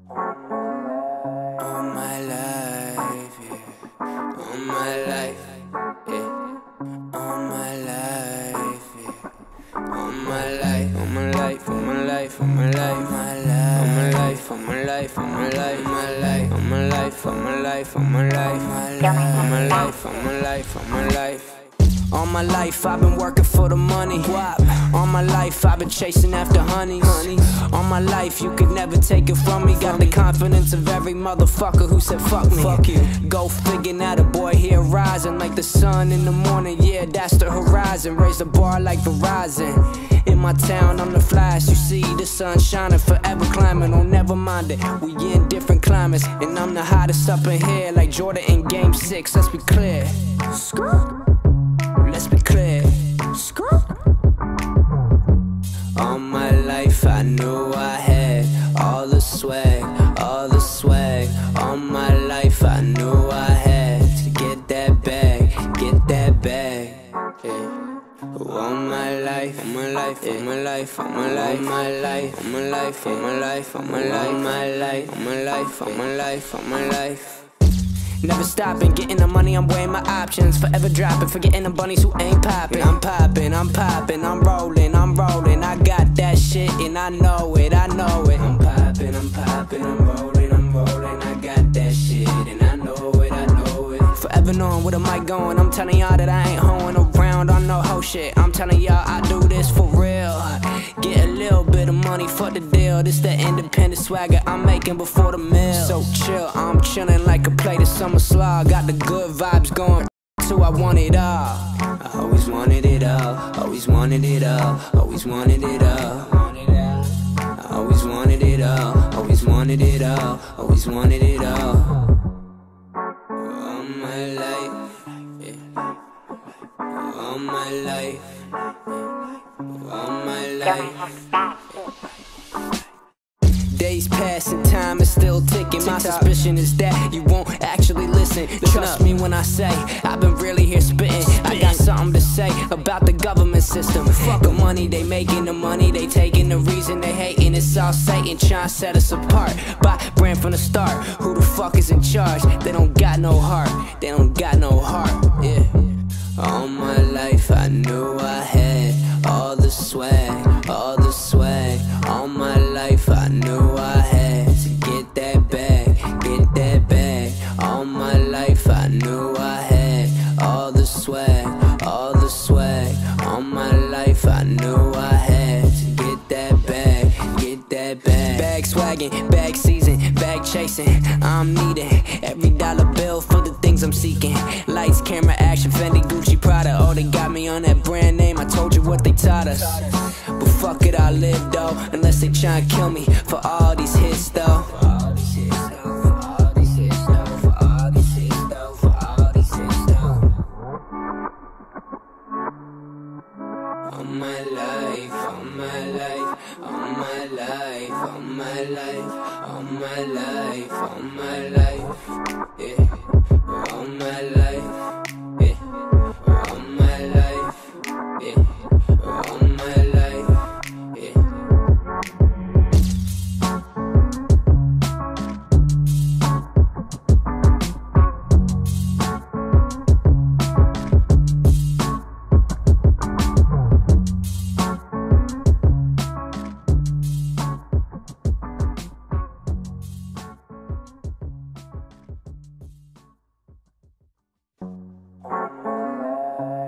All my life, yeah. All my life, yeah. All my life, yeah. All my life, all my life, all my life, all my life, my life, all my life, all my life, my life, all my life, all my life, all my life, my life, all my life, all my life, all my life. All my life I've been working for the money. All my life I've been chasing after honeys. All my life you could never take it from me. Got the confidence of every motherfucker who said fuck me. Fuck you. Go figure now, the boy here rising like the sun in the morning. Yeah, that's the horizon. Raise the bar like Verizon. In my town I'm the flash. You see the sun shining, forever climbing. Oh, never mind it, we in different climates. And I'm the hottest up in here like Jordan in game 6. Let's be clear. Let's be clear. All my life I knew I had all the swag, all the swag. All my life I knew I had to get that bag, get that bag. Yeah. All my life, all my life, all my life, all my life, my life, all my life, all my life, all my life, my life, all my life, all my life, all my life. Never stopping, getting the money, I'm weighing my options. Forever dropping, forgetting the bunnies who ain't popping. I'm popping, I'm popping, I'm rolling, I'm rolling. I got that shit and I know it, I know it. I'm popping, I'm popping, I'm rolling, I'm rolling. I got that shit and I know it, I know it. Forever knowing where the mic going, I'm telling y'all that I ain't hoeing around on no hoe shit. I'm telling y'all I do this for real. Get a little bit of money for the deal. This the independent swagger I'm making before the meal. So chill, I'm chilling like a plate of SummerSlam. Got the good vibes going, so I want it all. I always wanted it all, always wanted it all, always wanted it all. I always wanted it all, always wanted it all, always wanted it all. All my life, yeah. All my life, all my life. Days pass and time is still ticking. My suspicion is that you won't actually listen. Trust me when I say I've been really here spitting. I got something to say about the government system. Fuck the money they making, the money they taking. The reason they hating, it's all Satan trying to set us apart. By brand from the start, who the fuck is in charge? They don't got no heart, they don't got no heart, yeah. All my life I knew I had all the swag, all the swag. All my life I knew I had to get that bag, get that bag. All my life I knew I had all the swag, all the swag. All my life I knew I had to get that bag, get that bag. Bag swagging, bag season, bag chasing. I'm needing every dollar bill for the things I'm seeking. Lights, camera, action, Fendi, Gucci, Prada. Oh, they got me on that brand name. I told you what they taught us. But fuck it, I live though, unless they try and kill me for all these hits though. All my life, all my life, all my life, all my life, all my life, all my life, yeah. All my life, yeah. All my life, yeah. All my life, yeah. All my life, yeah.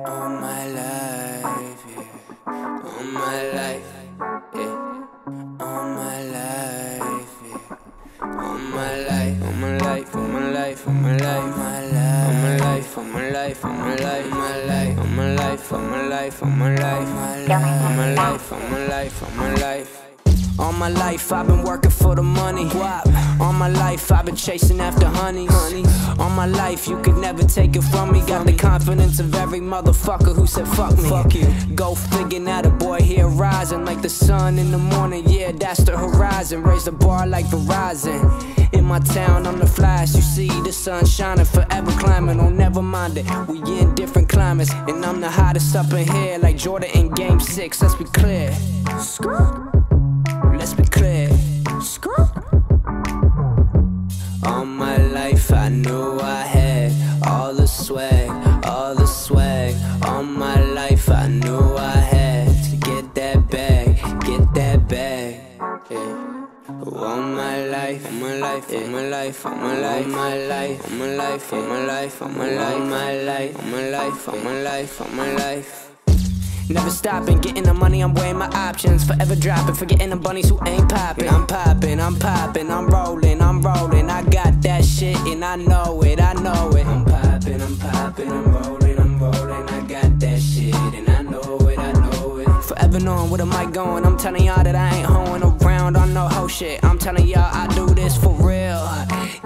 All my life, yeah. All my life, yeah. All my life, all my life, all my life, all my life, my life, all my life, all my life, my life, all my life, all my life, all my life, my life, all my life, all my life. All my life I've been working for the money. All my life I've been chasing after honeys. All my life you could never take it from me. Got the confidence of every motherfucker who said fuck me. Fuck you. Go figure now, the boy here rising like the sun in the morning. Yeah, that's the horizon. Raise the bar like Verizon. In my town I'm the flash. You see the sun shining, forever climbing. Oh, never mind it, we in different climates. And I'm the hottest up in here like Jordan in game 6. Let's be clear. Let's be clear. swag, all the swag. All my life I knew I had to get that bag, get that bag. Yeah. All my life, all my life, all my life, all my life, all my life, all my life, all my life, all my life, all my life, all my life, all my life. Never stopping, getting the money, I'm weighing my options. Forever dropping, forgetting the bunnies who ain't popping. I'm popping, I'm popping, I'm rolling, I'm rolling. I got that shit and I know it, I know it. I'm popping, I'm popping, I'm rolling, I'm rolling. I got that shit and I know it, I know it. Forever knowing where the mic going, I'm telling y'all that I ain't hoeing around on no hoe shit. I'm telling y'all I do this for real.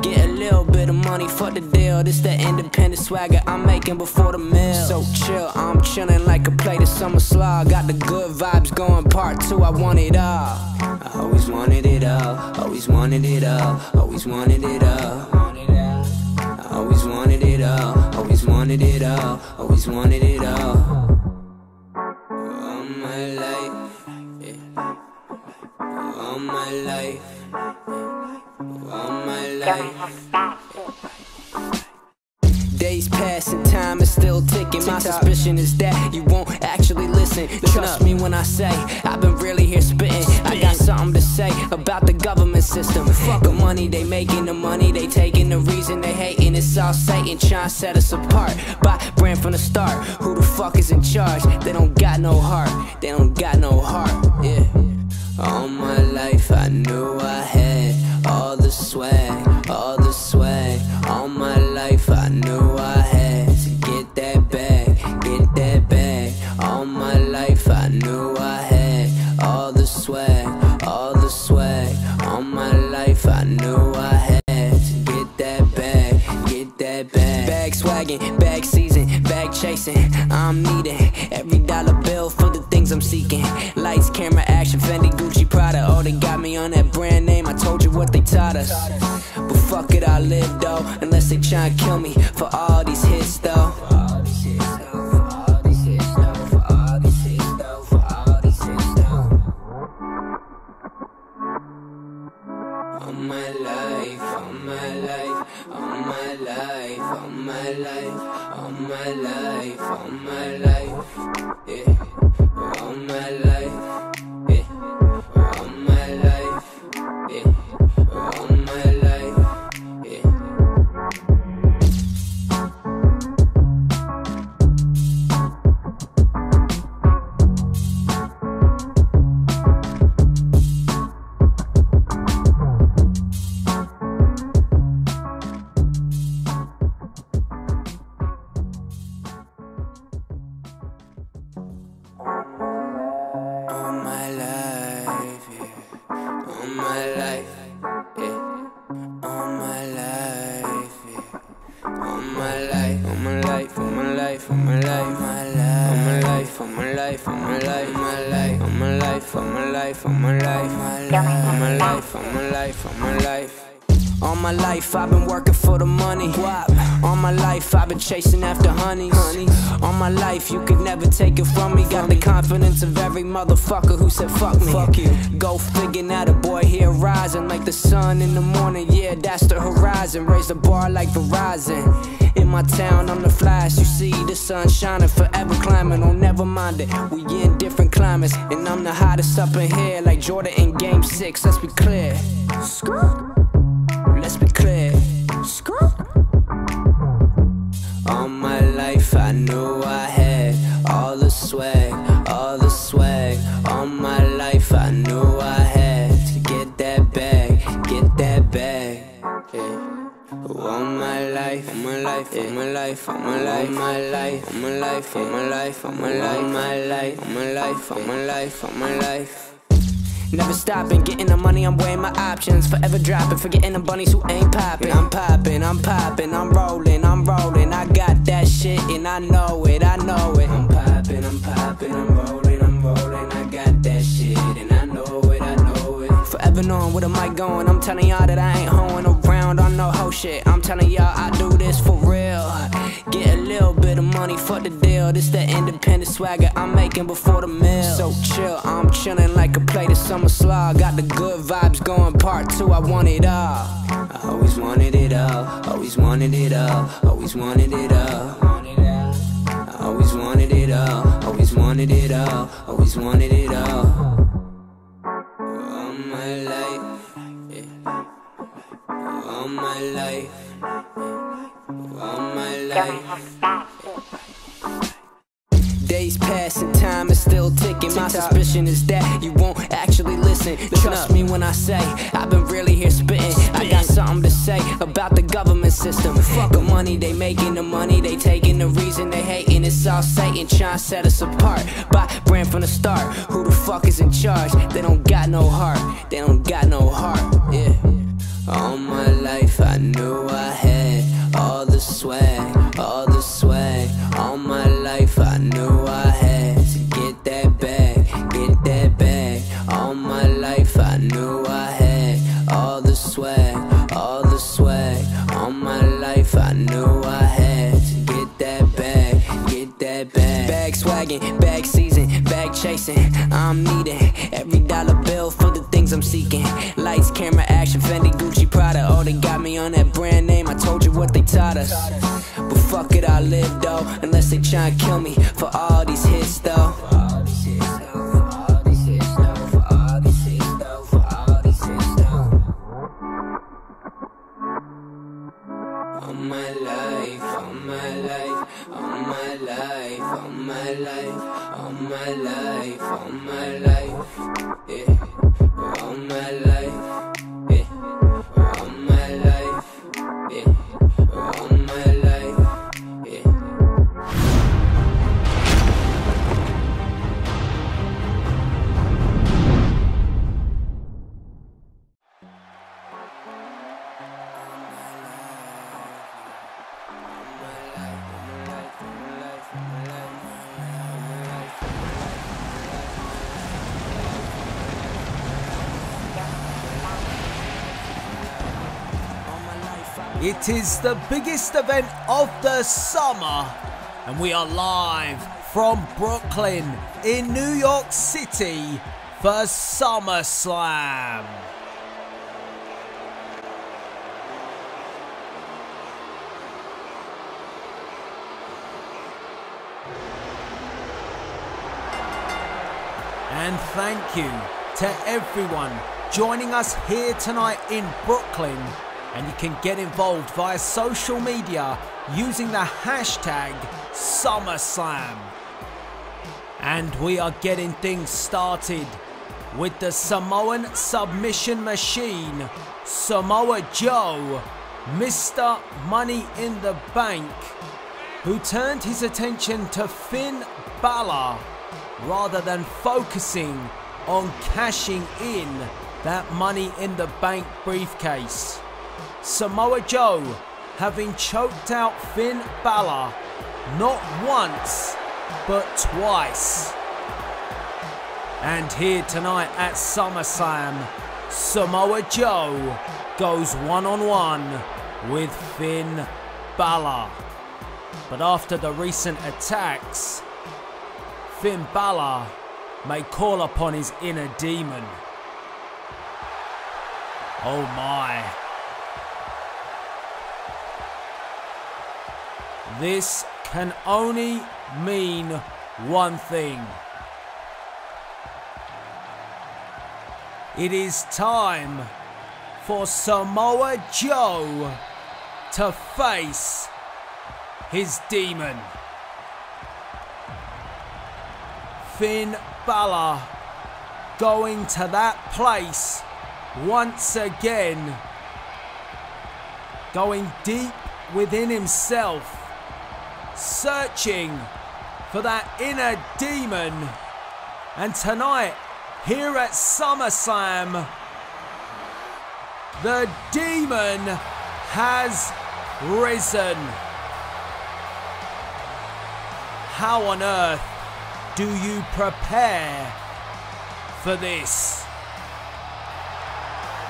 Get a little bit of money for the deal. This that independent swagger I'm making before the meal. So chill, I'm chilling like a plate of SummerSlam. Got the good vibes going, part 2, I want it all. I always wanted it all, always wanted it all, always wanted it all. I always wanted it all, always wanted it all, always wanted it all. All my life, yeah. All my life, all my life. Days pass and time is still ticking. My suspicion is that you won't actually listen. Trust me when I say I've been really here spitting. I got something to say about the government system. Fuck the money they making, the money they taking. The reason they hating, it's all Satan trying to set us apart. By brand from the start, who the fuck is in charge? They don't got no heart, they don't got no heart, yeah. All my life I knew I had all the swag, all the swag. All my life I knew I had to get that bag, get that bag. All my life I knew I had all the swag, all the swag. All my life I knew I had to get that bag, get that bag. Bag swagging, bag season, bag chasing. I'm needing every dollar bill for the things I'm seeking. Lights, camera, action, Fendi, Gucci, Prada. Oh, they got me on that brand name. I told you what they taught us. But fuck it, I live though, unless they try and kill me for all these hits though. All my life, all my life, all my life, all my life, all my life, all my life, yeah. All my life, yeah. All my life, yeah. All my life, yeah. All my life I've been working for the money. All my life I've been chasing after honeys. All my life you could never take it from me. Got the confidence of every motherfucker who said fuck me. Fuck you. Go figure, now the boy here rising like the sun in the morning. Yeah, that's the horizon. Raise the bar like Verizon. In my town I'm the flash. You see the sun shining, forever climbing. Oh, never mind it, we in different climates. And I'm the hottest up in here like Jordan in game 6. Let's be clear. Let's be clear. All my life I knew I had all the swag, all the swag. All my life I knew I had to get that bag, get that bag, yeah. All my life, all my life, all my life, all my life, all my life, all my life, all my life, all my life, all my life, all my life, all my life. Never stopping, getting the money, I'm weighing my options. Forever dropping, forgetting the bunnies who ain't popping. I'm popping, I'm popping, I'm rolling, I'm rolling. I got that shit and I know it, I know it. I'm popping, I'm popping, I'm rolling, I'm rolling. I got that shit and I know it, I know it. Forever knowing where the mic going, I'm telling y'all that I ain't hoeing around on no hoe shit. I'm telling y'all I do this for real. Get a little bit of money money, fuck the deal. This the independent swagger I'm making before the meal. So chill, I'm chilling like a plate of summer slog. Got the good vibes going, part 2, I want it all. I always wanted it all, always wanted it all, always wanted it all. I always wanted it all, always wanted it all, always wanted it all. All my life, yeah. All my life, all my life. Days pass and time is still ticking. My suspicion is that you won't actually listen. Trust me when I say I've been really here spitting. I got something to say about the government system. The money they making, the money they taking, the reason they hating, it's all Satan trying to set us apart. By brand from the start, who the fuck is in charge? They don't got no heart, they don't got no heart, yeah. All my life I knew I had all the swag, all the swag. All my life I knew I had to get that bag, get that bag. All my life I knew I had all the swag, all the swag. All my life I knew I had to get that bag, get that bag. Bag swagging, bag season, bag chasing. I'm needing every dollar bill for the things I'm seeking. Lights, camera, action, Fendi, Gucci, Prada. Oh, they got me on that brand name. I told you what they taught us. But fuck it, I live though, unless they try and kill me for all these hits though. All my life, all my life, all my life, all my life, all my life, all my life, yeah. All my life, yeah. All my life, yeah. All my life, yeah. It is the biggest event of the summer, and we are live from Brooklyn in New York City for SummerSlam. And thank you to everyone joining us here tonight in Brooklyn. And you can get involved via social media using the hashtag SummerSlam. And we are getting things started with the Samoan submission machine, Samoa Joe, Mr. Money in the Bank, who turned his attention to Finn Balor rather than focusing on cashing in that Money in the Bank briefcase. Samoa Joe having choked out Finn Balor not once but twice. And here tonight at SummerSlam, Samoa Joe goes one-on-one with Finn Balor. But after the recent attacks, Finn Balor may call upon his inner demon. Oh my. This can only mean one thing. It is time for Samoa Joe to face his demon. Finn Balor going to that place once again, going deep within himself, searching for that inner demon. And tonight, here at SummerSlam, the demon has risen. How on earth do you prepare for this?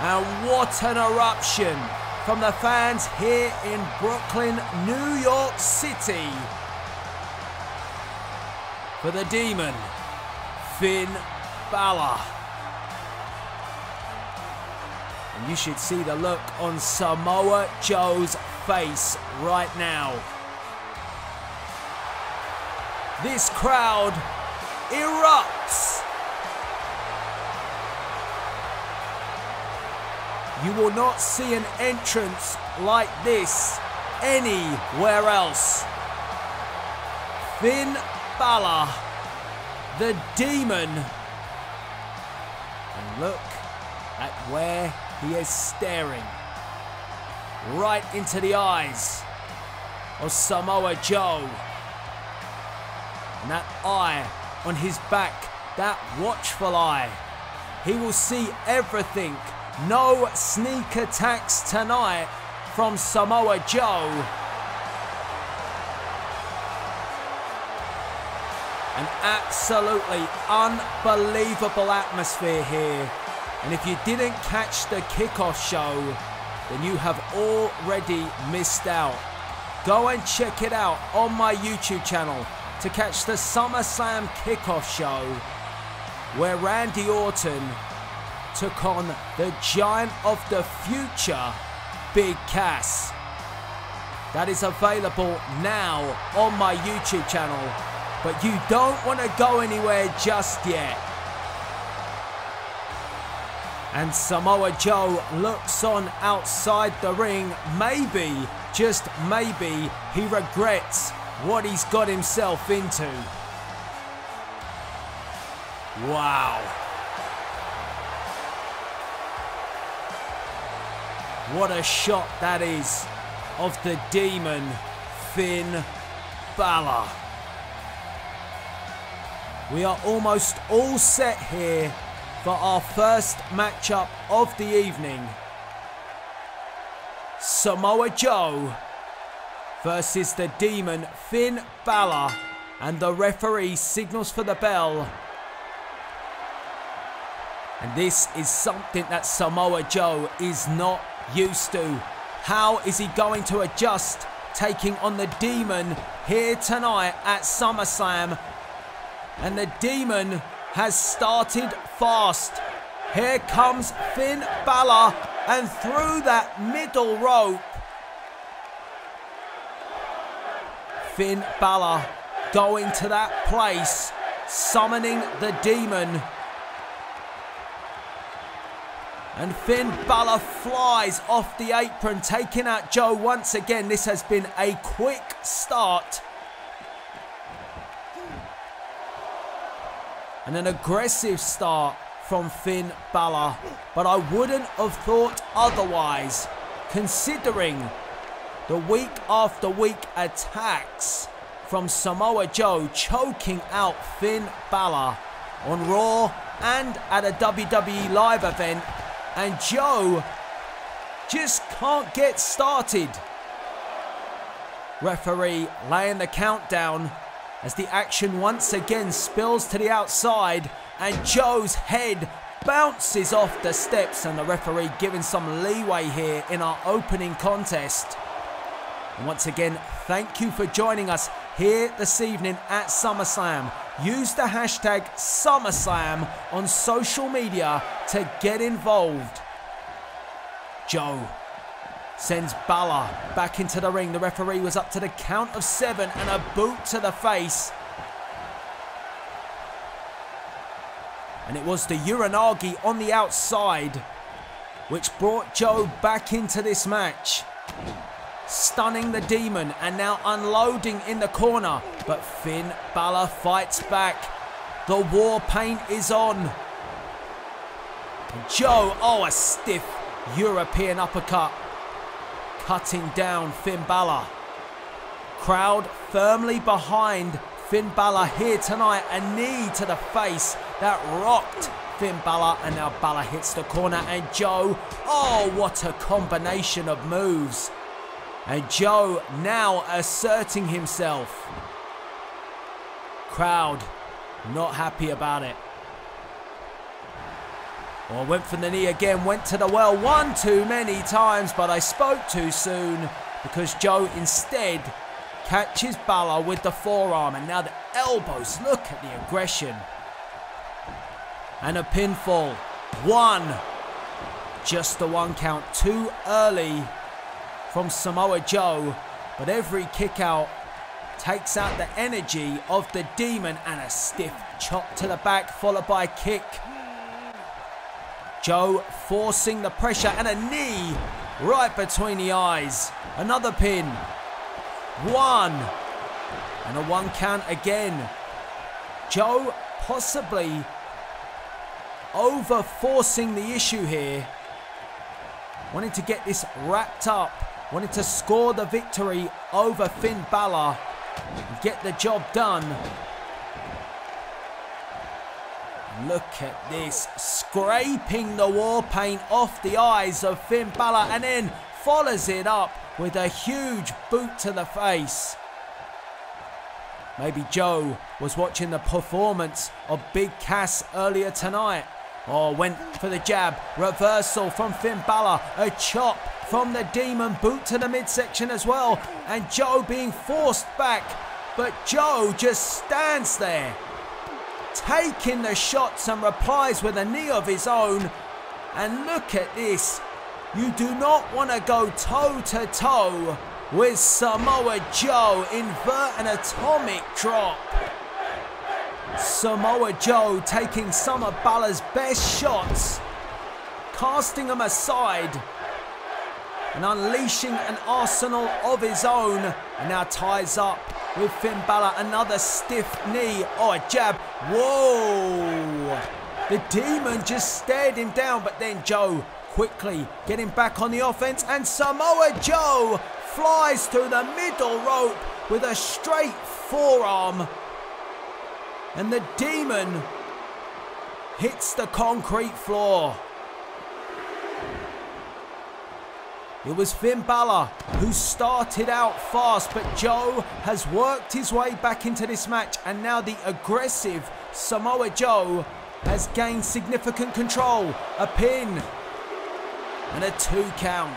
And what an eruption from the fans here in Brooklyn, New York City, for the Demon, Finn Balor. And you should see the look on Samoa Joe's face right now. This crowd erupts. You will not see an entrance like this anywhere else. Finn Balor, the Demon. And look at where he is staring. Right into the eyes of Samoa Joe. And that eye on his back, that watchful eye. He will see everything. No sneak attacks tonight from Samoa Joe. An absolutely unbelievable atmosphere here. And if you didn't catch the kickoff show, then you have already missed out. Go and check it out on my YouTube channel to catch the SummerSlam Kickoff show, where Randy Orton took on the Giant of the Future, Big Cass. That is available now on my YouTube channel, but you don't want to go anywhere just yet. And Samoa Joe looks on outside the ring. Maybe, just maybe, he regrets what he's got himself into. Wow. What a shot that is of the Demon, Finn Balor. We are almost all set here for our first matchup of the evening. Samoa Joe versus the Demon, Finn Balor, and the referee signals for the bell. And this is something that Samoa Joe is not used to. How is he going to adjust taking on the Demon here tonight at SummerSlam? And the Demon has started fast. Here comes Finn Balor, and through that middle rope, Finn Balor going to that place, summoning the Demon. And Finn Balor flies off the apron, taking out Joe once again. This has been a quick start. And an aggressive start from Finn Balor. But I wouldn't have thought otherwise, considering the week after week attacks from Samoa Joe, choking out Finn Balor on Raw and at a WWE live event. And Joe just can't get started. Referee laying the countdown as the action once again spills to the outside, and Joe's head bounces off the steps, and the referee giving some leeway here in our opening contest. And once again, thank you for joining us here this evening at SummerSlam. Use the hashtag SummerSlam on social media to get involved. Joe sends Balor back into the ring. The referee was up to the count of 7 and a boot to the face. And it was the Uranagi on the outside which brought Joe back into this match. Stunning the Demon and now unloading in the corner. But Finn Balor fights back. The war paint is on. And Joe, oh, a stiff European uppercut. Cutting down Finn Balor. Crowd firmly behind Finn Balor here tonight. A knee to the face that rocked Finn Balor, and now Balor hits the corner, and Joe, oh, what a combination of moves. And Joe now asserting himself. Crowd not happy about it. Well, went for the knee again, went to the well one too many times, but I spoke too soon because Joe instead Catches Balor with the forearm, and now the elbows. Look at the aggression. And a pinfall. 1. Just the 1 count. Too early from Samoa Joe. But every kick out takes out the energy of the Demon, and a stiff chop to the back followed by a kick. Joe forcing the pressure, and a knee right between the eyes. Another pin. 1. And a 1 count again. Joe possibly over forcing the issue here. Wanting to get this wrapped up. Wanting to score the victory over Finn Balor and get the job done. Look at this. Scraping the war paint off the eyes of Finn Balor, and then follows it up with a huge boot to the face. Maybe Joe was watching the performance of Big Cass earlier tonight. Oh, went for the jab. Reversal from Finn Balor. A chop from the Demon. Boot to the midsection as well. And Joe being forced back. But Joe just stands there, taking the shots, and replies with a knee of his own. And look at this. You do not want to go toe-to-toe with Samoa Joe. Invert an atomic drop. Samoa Joe taking some of Balor's best shots, casting them aside, and unleashing an arsenal of his own. And now ties up with Finn Balor. Another stiff knee. Oh, a jab. Whoa. The Demon just stared him down, but then Joe quickly getting back on the offense, and Samoa Joe flies through the middle rope with a straight forearm. And the Demon hits the concrete floor. It was Finn Balor who started out fast, but Joe has worked his way back into this match, and now the aggressive Samoa Joe has gained significant control. A pin and a 2 count.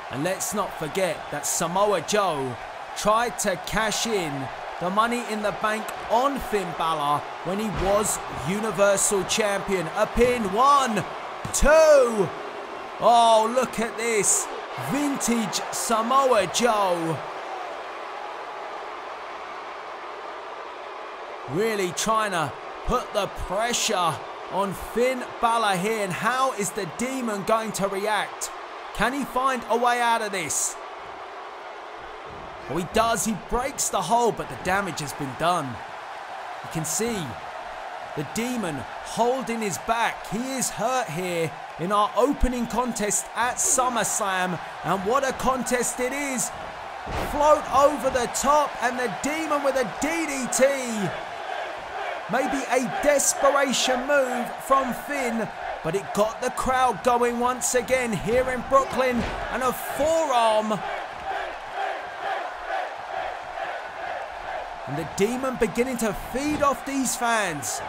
And let's not forget that Samoa Joe tried to cash in the Money in the Bank on Finn Balor when he was Universal Champion. A pin. 1, 2. Oh, look at this. Vintage Samoa Joe. Really trying to put the pressure on Finn Balor here. And how is the Demon going to react? Can he find a way out of this? Well, he does. He breaks the hold, but the damage has been done. You can see the Demon holding his back. He is hurt here in our opening contest at SummerSlam. And what a contest it is. Float over the top, and the Demon with a DDT. Maybe a desperation move from Finn, but it got the crowd going once again here in Brooklyn. And a forearm. And the Demon beginning to feed off these fans.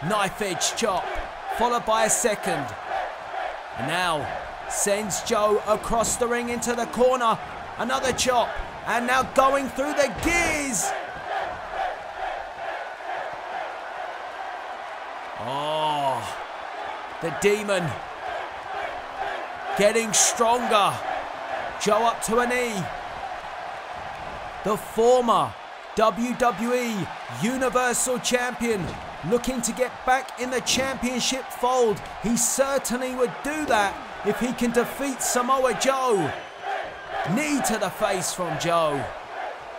Knife edge chop, followed by a second. And now sends Joe across the ring into the corner. Another chop. And now going through the gears. Oh, the Demon getting stronger. Joe up to a knee. The former WWE Universal Champion looking to get back in the championship fold. He certainly would do that if he can defeat Samoa Joe. Knee to the face from Joe.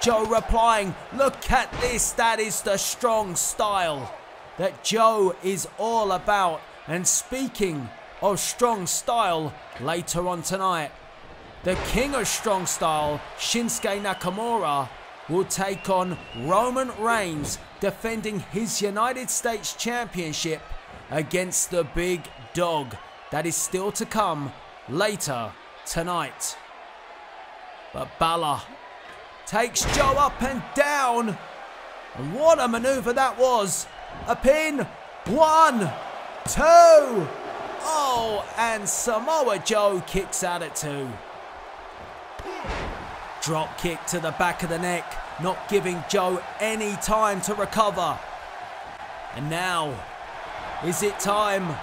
Joe replying, look at this. That is the strong style that Joe is all about. And speaking of strong style, later on tonight, the king of strong style, Shinsuke Nakamura, will take on Roman Reigns, defending his United States Championship against the big dog. That is still to come later tonight. But Balor takes Joe up and down. And what a maneuver that was. A pin. 1, 2. Oh, and Samoa Joe kicks out at 2. Drop kick to the back of the neck, not giving Joe any time to recover. And now, is it time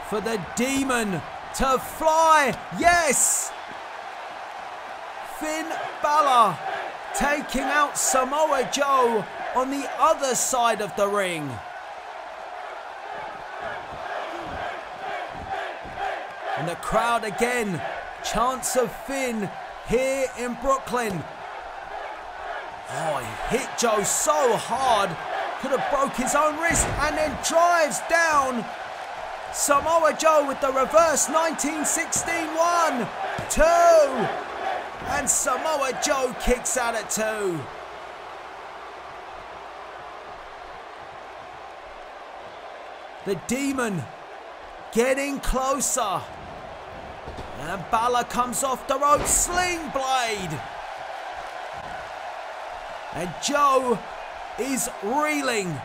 for the Demon to fly? Yes! Finn Balor taking out Samoa Joe on the other side of the ring. And the crowd again, chants of Finn here in Brooklyn. Oh, he hit Joe so hard, could have broke his own wrist, and then drives down Samoa Joe with the reverse 1916 1, 2, and Samoa Joe kicks out at 2. The Demon getting closer. And Balor comes off the rope, sling blade. And Joe is reeling.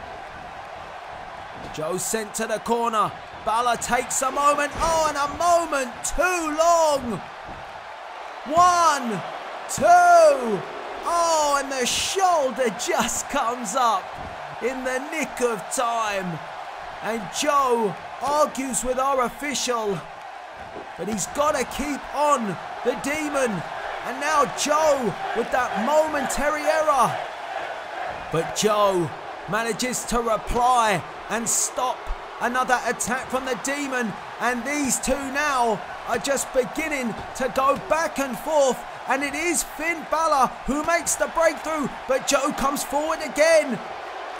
Joe sent to the corner. Balor takes a moment. Oh, and a moment too long. 1, 2. Oh, and the shoulder just comes up in the nick of time. And Joe argues with our official, but he's got to keep on the Demon. And now Joe with that momentary error. But Joe manages to reply and stop another attack from the Demon. And these two now are just beginning to go back and forth. And it is Finn Balor who makes the breakthrough. But Joe comes forward again.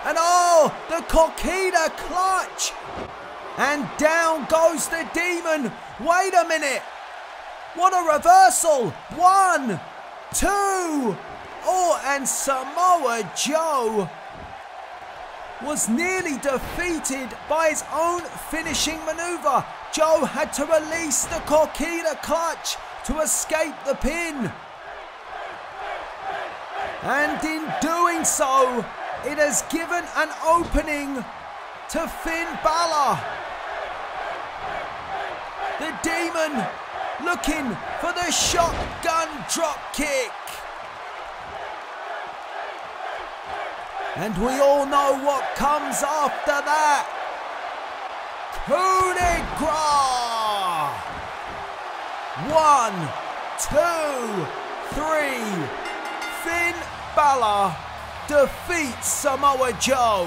And oh, the Coquina clutch. And down goes the Demon. Wait a minute. What a reversal. 1, 2. Oh, and Samoa Joe was nearly defeated by his own finishing maneuver. Joe had to release the Coquina clutch to escape the pin. And in doing so, it has given an opening to Finn Balor. The Demon looking for the shotgun drop kick. And we all know what comes after that. Coup de grace. 1, 2, 3. Finn Balor defeats Samoa Joe.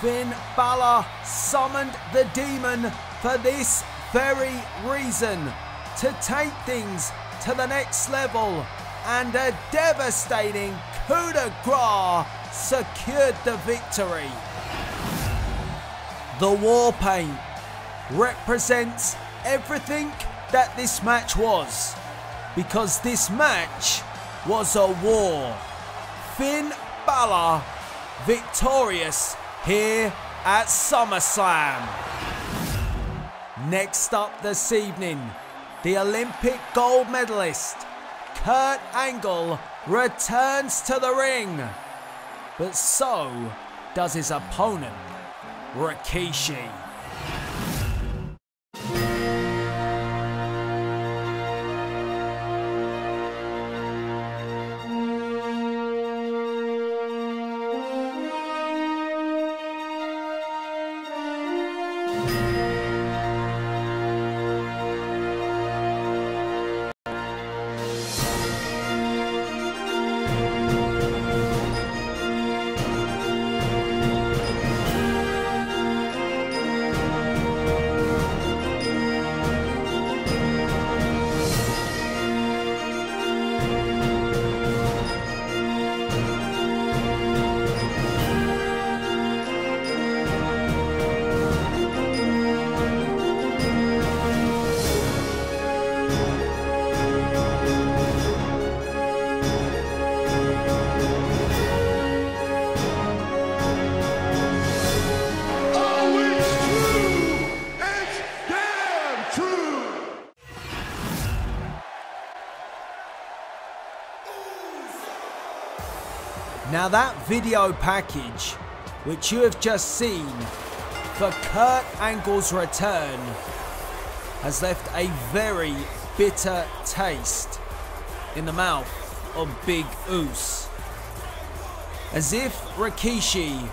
Finn Balor summoned the Demon for this very reason, to take things to the next level, and a devastating coup de grace secured the victory. The war paint represents everything that this match was, because this match was a war. Finn Balor victorious here at SummerSlam. Next up this evening, the Olympic gold medalist Kurt Angle returns to the ring, but so does his opponent Rikishi. Now that video package which you have just seen for Kurt Angle's return has left a very bitter taste in the mouth of Big Uso. As if Rikishi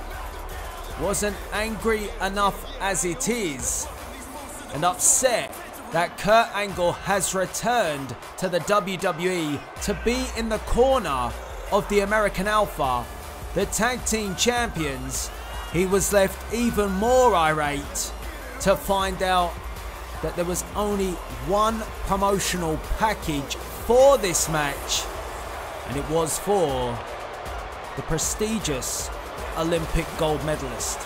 wasn't angry enough as it is and upset that Kurt Angle has returned to the WWE to be in the corner of the American Alpha, the tag team champions, he was left even more irate to find out that there was only one promotional package for this match, and it was for the prestigious Olympic gold medalist.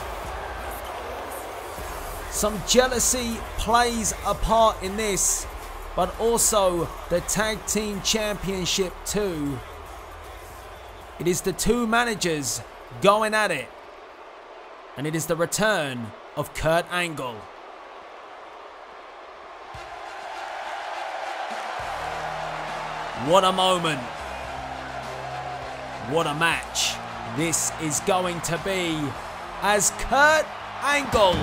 Some jealousy plays a part in this, but also the tag team championship too. It is the two managers going at it, and it is the return of Kurt Angle. What a moment. What a match this is going to be as Kurt Angle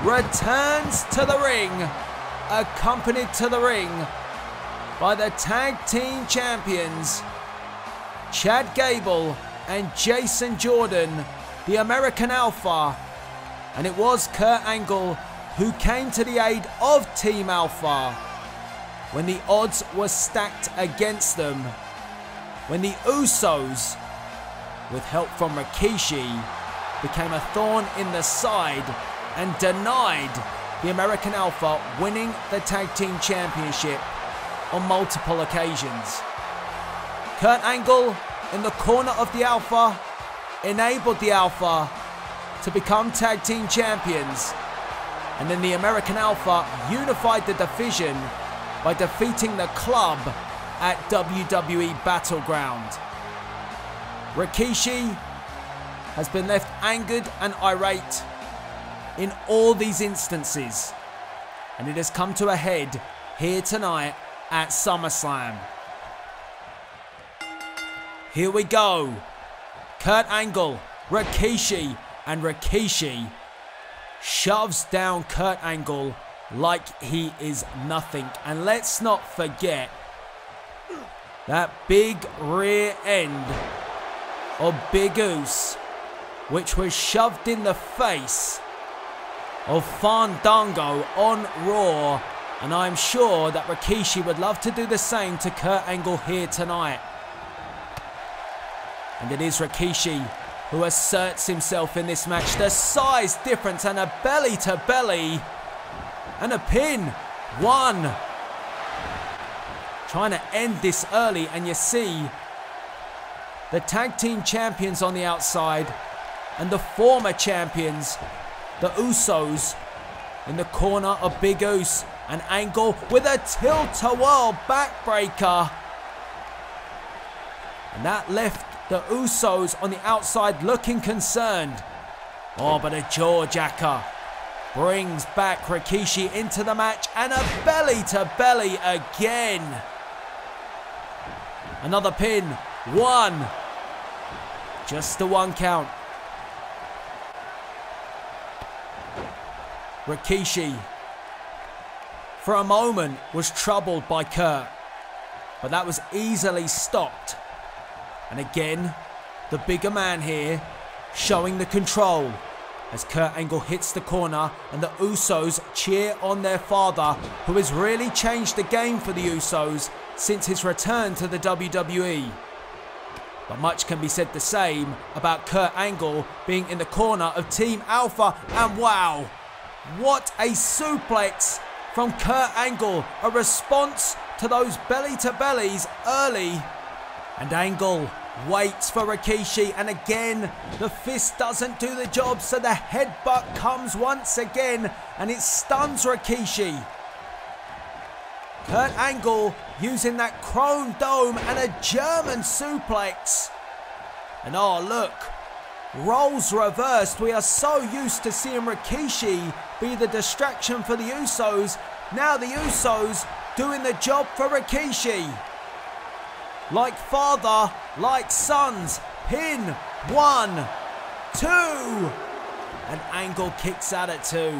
returns to the ring, accompanied to the ring by the tag team champions Chad Gable and Jason Jordan, the American Alpha. And it was Kurt Angle who came to the aid of Team Alpha when the odds were stacked against them, when the Usos, with help from Rikishi, became a thorn in the side and denied the American Alpha winning the tag team championship on multiple occasions. Kurt Angle in the corner of the Alpha enabled the Alpha to become tag team champions, and then the American Alpha unified the division by defeating the club at WWE Battleground. Rikishi has been left angered and irate in all these instances, and it has come to a head here tonight at SummerSlam. Here we go. Kurt Angle, Rikishi, and Rikishi shoves down Kurt Angle like he is nothing. And let's not forget that big rear end of Big Uso, which was shoved in the face of Fandango on Raw, and I'm sure that Rikishi would love to do the same to Kurt Angle here tonight. And it is Rikishi who asserts himself in this match. The size difference and a belly to belly and a pin. One. Trying to end this early, and you see the tag team champions on the outside and the former champions, the Usos, in the corner of Big Uso, and Angle with a tilt-a-whirl backbreaker. And that left the Usos on the outside looking concerned. Oh, but a jaw-jacker brings back Rikishi into the match, and a belly-to-belly again. Another pin. One. Just the one count. Rikishi, for a moment, was troubled by Kurt, but that was easily stopped. And again, the bigger man here showing the control as Kurt Angle hits the corner, and the Usos cheer on their father, who has really changed the game for the Usos since his return to the WWE. But much can be said the same about Kurt Angle being in the corner of Team Alpha, and wow, what a suplex from Kurt Angle, a response to those belly-to-bellies early. And Angle waits for Rikishi, and again the fist doesn't do the job, so the headbutt comes once again and it stuns Rikishi. Kurt Angle using that chrome dome and a German suplex. And oh look, roles reversed. We are so used to seeing Rikishi be the distraction for the Usos. Now the Usos doing the job for Rikishi. Like father, like sons. Pin. 1, 2. And Angle kicks out at 2.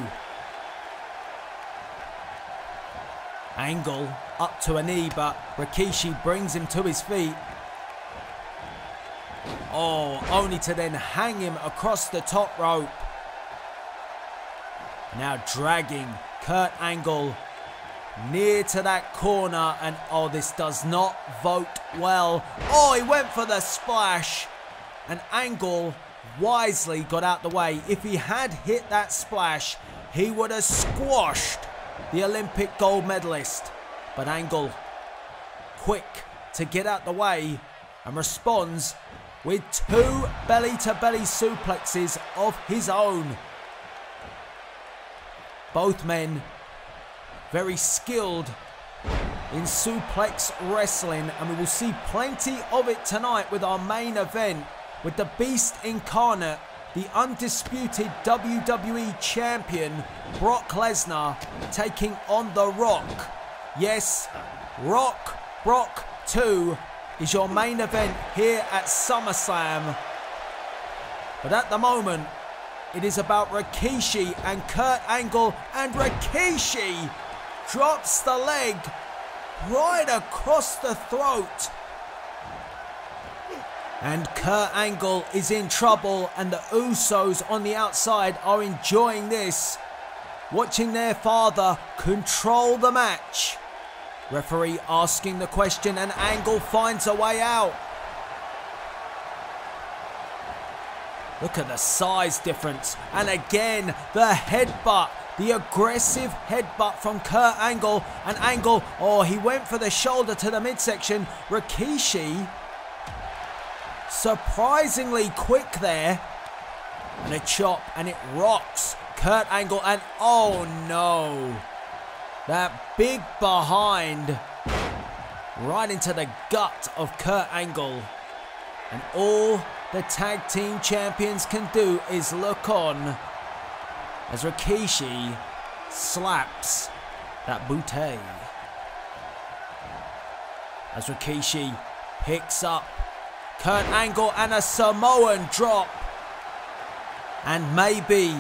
Angle up to a knee, but Rikishi brings him to his feet. Oh, only to then hang him across the top rope. Now dragging Kurt Angle near to that corner, and oh, this does not vote well. Oh, he went for the splash, and Angle wisely got out the way. If he had hit that splash, he would have squashed the Olympic gold medalist. But Angle, quick to get out the way, and responds with 2 belly-to-belly suplexes of his own. Both men very skilled in suplex wrestling, and we will see plenty of it tonight with our main event, with the Beast Incarnate, the undisputed WWE Champion Brock Lesnar, taking on The Rock. Yes, Rock Brock 2 is your main event here at SummerSlam. But at the moment, it is about Rikishi and Kurt Angle, and Rikishi drops the leg right across the throat. And Kurt Angle is in trouble, and the Usos on the outside are enjoying this, watching their father control the match. Referee asking the question, and Angle finds a way out. Look at the size difference, and again the headbutt, the aggressive headbutt from Kurt Angle, and Angle, oh, he went for the shoulder to the midsection. Rikishi surprisingly quick there, and a chop, and it rocks Kurt Angle, and oh no, that big behind right into the gut of Kurt Angle. And all the tag team champions can do is look on as Rikishi slaps that bootay. As Rikishi picks up Kurt Angle, and a Samoan drop. And maybe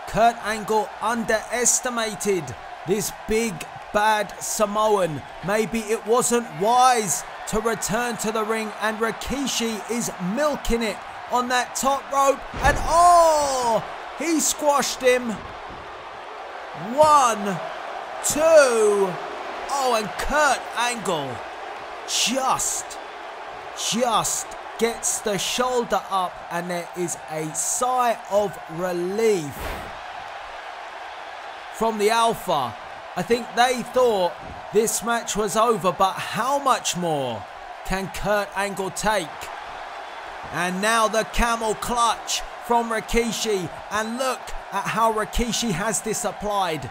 Kurt Angle underestimated this big bad Samoan. Maybe it wasn't wise to return to the ring, and Rikishi is milking it on that top rope, and oh, he squashed him. 1, 2, oh, and Kurt Angle just gets the shoulder up, and there is a sigh of relief from the Alpha. I think they thought this match was over, but how much more can Kurt Angle take? And now the camel clutch from Rikishi, and look at how Rikishi has this applied,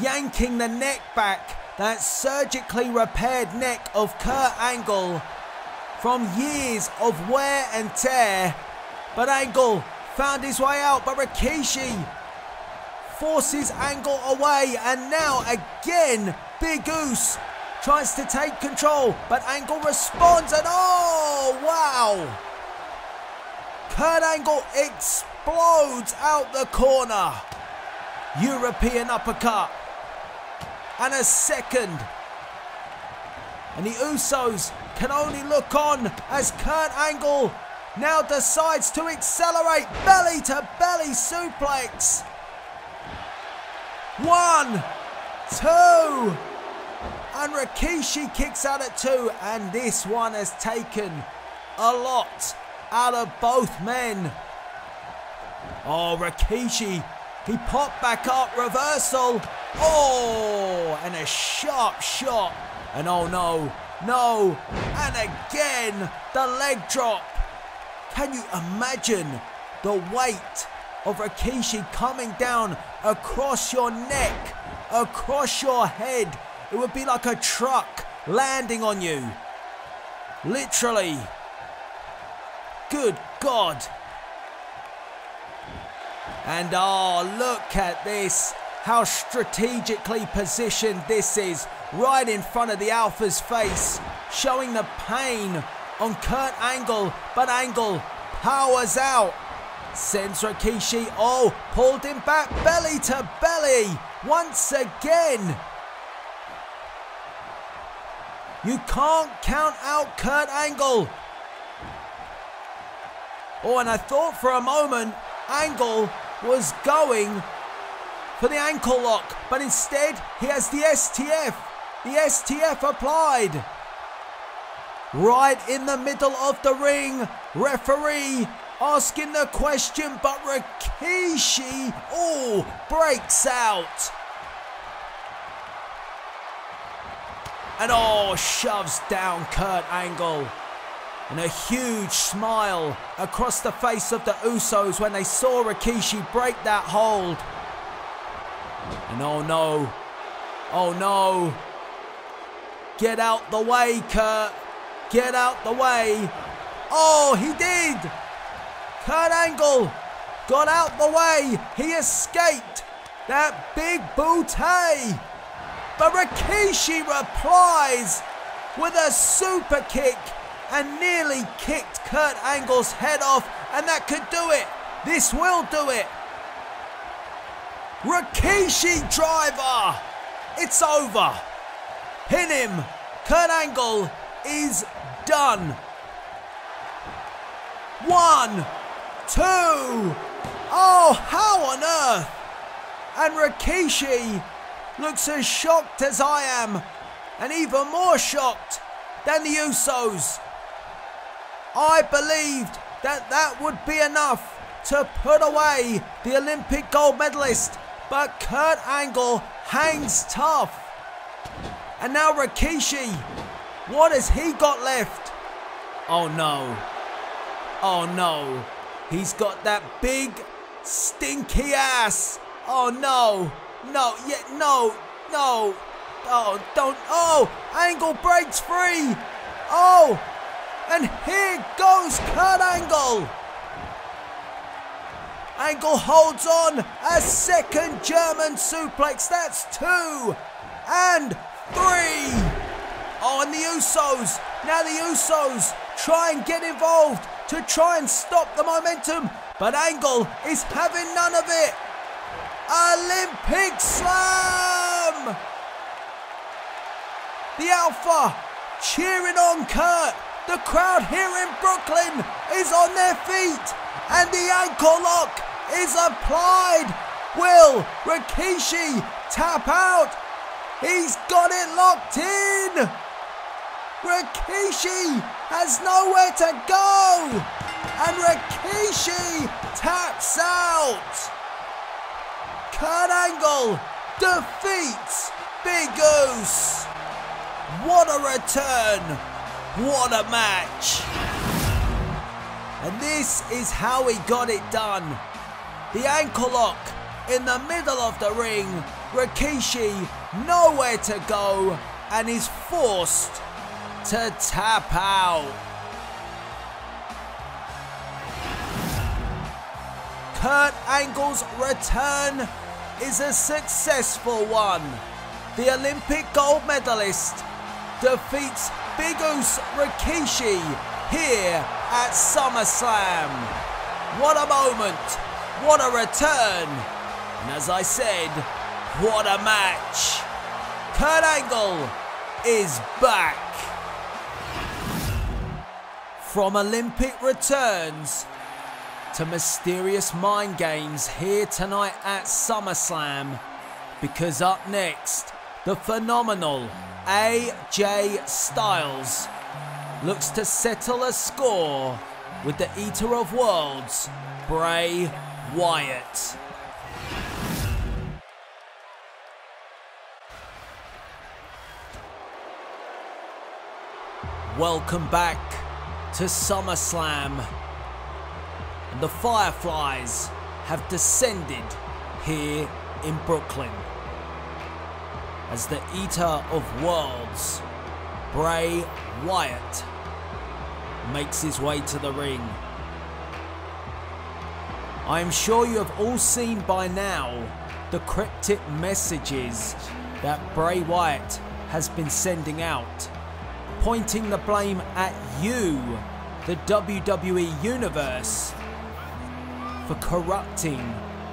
yanking the neck back, that surgically repaired neck of Kurt Angle from years of wear and tear. But Angle found his way out, but Rikishi forces Angle away, and now again Big Oos tries to take control, but Angle responds, and oh wow, Kurt Angle explodes out the corner. European uppercut, and a second, and the Usos can only look on as Kurt Angle now decides to accelerate. Belly to belly suplex. 1, 2, and Rikishi kicks out at 2, and this one has taken a lot out of both men. Oh, Rikishi, he popped back up, reversal. Oh, and a sharp shot, and oh no, no, and again the leg drop. Can you imagine the weight of Rikishi coming down across your neck, across your head? It would be like a truck landing on you. Literally. Good God. And oh, look at this. How strategically positioned this is. Right in front of the Alpha's face. Showing the pain on Kurt Angle. But Angle powers out. Sends Rikishi. Oh, pulled him back belly to belly once again. You can't count out Kurt Angle. Oh, and I thought for a moment Angle was going for the ankle lock, but instead he has the STF. The STF applied. Right in the middle of the ring, referee asking the question, but Rikishi, breaks out. And shoves down Kurt Angle. And a huge smile across the face of the Usos when they saw Rikishi break that hold. And oh no, get out the way, Kurt, get out the way. Oh, he did. Kurt Angle got out the way, he escaped that big bootay. But Rikishi replies with a super kick and nearly kicked Kurt Angle's head off, and that could do it. This will do it. Rikishi driver. It's over. Pin him. Kurt Angle is done. 1, 2. Oh, how on earth? And Rikishi looks as shocked as I am, and even more shocked than the Usos. I believed that that would be enough to put away the Olympic gold medalist, but Kurt Angle hangs tough. And now Rikishi, what has he got left? Oh no, he's got that big stinky ass. Oh no, oh don't, Angle breaks free. Oh, and here goes Kurt Angle. Angle holds on, a second German suplex. That's 2 and 3. Oh, and the Usos. Now the Usos try and get involved to try and stop the momentum, but Angle is having none of it. Olympic Slam! The Alpha cheering on Kurt. The crowd here in Brooklyn is on their feet, and the ankle lock is applied. Will Rikishi tap out? He's got it locked in. Rikishi has nowhere to go, and Rikishi taps out. Kurt Angle defeats Big Goose. What a return. What a match. And this is how he got it done. The ankle lock in the middle of the ring. Rikishi nowhere to go and is forced to tap out. Kurt Angle's return is a successful one. The Olympic gold medalist defeats Big Goose Rikishi here at SummerSlam. What a moment, what a return, and as I said, what a match. Kurt Angle is back. From Olympic returns to mysterious mind games here tonight at SummerSlam, because up next, the phenomenal AJ Styles looks to settle a score with the Eater of Worlds, Bray Wyatt. Welcome back to SummerSlam. And the Fireflies have descended here in Brooklyn as the Eater of Worlds, Bray Wyatt, makes his way to the ring. I am sure you have all seen by now the cryptic messages that Bray Wyatt has been sending out, pointing the blame at you, the WWE Universe, for corrupting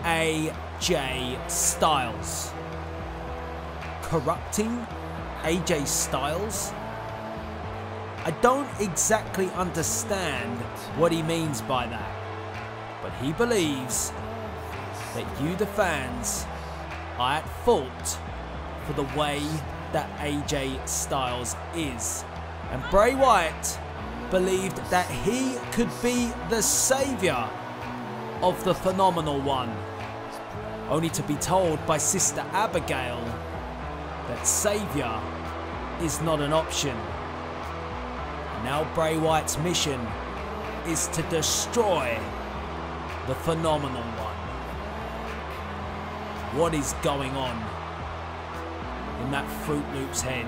AJ Styles. Corrupting AJ Styles? I don't exactly understand what he means by that, but he believes that you, the fans, are at fault for the way that AJ Styles is. And Bray Wyatt believed that he could be the saviour of the Phenomenal One, only to be told by Sister Abigail that saviour is not an option. And now Bray Wyatt's mission is to destroy the Phenomenal One. What is going on in that Fruit Loop's head?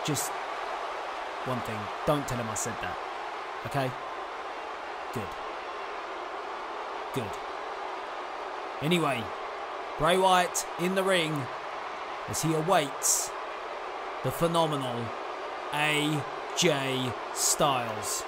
Just one thing. Don't tell him I said that. Okay? Good. Good. Anyway, Bray Wyatt in the ring as he awaits the phenomenal AJ Styles.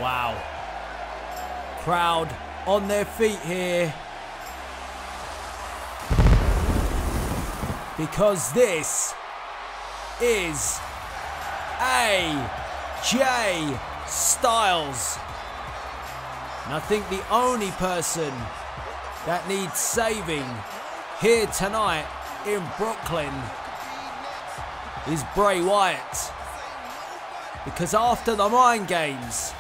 Wow. Crowd on their feet here. Because this is AJ Styles. And I think the only person that needs saving here tonight in Brooklyn is Bray Wyatt. Because after the mind games,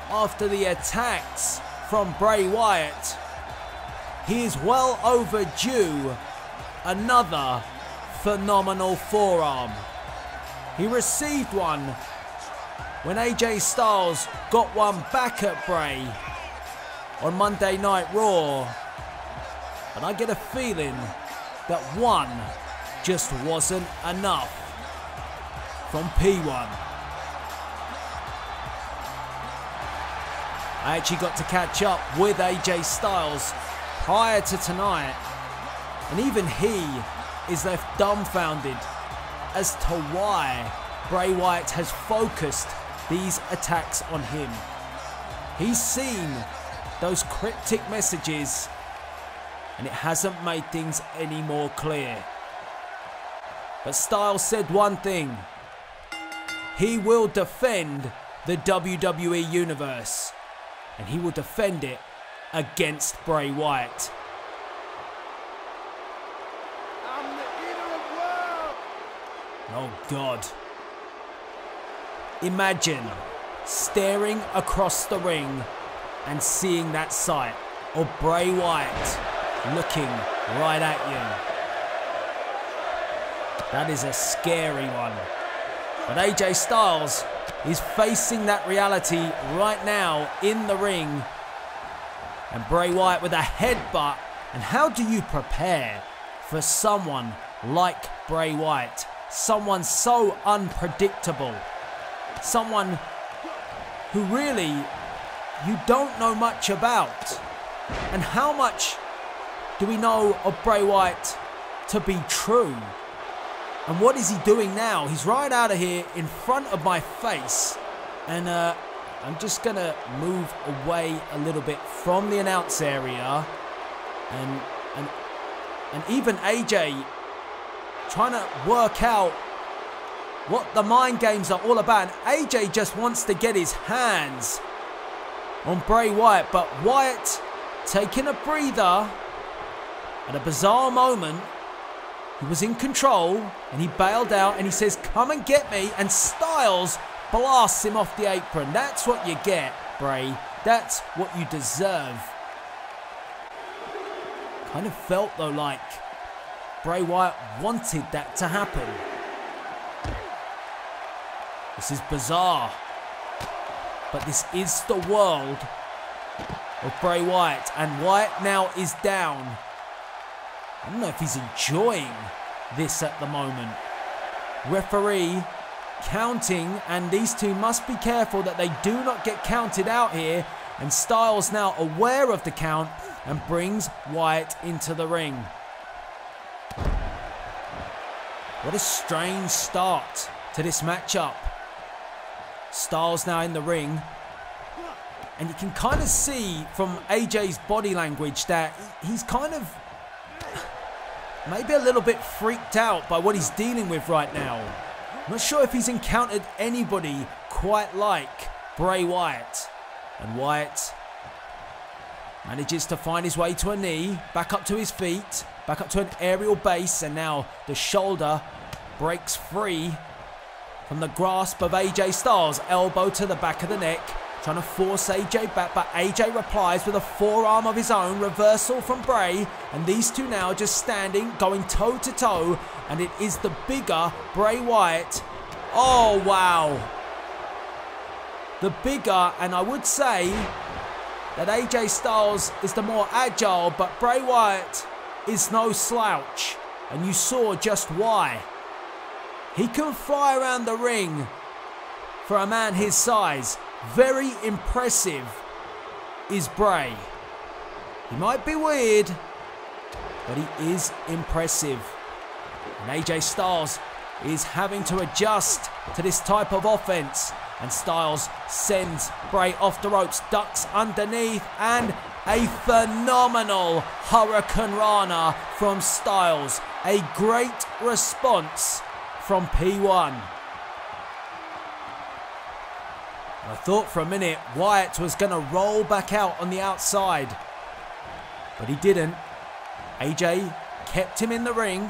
after the attacks from Bray Wyatt, he is well overdue another phenomenal forearm. He received one when AJ Styles got one back at Bray on Monday Night Raw, but I get a feeling that one just wasn't enough from P1. I actually got to catch up with AJ Styles prior to tonight, and even he is left dumbfounded as to why Bray Wyatt has focused these attacks on him. He's seen those cryptic messages, and it hasn't made things any more clear. But Styles said one thing: he will defend the WWE Universe. And he will defend it against Bray Wyatt. I'm the eater of world. Oh God. Imagine staring across the ring and seeing that sight of Bray Wyatt looking right at you. That is a scary one. But AJ Styles is facing that reality right now in the ring. And Bray Wyatt with a headbutt. And how do you prepare for someone like Bray Wyatt? Someone so unpredictable. Someone who really you don't know much about. And how much do we know of Bray Wyatt to be true? And what is he doing now? He's right out of here in front of my face. And I'm just going to move away a little bit from the announce area. And even AJ trying to work out what the mind games are all about. And AJ just wants to get his hands on Bray Wyatt. But Wyatt taking a breather at a bizarre moment. He was in control and he bailed out and he says, "Come and get me." And Styles blasts him off the apron. That's what you get, Bray. That's what you deserve. Kind of felt though like Bray Wyatt wanted that to happen. This is bizarre. But this is the world of Bray Wyatt. And Wyatt now is down. I don't know if he's enjoying this at the moment. Referee counting, and these two must be careful that they do not get counted out here. And Styles now aware of the count and brings Wyatt into the ring. What a strange start to this matchup. Styles now in the ring. And you can kind of see from AJ's body language that he's kind of maybe a little bit freaked out by what he's dealing with right now. I'm not sure if he's encountered anybody quite like Bray Wyatt. And Wyatt manages to find his way to a knee, back up to his feet, back up to an aerial base, and now the shoulder breaks free from the grasp of AJ Styles. Elbow to the back of the neck, trying to force AJ back, but AJ replies with a forearm of his own. Reversal from Bray, and these two now just standing, going toe to toe, and it is the bigger Bray Wyatt. Oh wow. The bigger, and I would say that AJ Styles is the more agile, but Bray Wyatt is no slouch, and you saw just why. He can fly around the ring for a man his size. Very impressive is Bray. He might be weird, but he is impressive. And AJ Styles is having to adjust to this type of offense. And Styles sends Bray off the ropes, ducks underneath, and a phenomenal Hurricane Rana from Styles. A great response from P1. I thought for a minute Wyatt was going to roll back out on the outside, but he didn't. AJ kept him in the ring.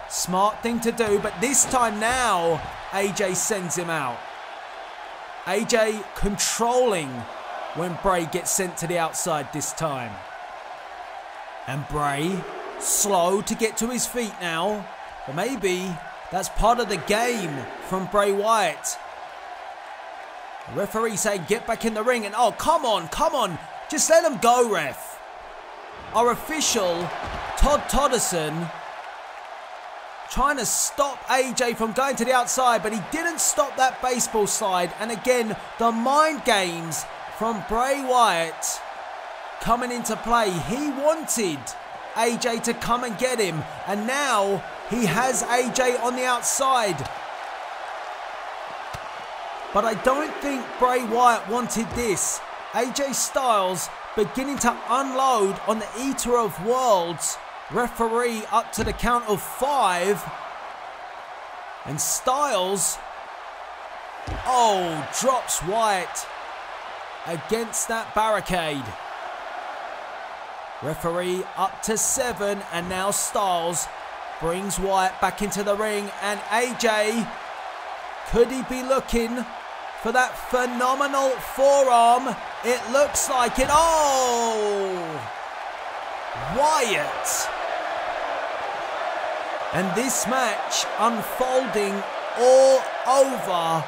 Smart thing to do, but this time now AJ sends him out. AJ controlling when Bray gets sent to the outside this time. And Bray slow to get to his feet now. But maybe that's part of the game from Bray Wyatt. The referee saying get back in the ring, and oh come on, just let him go, ref. Our official Todd Todderson trying to stop AJ from going to the outside, but he didn't stop that baseball slide. And again, the mind games from Bray Wyatt coming into play. He wanted AJ to come and get him, and now he has AJ on the outside. But I don't think Bray Wyatt wanted this. AJ Styles beginning to unload on the Eater of Worlds. Referee up to the count of 5. And Styles, oh, drops Wyatt against that barricade. Referee up to 7, and now Styles brings Wyatt back into the ring. And AJ, could he be looking for that phenomenal forearm? It looks like it. Oh, Wyatt. And this match unfolding all over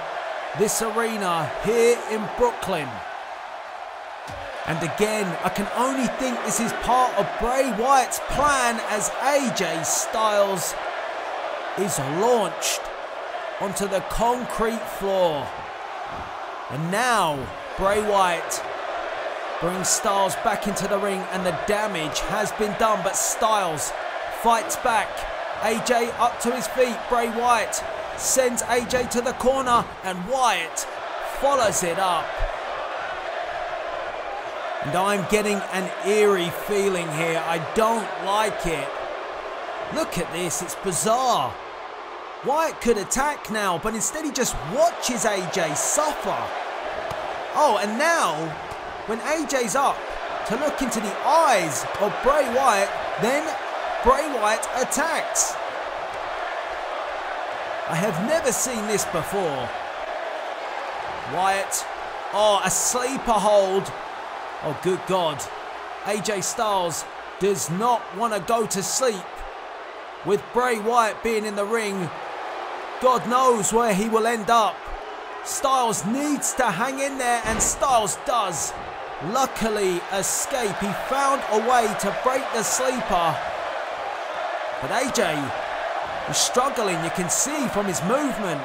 this arena here in Brooklyn. And again, I can only think this is part of Bray Wyatt's plan as AJ Styles is launched onto the concrete floor. And now Bray Wyatt brings Styles back into the ring, and the damage has been done, but Styles fights back. AJ up to his feet. Bray Wyatt sends AJ to the corner, and Wyatt follows it up. And I'm getting an eerie feeling here. I don't like it. Look at this, it's bizarre. Wyatt could attack now, but instead he just watches AJ suffer. Oh, and now, when AJ's up to look into the eyes of Bray Wyatt, then Bray Wyatt attacks. I have never seen this before. Wyatt, oh, a sleeper hold. Oh, good God. AJ Styles does not want to go to sleep. With Bray Wyatt being in the ring, God knows where he will end up. Styles needs to hang in there, and Styles does luckily escape. He found a way to break the sleeper. But AJ is struggling, you can see from his movement.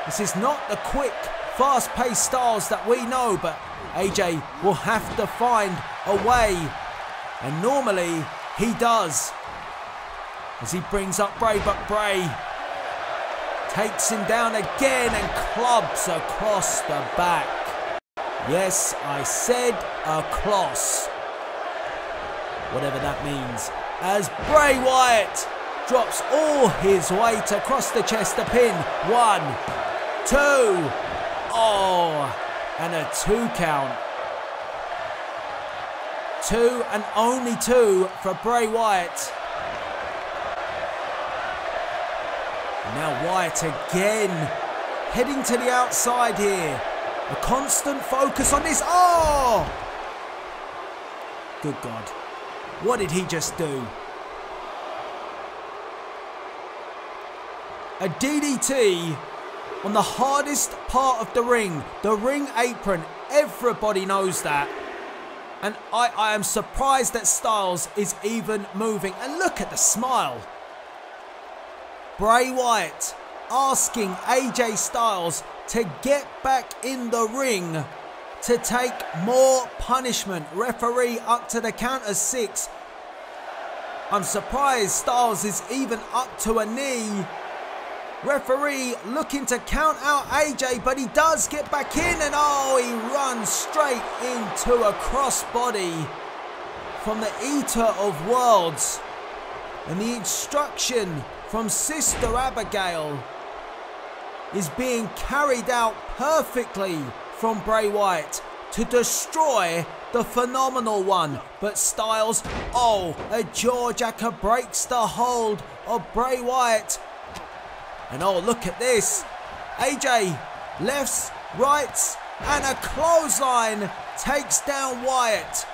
This is not the quick, fast-paced Styles that we know, but AJ will have to find a way. And normally, he does. As he brings up Bray, but Bray takes him down again and clubs across the back. Yes, I said across. Whatever that means. As Bray Wyatt drops all his weight across the chest to pin. 1, 2. Oh, and a 2 count. 2 and only 2 for Bray Wyatt. Now Wyatt again, heading to the outside here. A constant focus on this. Oh! Good God. What did he just do? A DDT on the hardest part of the ring apron. Everybody knows that. And I am surprised that Styles is even moving. And look at the smile. Bray Wyatt asking AJ Styles to get back in the ring to take more punishment. Referee up to the count of 6. I'm surprised Styles is even up to a knee. Referee looking to count out AJ, but he does get back in, and oh, he runs straight into a crossbody from the Eater of Worlds. And the instruction from Sister Abigail is being carried out perfectly from Bray Wyatt to destroy the Phenomenal One. But Styles, oh, a jawjacker breaks the hold of Bray Wyatt. And oh, look at this. AJ, lefts, rights, and a clothesline takes down Wyatt.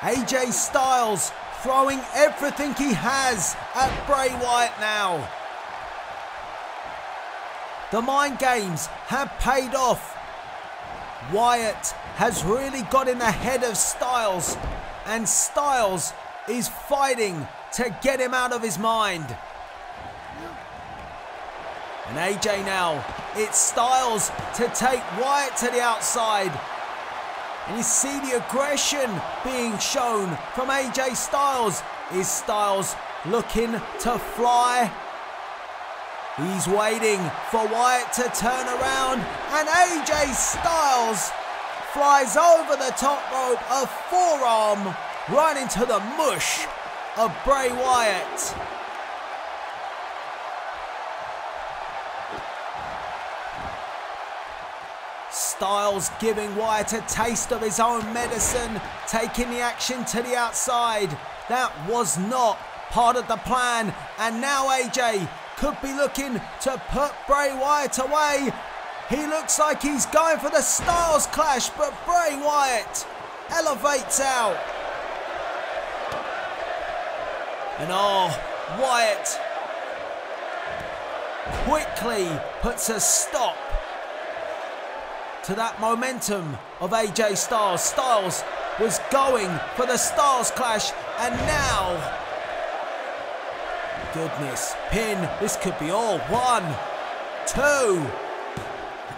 AJ Styles throwing everything he has at Bray Wyatt now. The mind games have paid off. Wyatt has really got in the head of Styles, and Styles is fighting to get him out of his mind. And AJ now, it's Styles to take Wyatt to the outside. And you see the aggression being shown from AJ Styles. Is Styles looking to fly? He's waiting for Wyatt to turn around, and AJ Styles flies over the top rope, a forearm right into the mush of Bray Wyatt. Styles giving Wyatt a taste of his own medicine, taking the action to the outside. That was not part of the plan, and now AJ could be looking to put Bray Wyatt away. He looks like he's going for the Styles Clash, but Bray Wyatt elevates out. And oh, Wyatt quickly puts a stop to that momentum of AJ Styles. Styles was going for the Styles Clash, and now, goodness, pin, this could be all. 1, 2.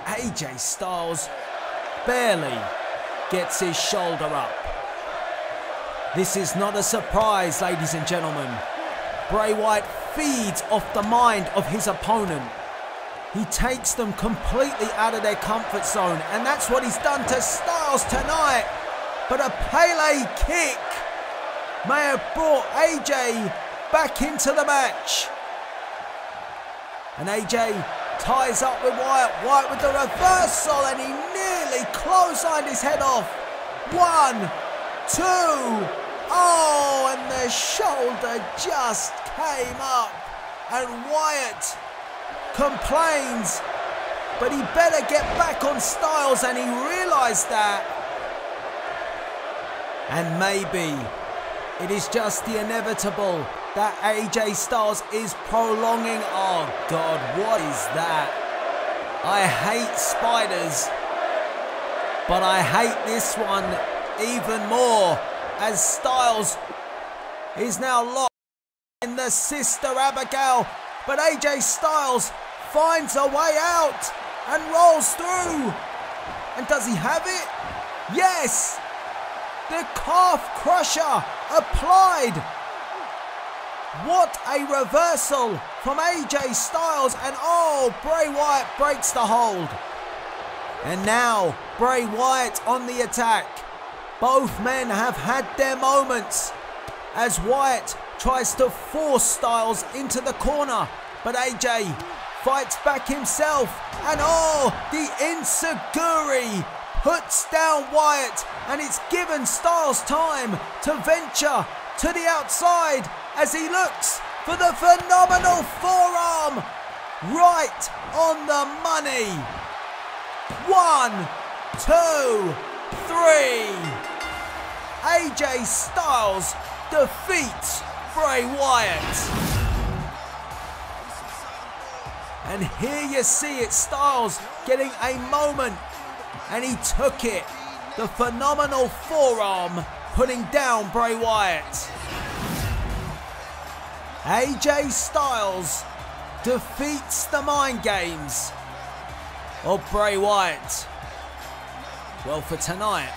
AJ Styles barely gets his shoulder up. This is not a surprise, ladies and gentlemen. Bray Wyatt feeds off the mind of his opponent. He takes them completely out of their comfort zone, and that's what he's done to Styles tonight. But a Pele kick may have brought AJ back into the match. And AJ ties up with Wyatt. Wyatt with the reversal, and he nearly clotheslined his head off. 1, 2. Oh, and the shoulder just came up. And Wyatt complains, but he better get back on Styles, and he realised that. And maybe it is just the inevitable that AJ Styles is prolonging. Oh God, what is that? I hate spiders, but I hate this one even more, as Styles is now locked in the Sister Abigail. but AJ Styles finds a way out and rolls through. And does he have it? Yes! The calf crusher applied. What a reversal from AJ Styles, and oh, Bray Wyatt breaks the hold. And now Bray Wyatt on the attack. Both men have had their moments as Wyatt tries to force Styles into the corner, but AJ fights back himself, and oh, the enziguri puts down Wyatt, and it's given Styles time to venture to the outside as he looks for the phenomenal forearm. Right on the money. 1, 2, 3. AJ Styles defeats Bray Wyatt. And here you see it, Styles getting a moment, and he took it. The phenomenal forearm putting down Bray Wyatt. AJ Styles defeats the mind games of Bray Wyatt. Well, for tonight,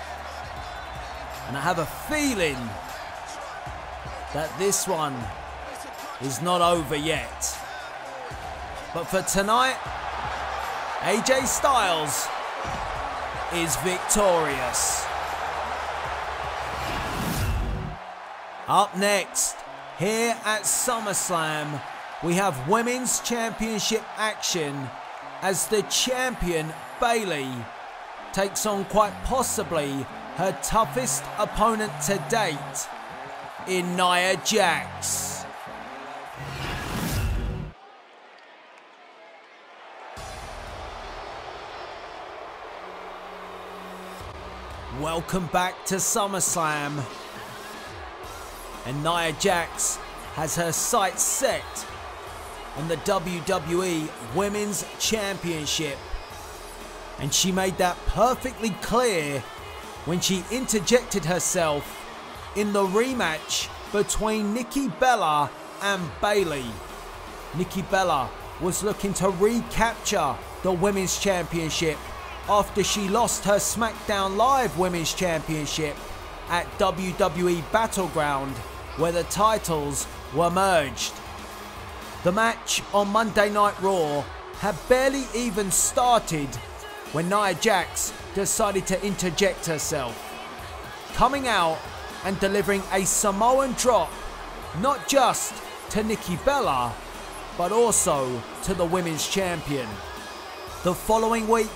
and I have a feeling that this one is not over yet. But for tonight, AJ Styles is victorious. Up next, here at SummerSlam, we have Women's Championship action as the champion Bayley takes on quite possibly her toughest opponent to date in Nia Jax. Welcome back to SummerSlam. And Nia Jax has her sights set on the WWE Women's Championship. And she made that perfectly clear when she interjected herself in the rematch between Nikki Bella and Bayley. Nikki Bella was looking to recapture the Women's Championship after she lost her SmackDown Live Women's Championship at WWE Battleground, where the titles were merged. The match on Monday Night Raw had barely even started when Nia Jax decided to interject herself, coming out and delivering a Samoan drop, not just to Nikki Bella, but also to the Women's Champion. The following week,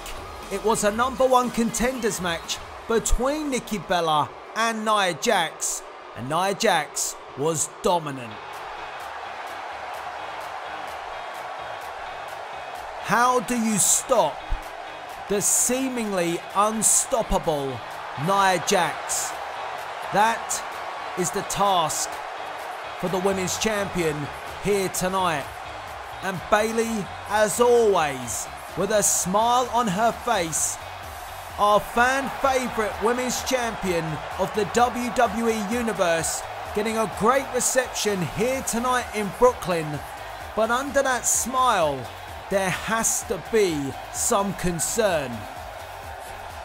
it was a #1 contenders match between Nikki Bella and Nia Jax, and Nia Jax was dominant. How do you stop the seemingly unstoppable Nia Jax? That is the task for the Women's Champion here tonight. And Bayley, as always, with a smile on her face, our fan favourite Women's Champion of the WWE Universe, getting a great reception here tonight in Brooklyn. But under that smile, there has to be some concern.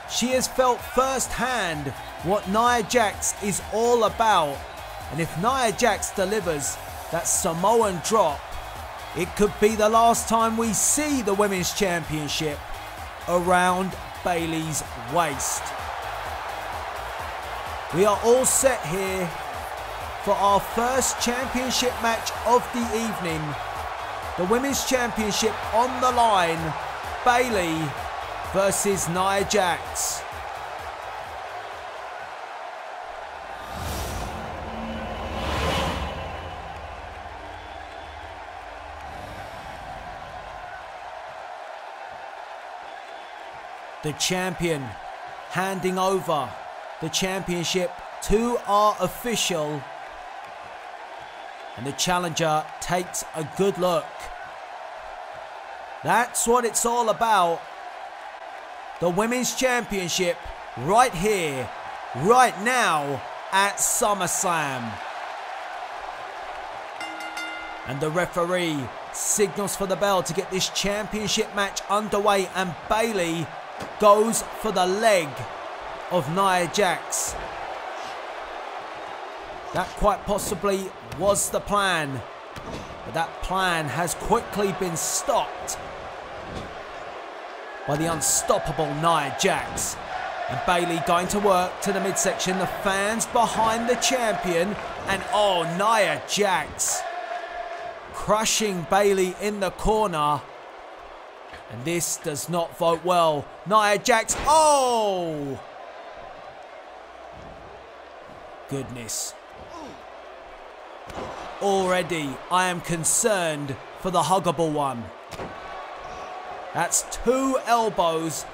She has felt firsthand what Nia Jax is all about, and if Nia Jax delivers that Samoan drop, it could be the last time we see the Women's Championship around Bayley's waist. We are all set here for our first championship match of the evening. The Women's Championship on the line, Bayley versus Nia Jax. The champion handing over the championship to our official, and the challenger takes a good look. That's what it's all about. The Women's Championship right here, right now at SummerSlam. And the referee signals for the bell to get this championship match underway, and Bayley goes for the leg of Nia Jax. That quite possibly was the plan, but that plan has quickly been stopped by the unstoppable Nia Jax. And Bayley going to work to the midsection, the fans behind the champion, and oh, Nia Jax crushing Bayley in the corner. And this does not vote well. Nia Jax, oh! Goodness. Already I am concerned for the huggable one. That's 2 elbows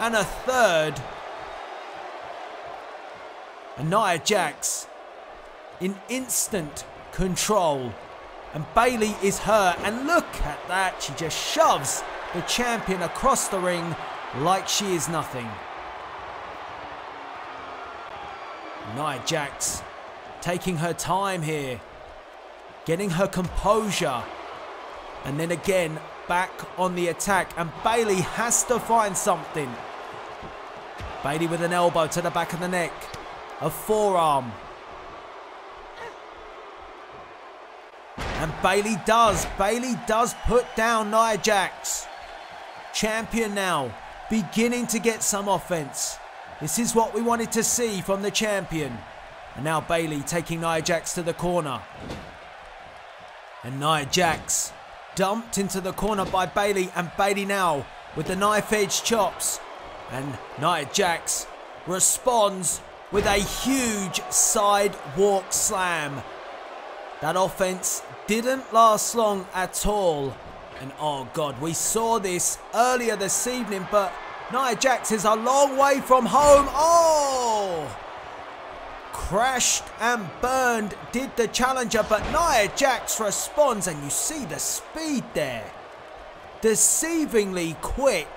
and a third. And Nia Jax in instant control. And Bayley is her. And look at that. She just shoves the champion across the ring like she is nothing. Nia Jax taking her time here, getting her composure, and then again back on the attack, and Bayley has to find something. Bayley with an elbow to the back of the neck, a forearm, and Bayley does put down Nia Jax. Champion now beginning to get some offense. This is what we wanted to see from the champion. And now Bayley taking Nia Jax to the corner. And Nia Jax dumped into the corner by Bayley. And Bayley now with the knife edge chops. And Nia Jax responds with a huge sidewalk slam. That offense didn't last long at all. And oh God, we saw this earlier this evening, but Nia Jax is a long way from home. Oh! Crashed and burned did the challenger, but Nia Jax responds, and you see the speed there. Deceivingly quick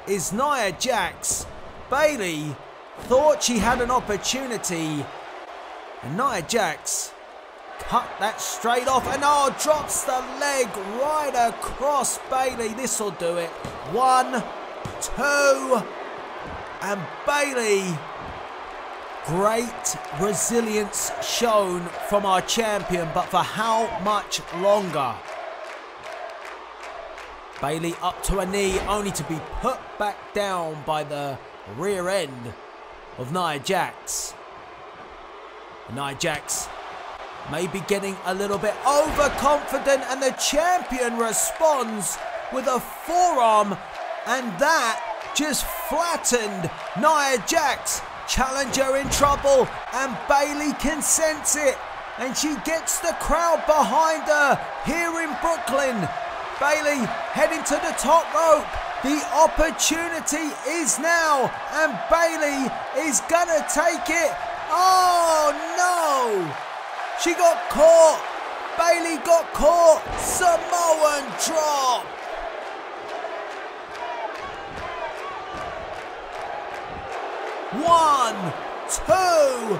is Nia Jax. Bayley thought she had an opportunity, and Nia Jax cut that straight off, and oh, drops the leg right across Bayley. This'll do it. 1, 2, and Bayley. Great resilience shown from our champion, but for how much longer? Bayley up to a knee, only to be put back down by the rear end of Nia Jax. Nia Jax may be getting a little bit overconfident, and the champion responds with a forearm, and that just flattened Nia Jax. Challenger in trouble, and Bayley can sense it, and she gets the crowd behind her here in Brooklyn. Bayley heading to the top rope. The opportunity is now, and Bayley is gonna take it. Oh no! She got caught. Bayley got caught. Samoan drop. One, 2,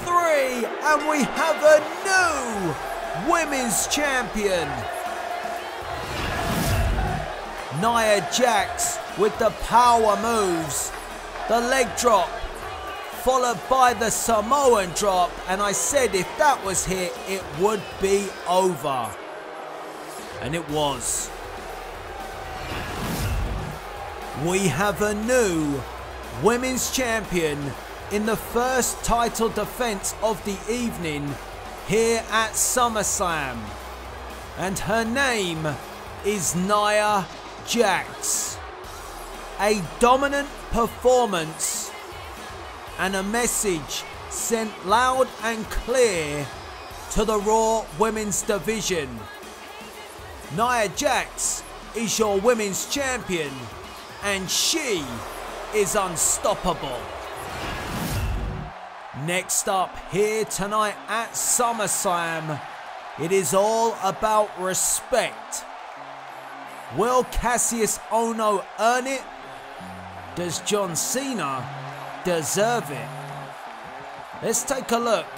3, and we have a new women's champion. Nia Jax with the power moves, the leg drop, followed by the Samoan drop, and I said if that was hit, it would be over. And it was. We have a new women's champion in the first title defense of the evening here at SummerSlam, and her name is Nia Jax. A dominant performance and a message sent loud and clear to the Raw Women's Division. Nia Jax is your women's champion, and she is unstoppable. Next up here tonight at SummerSlam, it is all about respect. Will Cassius Ohno earn it? Does John Cena deserve it? Let's take a look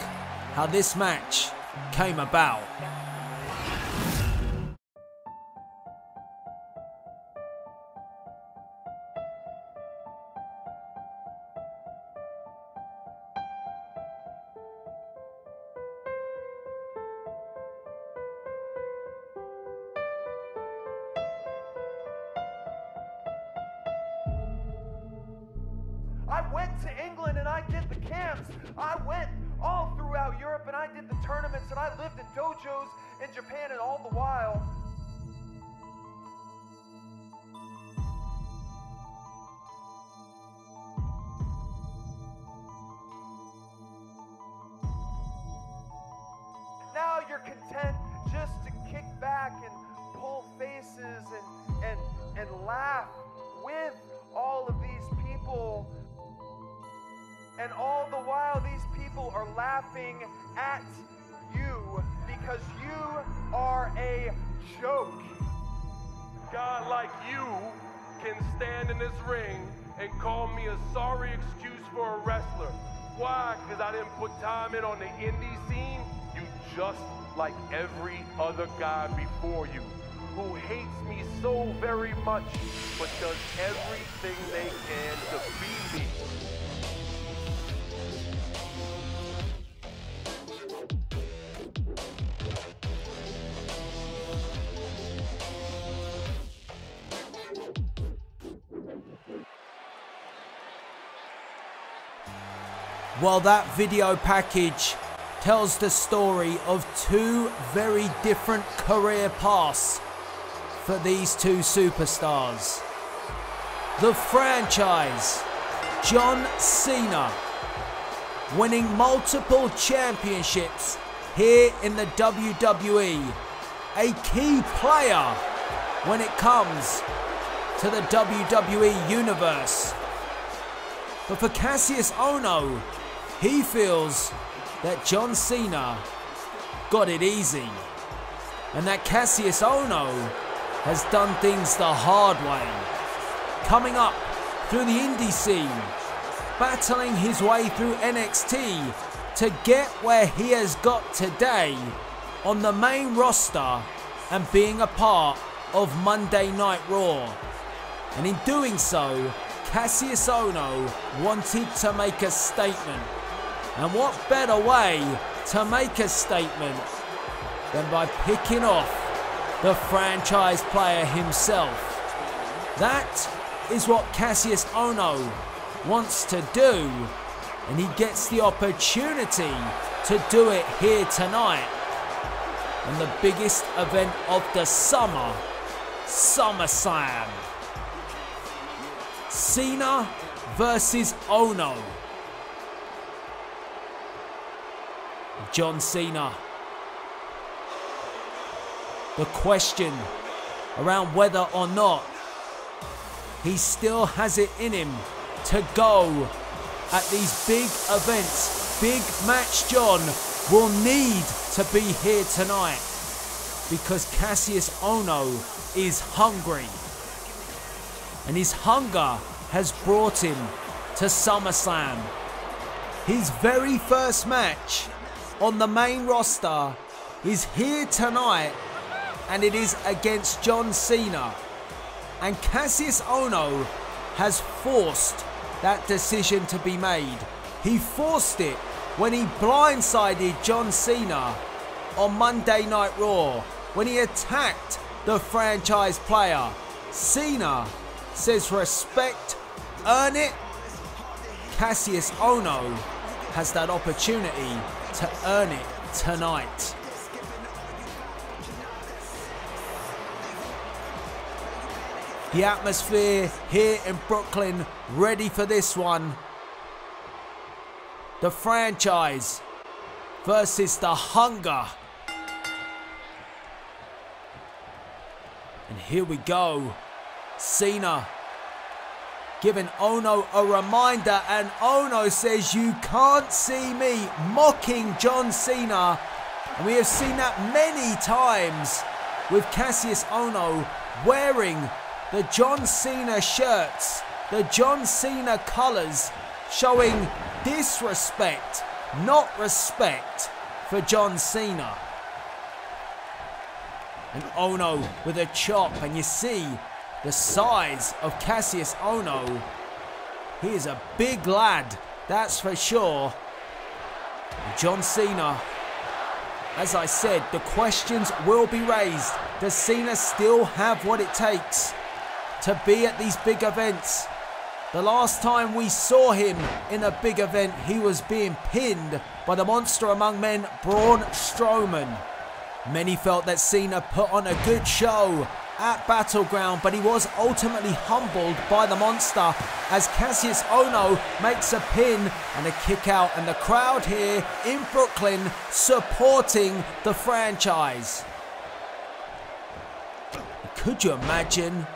how this match came about. went to England and I did the camps. I went all throughout Europe and I did the tournaments and I lived in dojos in Japan, and all the while now you're content just to kick back and pull faces and laugh with all of these people. And all the while these people are laughing at you because you are a joke. God like you can stand in this ring and call me a sorry excuse for a wrestler. Why? Because I didn't put time in on the indie scene? You just like every other guy before you who hates me so very much but does everything they can to beat me. Well, that video package tells the story of two very different career paths for these two superstars. The franchise, John Cena, winning multiple championships here in the WWE, a key player when it comes to the WWE Universe. But for Cassius Ohno, he feels that John Cena got it easy, and that Cassius Ohno has done things the hard way, coming up through the indie scene, battling his way through NXT to get where he has got today on the main roster and being a part of Monday Night Raw. And in doing so, Cassius Ohno wanted to make a statement. And what better way to make a statement than by picking off the franchise player himself? That is what Cassius Ohno wants to do, and he gets the opportunity to do it here tonight on the biggest event of the summer, SummerSlam. Cena versus Ohno. John Cena. The question around whether or not he still has it in him to go at these big events. Big Match John will need to be here tonight because Cassius Ohno is hungry. And his hunger has brought him to SummerSlam. His very first match on the main roster is here tonight, and it is against John Cena. And Cassius Ohno has forced that decision to be made. He forced it when he blindsided John Cena on Monday Night Raw, when he attacked the franchise player. Cena says respect, earn it. Cassius Ohno has that opportunity to earn it tonight. The atmosphere here in Brooklyn ready for this one. The franchise versus the hunger. And here we go. Cena giving Ohno a reminder, and Ohno says, "You can't see me," mocking John Cena. And we have seen that many times with Cassius Ohno wearing the John Cena shirts, the John Cena colours, showing disrespect, not respect for John Cena. And Ohno with a chop, and you see the size of Cassius Ohno. He is a big lad, that's for sure. And John Cena, as I said, the questions will be raised. Does Cena still have what it takes to be at these big events? The last time we saw him in a big event, he was being pinned by the monster among men, Braun Strowman. Many felt that Cena put on a good show at Battleground, but he was ultimately humbled by the monster as Cassius Ohno makes a pin and a kick out, and the crowd here in Brooklyn supporting the franchise. Could you imagine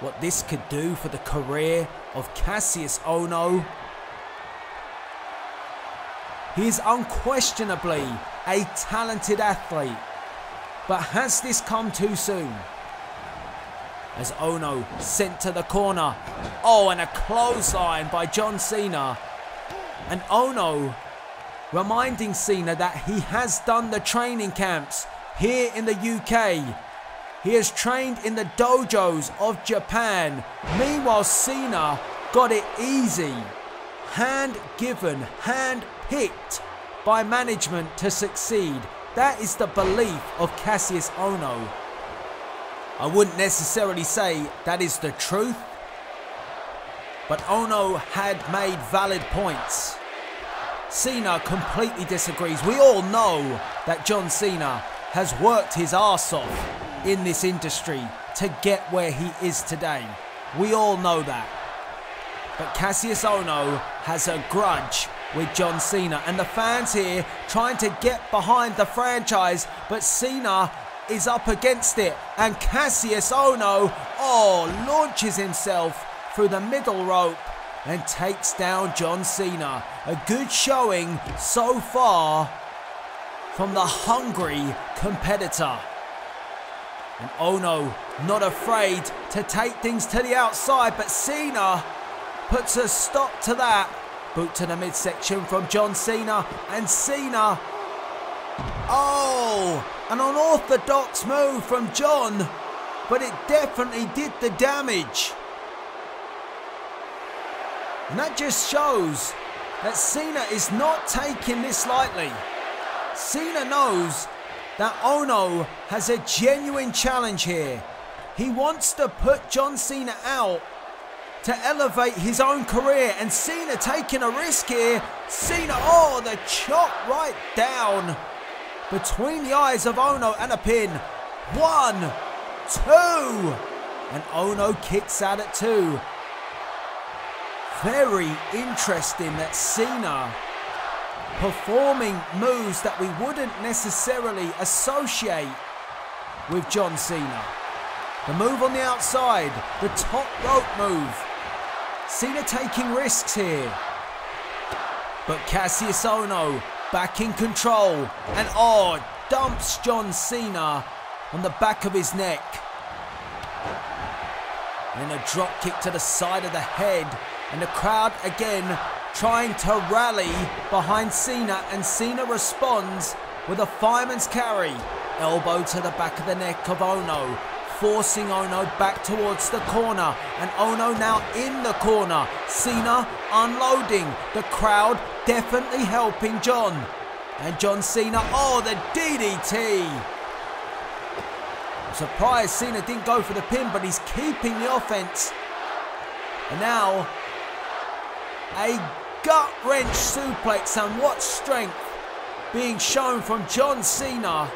what this could do for the career of Cassius Ohno? He is unquestionably a talented athlete, but has this come too soon? As Ohno sent to the corner. Oh, and a clothesline by John Cena. And Ohno reminding Cena that he has done the training camps here in the UK. He has trained in the dojos of Japan. Meanwhile, Cena got it easy. Hand-given, hand-picked by management to succeed. That is the belief of Cassius Ohno. I wouldn't necessarily say that is the truth, but Ohno had made valid points. Cena completely disagrees. We all know that John Cena has worked his arse off in this industry to get where he is today. We all know that. But Cassius Ohno has a grudge with John Cena, and the fans here trying to get behind the franchise, but Cena is up against it, and Cassius Ohno, launches himself through the middle rope and takes down John Cena. A good showing so far from the hungry competitor. And Ohno not afraid to take things to the outside, but Cena puts a stop to that. Boot to the midsection from John Cena, and Cena, an unorthodox move from John, but it definitely did the damage. And that just shows that Cena is not taking this lightly. Cena knows that Ohno has a genuine challenge here. He wants to put John Cena out to elevate his own career, and Cena taking a risk here. Cena, the chop right down between the eyes of Ohno and a pin. 1, 2, and Ohno kicks out at 2. Very interesting that Cena performing moves that we wouldn't necessarily associate with John Cena. The move on the outside, the top rope move. Cena taking risks here. But Cassius Ohno back in control, and dumps John Cena on the back of his neck. And a drop kick to the side of the head, and the crowd again trying to rally behind Cena, and Cena responds with a fireman's carry. Elbow to the back of the neck of Ohno, forcing Ohno back towards the corner, and Ohno now in the corner. Cena unloading, the crowd definitely helping John. And John Cena, the DDT. I'm surprised Cena didn't go for the pin, but he's keeping the offense. And now a gut-wrench suplex, and what strength being shown from John Cena.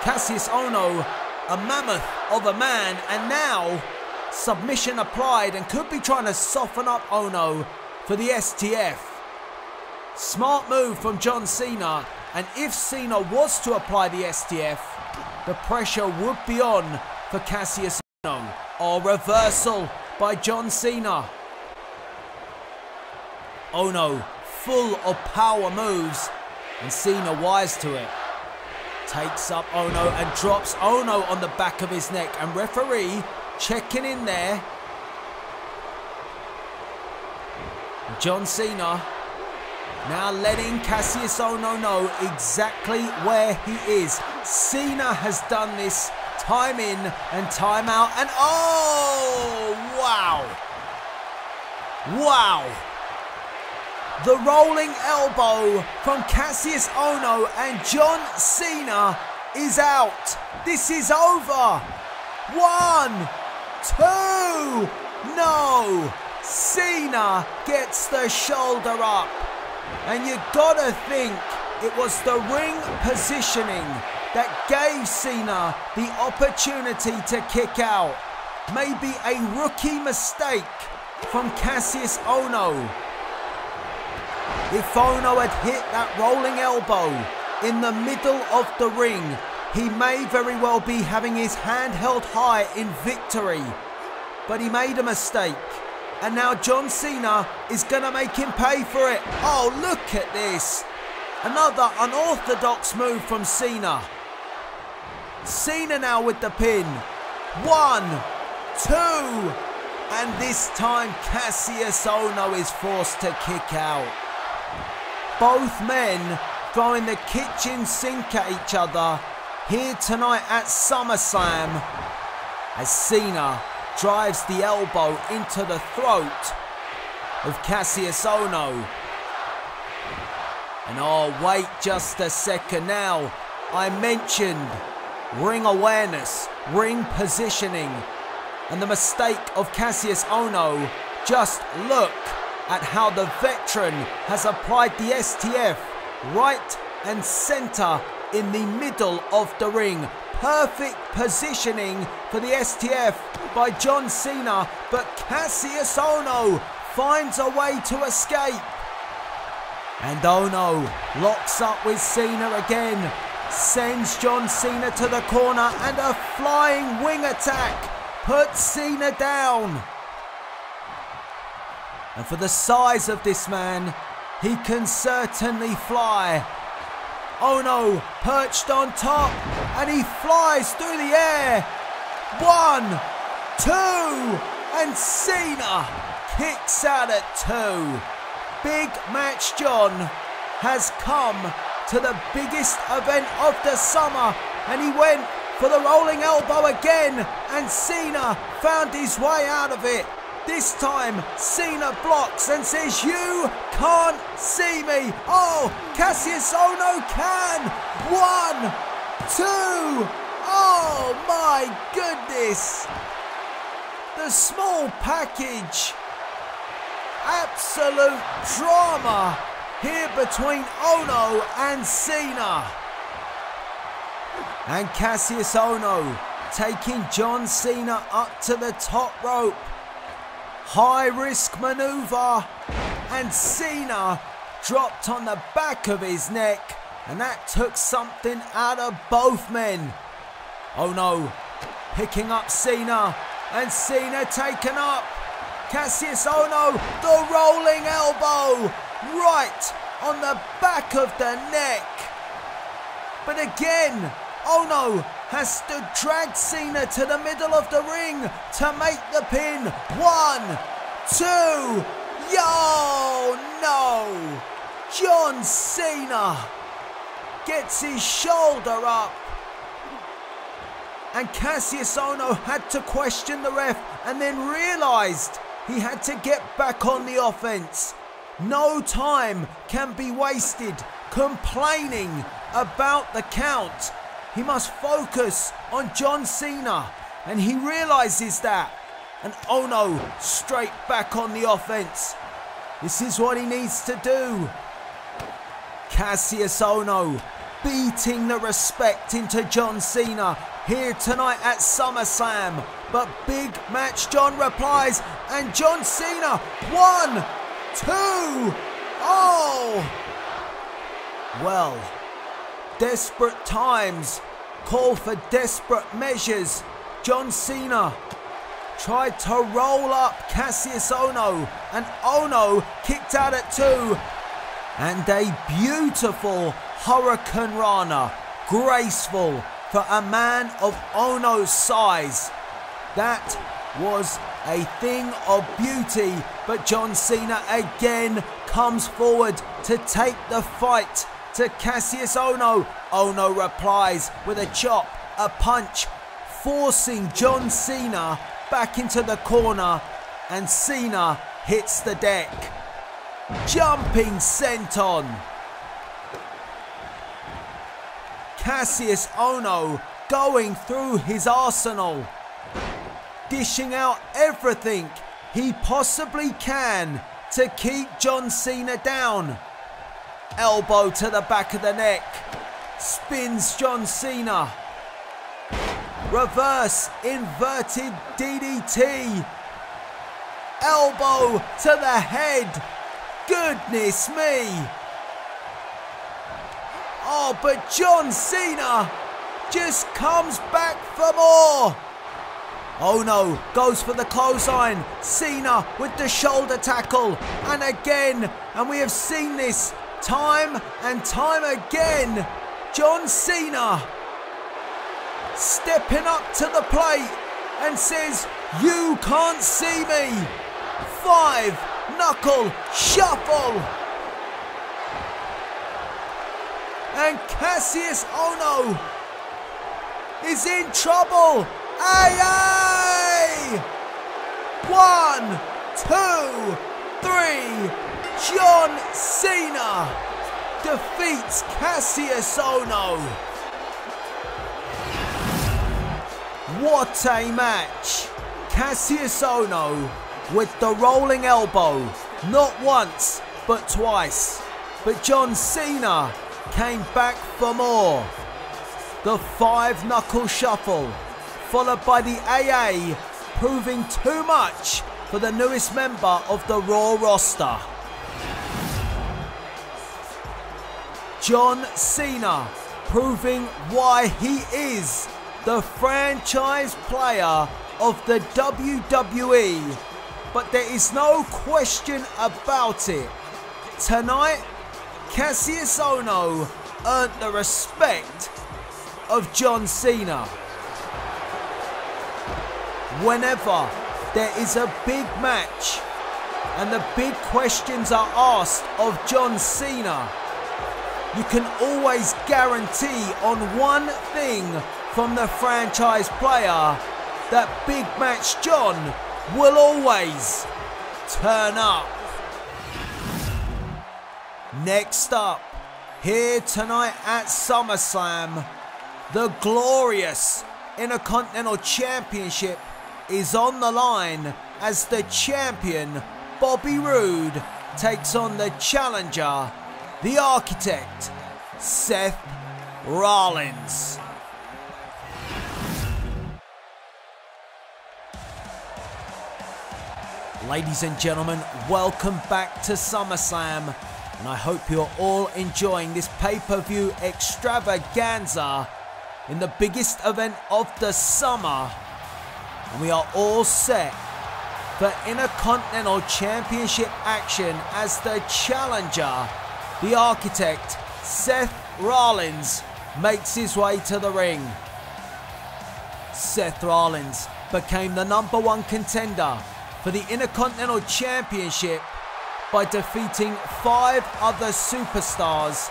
Cassius Ohno, a mammoth of a man, and now submission applied, and could be trying to soften up Ohno for the STF. Smart move from John Cena, and if Cena was to apply the STF, the pressure would be on for Cassius Ohno. Reversal by John Cena. Ohno full of power moves, and Cena wise to it. Takes up Ohno and drops Ohno on the back of his neck, and referee checking in there. John Cena now letting Cassius Ohno know exactly where he is. Cena has done this time in and time out, and wow. The rolling elbow from Cassius Ohno, and John Cena is out. This is over. 1, 2. No! Cena gets the shoulder up. And you gotta think it was the ring positioning that gave Cena the opportunity to kick out. Maybe a rookie mistake from Cassius Ohno. If Ohno had hit that rolling elbow in the middle of the ring, he may very well be having his hand held high in victory. But he made a mistake. And now John Cena is going to make him pay for it. Oh, look at this. Another unorthodox move from Cena. Cena now with the pin. 1, 2. And this time Cassius Ohno is forced to kick out. Both men throwing the kitchen sink at each other here tonight at SummerSlam as Cena drives the elbow into the throat of Cassius Ohno. And oh, wait just a second now. I mentioned ring awareness, ring positioning, and the mistake of Cassius Ohno. Just look at how the veteran has applied the STF right and center in the middle of the ring. Perfect positioning for the STF by John Cena, but Cassius Ohno finds a way to escape. And Ohno locks up with Cena again, sends John Cena to the corner, and a flying wing attack puts Cena down. And for the size of this man, he can certainly fly. Ohno perched on top, and he flies through the air. 1, 2, and Cena kicks out at 2. Big Match John has come to the biggest event of the summer, and he went for the rolling elbow again, and Cena found his way out of it. This time, Cena blocks and says, "You can't see me." Oh, Cassius Ohno can. 1, 2. Oh my goodness. The small package. Absolute drama here between Ohno and Cena. And Cassius Ohno taking John Cena up to the top rope. High risk maneuver, and Cena dropped on the back of his neck, and that took something out of both men. Ohno picking up Cena, and Cena taken up. Cassius Ohno, the rolling elbow right on the back of the neck. But again, Ohno has to drag Cena to the middle of the ring to make the pin. 1, 2. Yo, no. John Cena gets his shoulder up. And Cassius Ohno had to question the ref and then realized he had to get back on the offense. No time can be wasted complaining about the count. He must focus on John Cena, and he realizes that. And Ohno straight back on the offense. This is what he needs to do. Cassius Ohno beating the respect into John Cena here tonight at SummerSlam. But Big Match John replies, and John Cena, 1, 2. Oh! Well, desperate times call for desperate measures. John Cena tried to roll up Cassius Ohno, and Ohno kicked out at 2. And a beautiful Hurricane Rana, graceful for a man of Ohno's size. That was a thing of beauty, but John Cena again comes forward to take the fight to Cassius Ohno. Ohno replies with a chop, a punch, forcing John Cena back into the corner, and Cena hits the deck. Jumping senton. Cassius Ohno going through his arsenal. dishing out everything he possibly can to keep John Cena down. Elbow to the back of the neck. Spins John Cena. Reverse inverted DDT. Elbow to the head. Goodness me. Oh, but John Cena just comes back for more. Oh no, goes for the clothesline. Cena with the shoulder tackle. And again, and we have seen this time and time again. John Cena stepping up to the plate and says, "You can't see me." 5-knuckle shuffle. And Cassius Ohno is in trouble. Aye! 1, 2, 3. John Cena defeats Cassius Ohno. What a match. Cassius Ohno with the rolling elbow, not once but twice. But John Cena came back for more. The 5-knuckle shuffle, followed by the AA, proving too much for the newest member of the Raw roster. John Cena proving why he is the franchise player of the WWE. But there is no question about it. Tonight, Cassius Ohno earned the respect of John Cena. Whenever there is a big match and the big questions are asked of John Cena, you can always guarantee on one thing from the franchise player, that Big Match John will always turn up. Next up, here tonight at SummerSlam, the glorious Intercontinental Championship is on the line as the champion Bobby Roode takes on the challenger, the Architect, Seth Rollins. Ladies and gentlemen, welcome back to SummerSlam, and I hope you're all enjoying this pay-per-view extravaganza in the biggest event of the summer. And we are all set for Intercontinental Championship action as the challenger, the Architect, Seth Rollins, makes his way to the ring. Seth Rollins became the #1 contender for the Intercontinental Championship by defeating 5 other superstars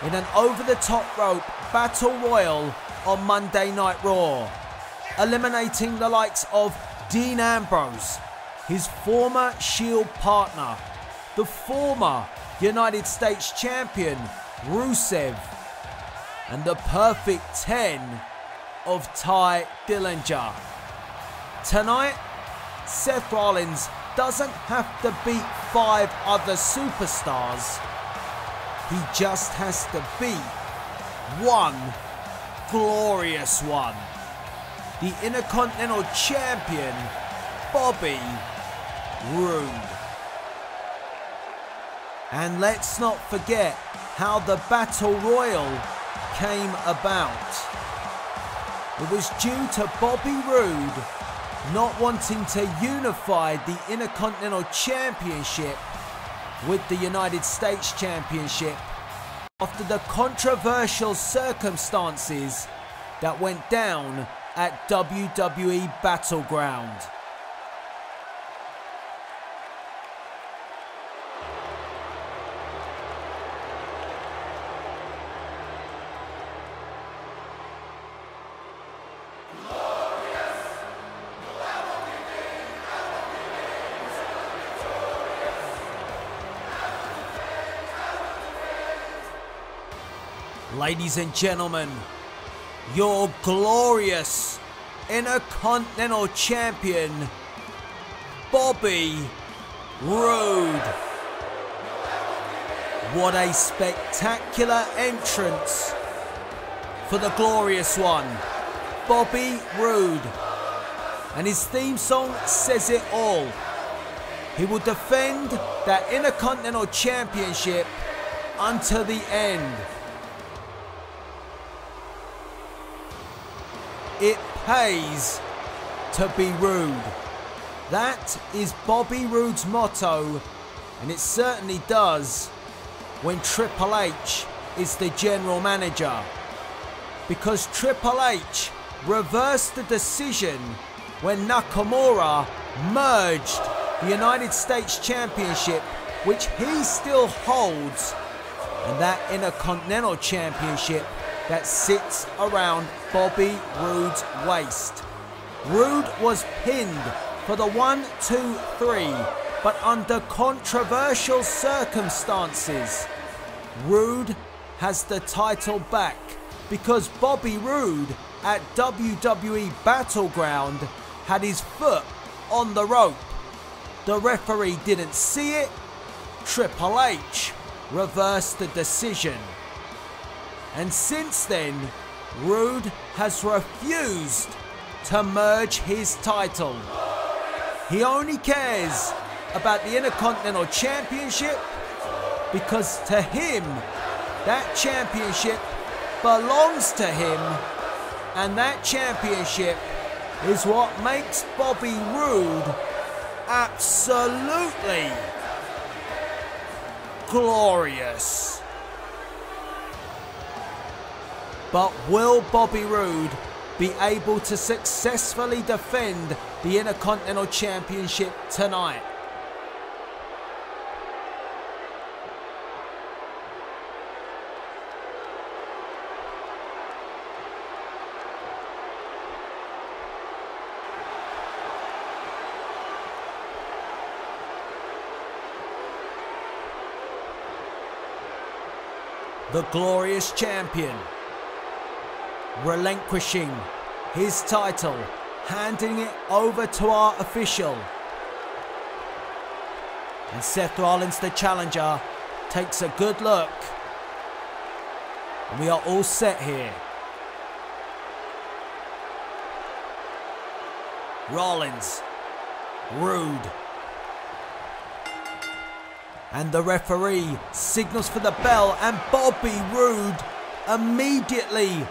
in an over-the-top rope battle royal on Monday Night Raw, eliminating the likes of Dean Ambrose, his former Shield partner, the former United States Champion Rusev, and the Perfect 10 of Ty Dillinger. Tonight, Seth Rollins doesn't have to beat 5 other superstars. He just has to beat one glorious one. The Intercontinental Champion, Bobby Roode. And let's not forget how the Battle Royal came about. It was due to Bobby Roode not wanting to unify the Intercontinental Championship with the United States Championship after the controversial circumstances that went down at WWE Battleground. Ladies and gentlemen, your glorious Intercontinental Champion, Bobby Roode. What a spectacular entrance for the glorious one, Bobby Roode. And his theme song says it all. He will defend that Intercontinental Championship until the end. It pays to be rude. That is Bobby Roode's motto, and it certainly does when Triple H is the general manager. Because Triple H reversed the decision when Nakamura merged the United States Championship, which he still holds, and that Intercontinental Championship that sits around Bobby Roode's waist. Roode was pinned for the 1, 2, 3, but under controversial circumstances, Roode has the title back because Bobby Roode at WWE Battleground had his foot on the rope. The referee didn't see it. Triple H reversed the decision. And since then, Roode has refused to merge his title. He only cares about the Intercontinental Championship because to him, that championship belongs to him, and that championship is what makes Bobby Roode absolutely glorious. But will Bobby Roode be able to successfully defend the Intercontinental Championship tonight? The glorious champion relinquishing his title, handing it over to our official. And Seth Rollins, the challenger, takes a good look. And we are all set here. Rollins, Roode. And the referee signals for the bell, and Bobby Roode immediately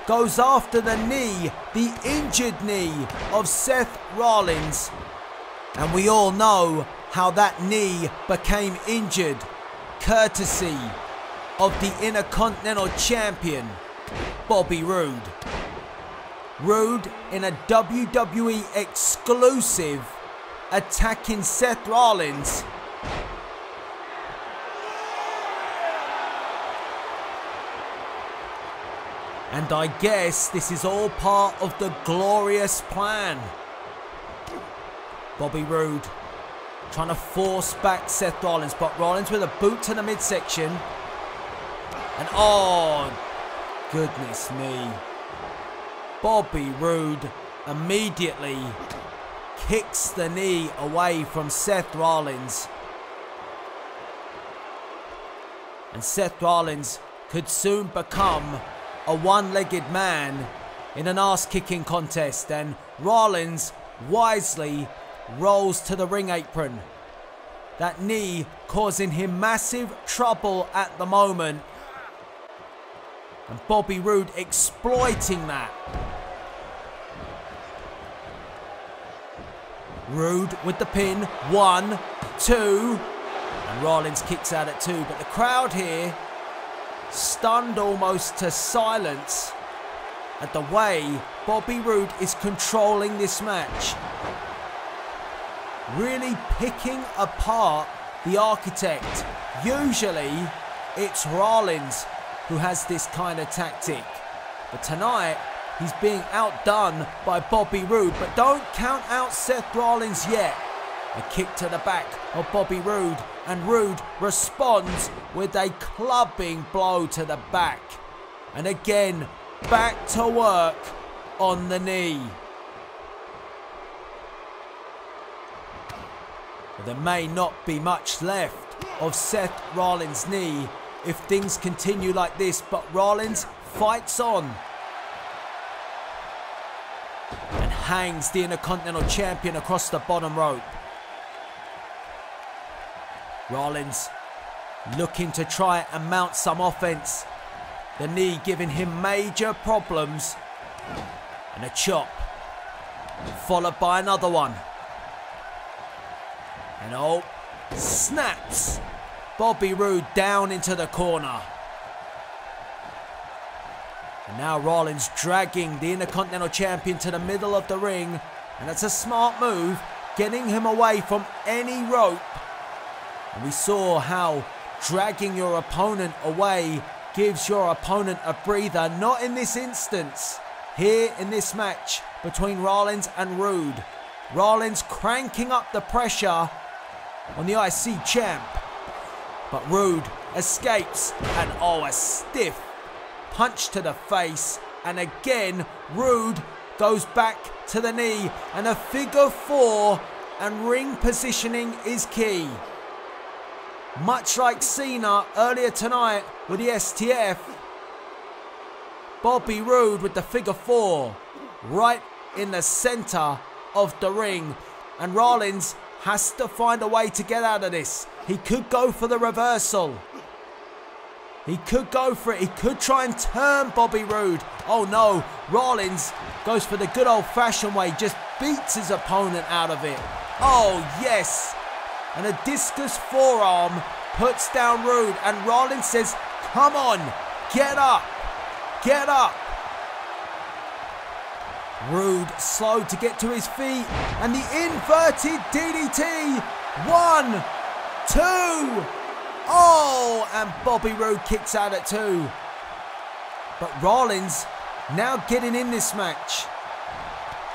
goes after the knee, the injured knee of Seth Rollins. And we all know how that knee became injured, courtesy of the Intercontinental Champion, Bobby Roode. Roode in a WWE exclusive, attacking Seth Rollins. And I guess this is all part of the glorious plan. Bobby Roode trying to force back Seth Rollins, but Rollins with a boot to the midsection. And oh, goodness me. Bobby Roode immediately kicks the knee away from Seth Rollins. And Seth Rollins could soon become a one-legged man in an ass-kicking contest, and Rollins wisely rolls to the ring apron. That knee causing him massive trouble at the moment, and Bobby Roode exploiting that. Roode with the pin, 1, 2, and Rollins kicks out at 2, but the crowd here stunned almost to silence at the way Bobby Roode is controlling this match. Really picking apart the architect. Usually it's Rollins who has this kind of tactic, but tonight he's being outdone by Bobby Roode. But don't count out Seth Rollins yet. A kick to the back of Bobby Roode, and Roode responds with a clubbing blow to the back. And again, back to work on the knee. But there may not be much left of Seth Rollins' knee if things continue like this, but Rollins fights on and hangs the Intercontinental Champion across the bottom rope. Rollins looking to try and mount some offense. The knee giving him major problems. And a chop, followed by another one. And oh, snaps Bobby Roode down into the corner. And now Rollins dragging the Intercontinental Champion to the middle of the ring. And that's a smart move, getting him away from any rope. And we saw how dragging your opponent away gives your opponent a breather. Not in this instance. Here in this match between Rollins and Roode. Rollins cranking up the pressure on the IC champ. But Roode escapes, and oh, a stiff punch to the face. And again, Roode goes back to the knee, and a figure four, and ring positioning is key. Much like Cena earlier tonight with the STF, Bobby Roode with the figure four right in the center of the ring. And Rollins has to find a way to get out of this. He could go for the reversal. He could go for it. He could try and turn Bobby Roode. Oh no, Rollins goes for the good old-fashioned way. Just beats his opponent out of it. Oh yes. And a discus forearm puts down Roode. And Rollins says, come on, get up. Get up. Roode slow to get to his feet. And the inverted DDT. 1, 2. Oh, and Bobby Roode kicks out at 2. But Rollins now getting in this match.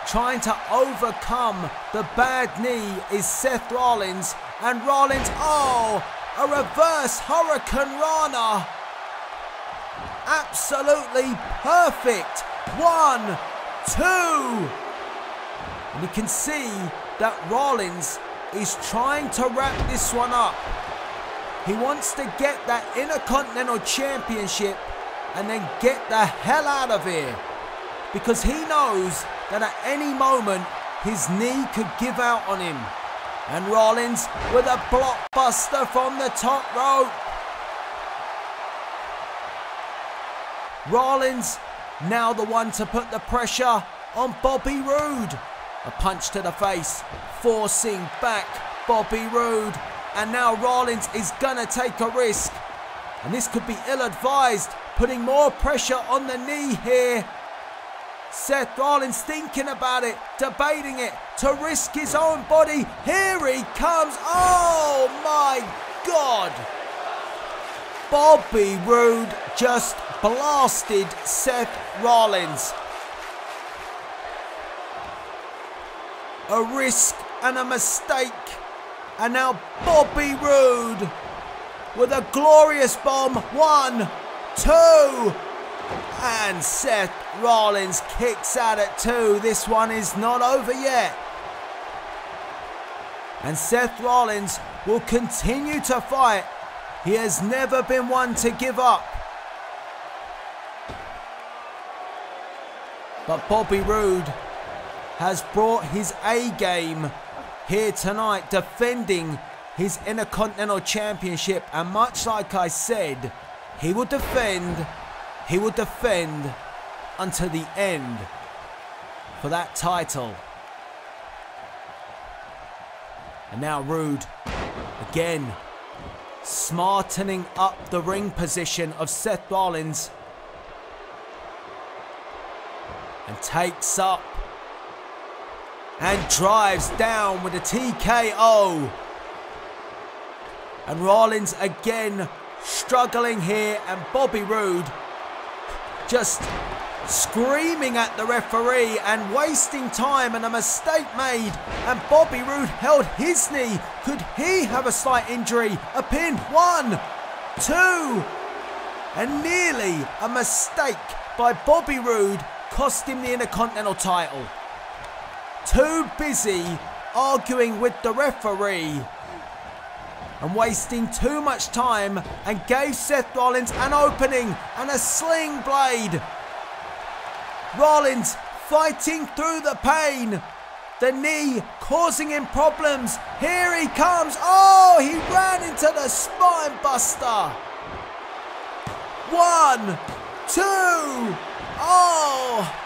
Trying to overcome the bad knee is Seth Rollins. And Rollins, oh, a reverse Hurricane Rana. Absolutely perfect. 1, 2. And you can see that Rollins is trying to wrap this one up. He wants to get that Intercontinental Championship and then get the hell out of here. Because he knows that at any moment his knee could give out on him. And Rollins with a blockbuster from the top rope. Rollins now the one to put the pressure on Bobby Roode. A punch to the face, forcing back Bobby Roode. And now Rollins is gonna take a risk. And this could be ill-advised, putting more pressure on the knee here. Seth Rollins thinking about it, debating it, to risk his own body. Here he comes. Oh my God. Bobby Roode just blasted Seth Rollins. A risk and a mistake. And now Bobby Roode with a glorious bomb. 1, 2. And Seth Rollins kicks out at 2. This one is not over yet. And Seth Rollins will continue to fight. He has never been one to give up. But Bobby Roode has brought his A game here tonight, defending his Intercontinental Championship. And much like I said, he will defend until the end for that title. And now Roode again smartening up the ring position of Seth Rollins. And takes up and drives down with a TKO. And Rollins again struggling here, and Bobby Roode just screaming at the referee and wasting time, and a mistake made. And Bobby Roode held his knee. Could he have a slight injury? A pin. 1, 2. And nearly a mistake by Bobby Roode cost him the Intercontinental title. Too busy arguing with the referee and wasting too much time, and gave Seth Rollins an opening and a sling blade. Rollins fighting through the pain. The knee causing him problems. Here he comes. Oh, he ran into the spine buster. 1, 2. Oh.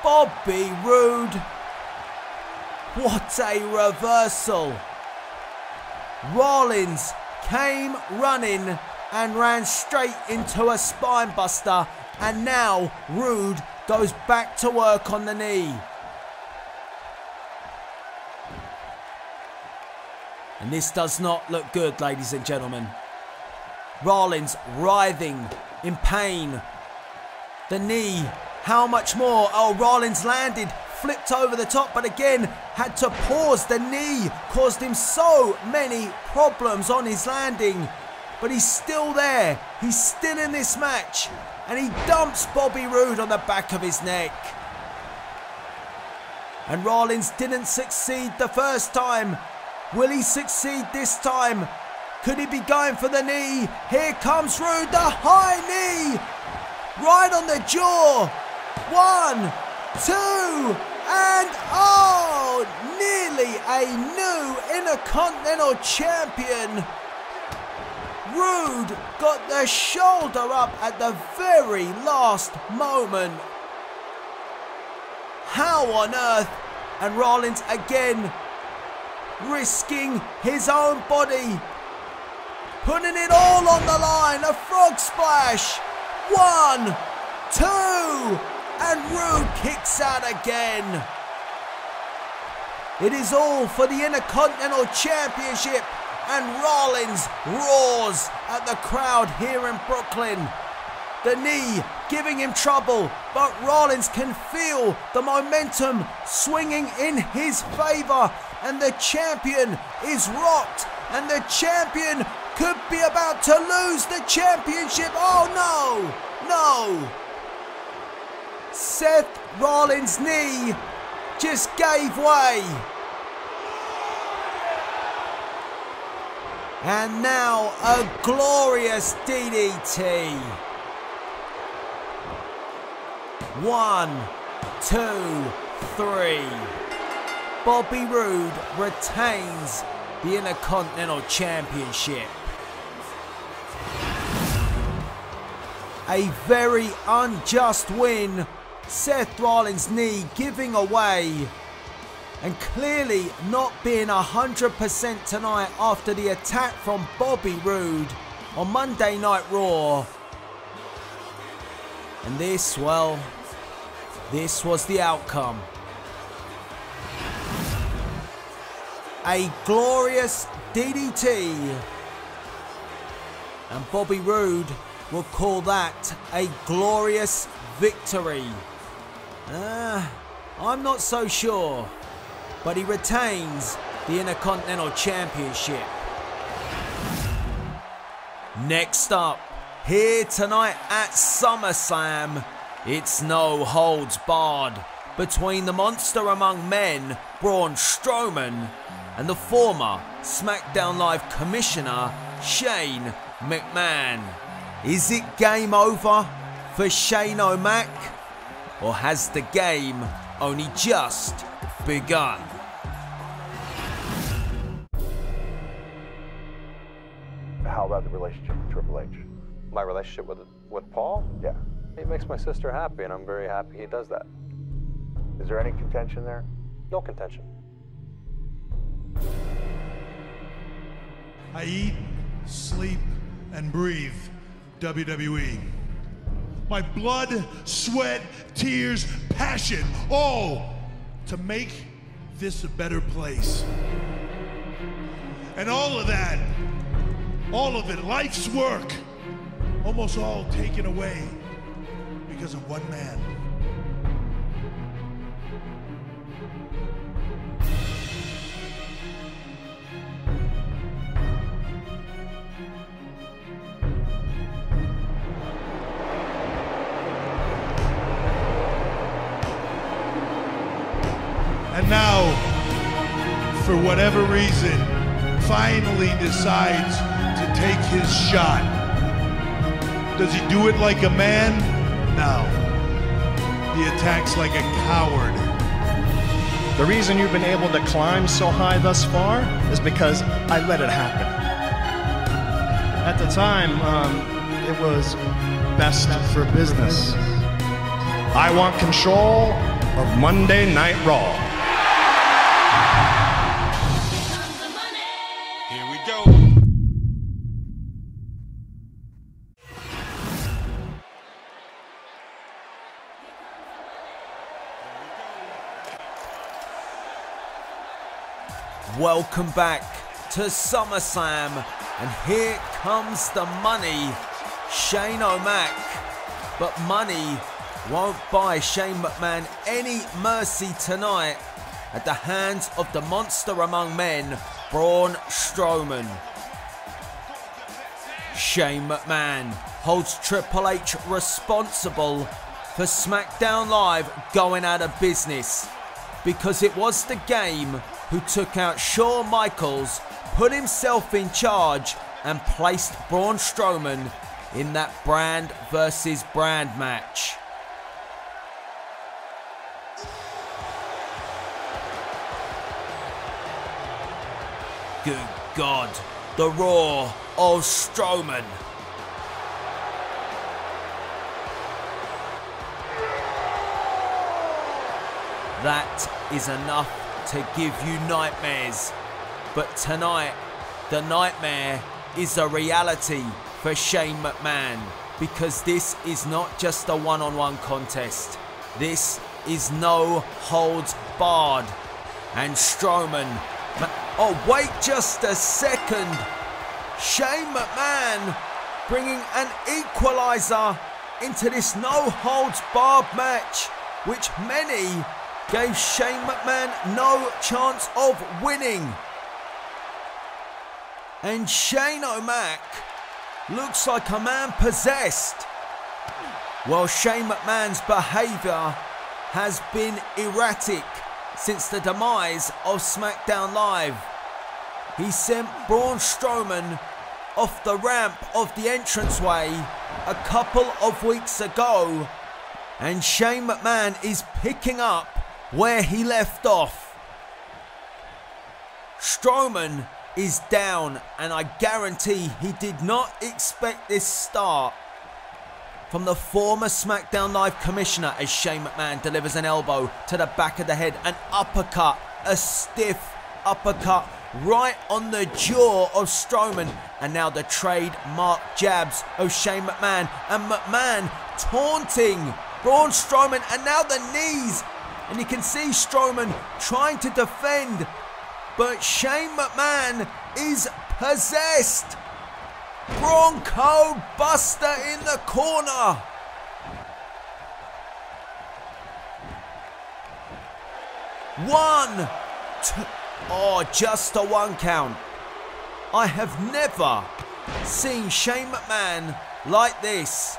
Bobby Roode. What a reversal. Rollins came running and ran straight into a spine buster, and now Roode goes back to work on the knee. And this does not look good, ladies and gentlemen. Rollins writhing in pain. The knee, how much more? Oh, Rollins landed, flipped over the top, but again had to pause. The knee caused him so many problems on his landing, but he's still there. He's still in this match, and he dumps Bobby Roode on the back of his neck. And Rollins didn't succeed the first time. Will he succeed this time? Could he be going for the knee? Here comes Roode, the high knee, right on the jaw. 1, 2, and oh, nearly a new Intercontinental Champion. Roode got the shoulder up at the very last moment. How on earth? And Rollins again risking his own body, putting it all on the line. A frog splash. 1, 2, and Roode kicks out again. It is all for the Intercontinental Championship, and Rollins roars at the crowd here in Brooklyn. The knee giving him trouble, but Rollins can feel the momentum swinging in his favor, and the champion is rocked, and the champion could be about to lose the championship. Oh no, no. Seth Rollins' knee just gave way. And now a glorious DDT. 1, 2, 3. Bobby Roode retains the Intercontinental Championship. A very unjust win. Seth Rollins' knee giving away, and clearly not being 100% tonight after the attack from Bobby Roode on Monday Night Raw. And this, well, this was the outcome. A glorious DDT, and Bobby Roode will call that a glorious victory. I'm not so sure, but he retains the Intercontinental Championship. Next up, here tonight at SummerSlam, it's no holds barred between the monster among men, Braun Strowman, and the former SmackDown Live Commissioner, Shane McMahon. Is it game over for Shane O'Mac, or has the game only just begun? How about the relationship with Triple H? My relationship with Paul? Yeah. He makes my sister happy, and I'm very happy he does that. Is there any contention there? No contention. I eat, sleep, and breathe WWE. My blood, sweat, tears, passion, all to make this a better place. And all of that, all of it, life's work, almost all taken away because of one man. And now, for whatever reason, finally decides to take his shot. Does he do it like a man? No. He attacks like a coward. The reason you've been able to climb so high thus far is because I let it happen. At the time, it was best for business. I want control of Monday Night Raw. Here we go. Welcome back to SummerSlam, and here comes the money, Shane O'Mac. But money won't buy Shane McMahon any mercy tonight at the hands of the monster among men, Braun Strowman. Shane McMahon holds Triple H responsible for SmackDown Live going out of business, because it was the Game who took out Shawn Michaels, put himself in charge, and placed Braun Strowman in that brand versus brand match. Good God, the roar of Strowman. That is enough to give you nightmares. But tonight, the nightmare is a reality for Shane McMahon, because this is not just a one-on-one contest. This is no holds barred. And Strowman... Oh, wait just a second. Shane McMahon bringing an equalizer into this no holds barred match, which many gave Shane McMahon no chance of winning. And Shane O'Mac looks like a man possessed. Well, Shane McMahon's behaviour has been erratic since the demise of SmackDown Live. He sent Braun Strowman off the ramp of the entranceway a couple of weeks ago, and Shane McMahon is picking up where he left off. Strowman is down, and I guarantee he did not expect this start from the former SmackDown Live commissioner, as Shane McMahon delivers an elbow to the back of the head, an uppercut, a stiff uppercut right on the jaw of Strowman, and now the trademark jabs of Shane McMahon, and McMahon taunting Braun Strowman, and now the knees, and you can see Strowman trying to defend, but Shane McMahon is possessed. Bronco Buster in the corner. One, two, oh, just a one count. I have never seen Shane McMahon like this.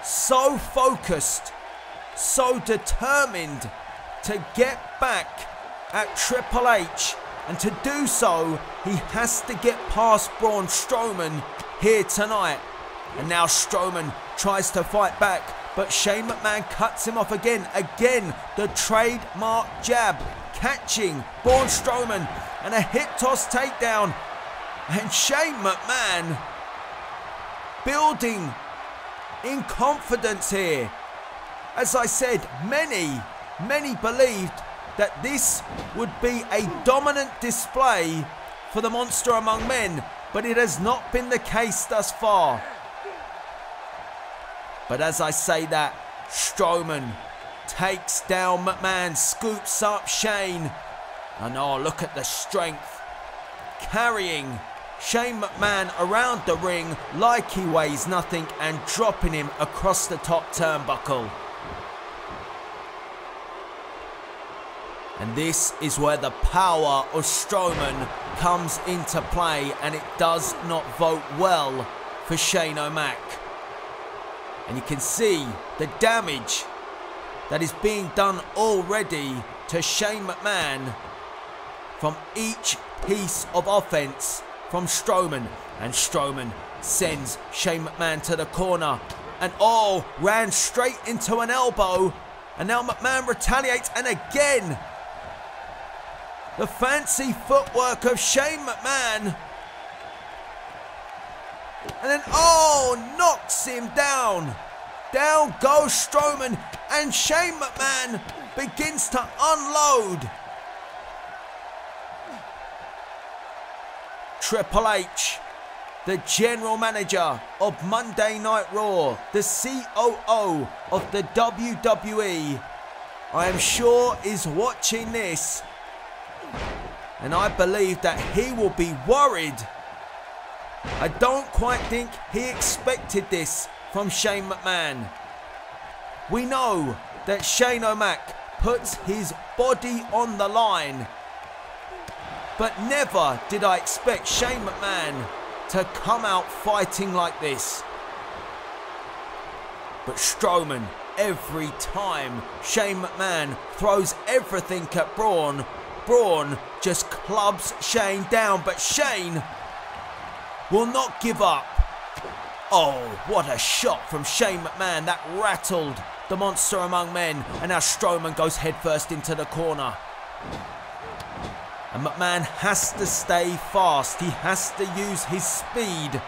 So focused, so determined to get back at Triple H. And to do so, he has to get past Braun Strowman here tonight. And now Strowman tries to fight back, but Shane McMahon cuts him off again. Again, the trademark jab, catching Braun Strowman, and a hip toss takedown. And Shane McMahon building in confidence here. As I said, many believed that this would be a dominant display for the monster among men, but it has not been the case thus far. But as I say that, Strowman takes down McMahon, scoops up Shane, and oh, look at the strength, carrying Shane McMahon around the ring like he weighs nothing and dropping him across the top turnbuckle. And this is where the power of Strowman comes into play, and it does not vote well for Shane O'Mac. And you can see the damage that is being done already to Shane McMahon from each piece of offense from Strowman. And Strowman sends Shane McMahon to the corner. And ran straight into an elbow. And now McMahon retaliates, and again, the fancy footwork of Shane McMahon. And then, knocks him down. Down goes Strowman, and Shane McMahon begins to unload. Triple H, the general manager of Monday Night Raw, the COO of the WWE, I am sure is watching this. And I believe that he will be worried. I don't quite think he expected this from Shane McMahon. We know that Shane O'Mac puts his body on the line. But never did I expect Shane McMahon to come out fighting like this. But Strowman, every time Shane McMahon throws everything at Braun, Braun just clubs Shane down, but Shane will not give up. Oh, what a shot from Shane McMahon. That rattled the monster among men. And now Strowman goes headfirst into the corner. And McMahon has to stay fast. He has to use his speed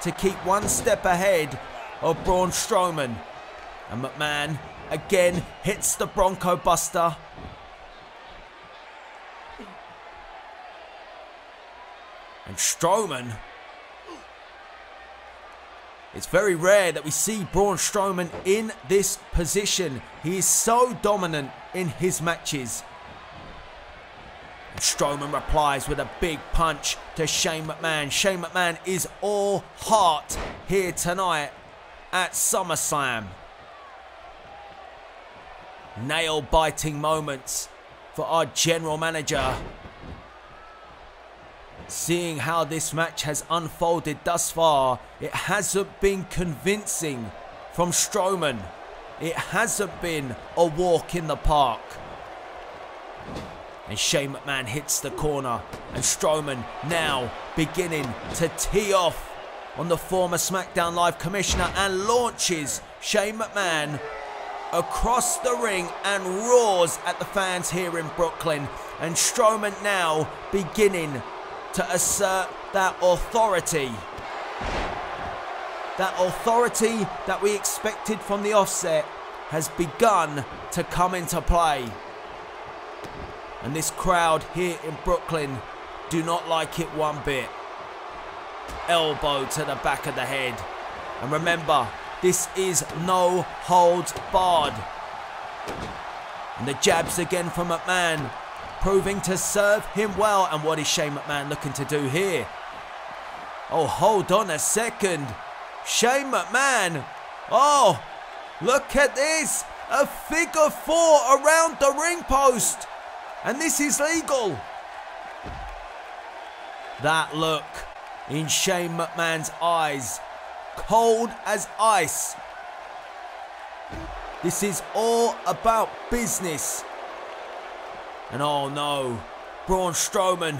to keep one step ahead of Braun Strowman. And McMahon again hits the Bronco Buster. And Strowman, it's very rare that we see Braun Strowman in this position. He is so dominant in his matches. And Strowman replies with a big punch to Shane McMahon. Shane McMahon is all heart here tonight at SummerSlam. Nail-biting moments for our general manager. Seeing how this match has unfolded thus far, it hasn't been convincing from Strowman. It hasn't been a walk in the park. And Shane McMahon hits the corner, and Strowman now beginning to tee off on the former SmackDown Live commissioner and launches Shane McMahon across the ring and roars at the fans here in Brooklyn. And Strowman now beginning to assert that authority. That authority that we expected from the offset has begun to come into play. And this crowd here in Brooklyn do not like it one bit. Elbow to the back of the head. And remember, this is no holds barred. And the jabs again from McMahon, proving to serve him well. And what is Shane McMahon looking to do here? Oh, hold on a second. Shane McMahon. Oh, look at this. A figure four around the ring post. And this is legal. That look in Shane McMahon's eyes. Cold as ice. This is all about business. And oh no, Braun Strowman.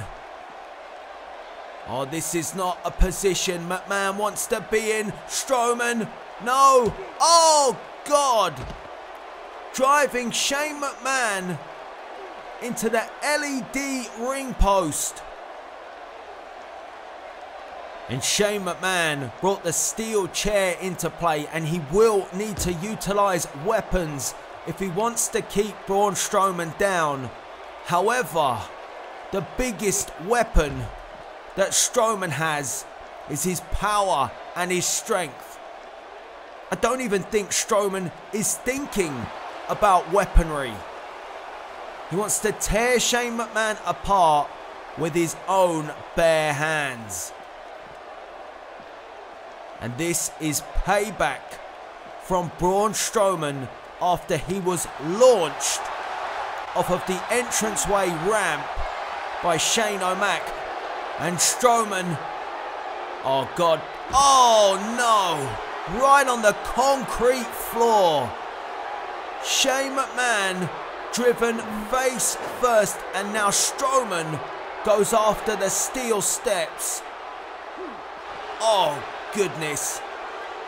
Oh, this is not a position McMahon wants to be in. Strowman, no. Oh God. Driving Shane McMahon into the LED ring post. And Shane McMahon brought the steel chair into play, and he will need to utilize weapons if he wants to keep Braun Strowman down. However, the biggest weapon that Strowman has is his power and his strength. I don't even think Strowman is thinking about weaponry. He wants to tear Shane McMahon apart with his own bare hands. And this is payback from Braun Strowman after he was launched off of the entranceway ramp by Shane O'Mac. And Strowman, oh God, oh no, right on the concrete floor. Shane McMahon driven face first, and now Strowman goes after the steel steps. Oh goodness,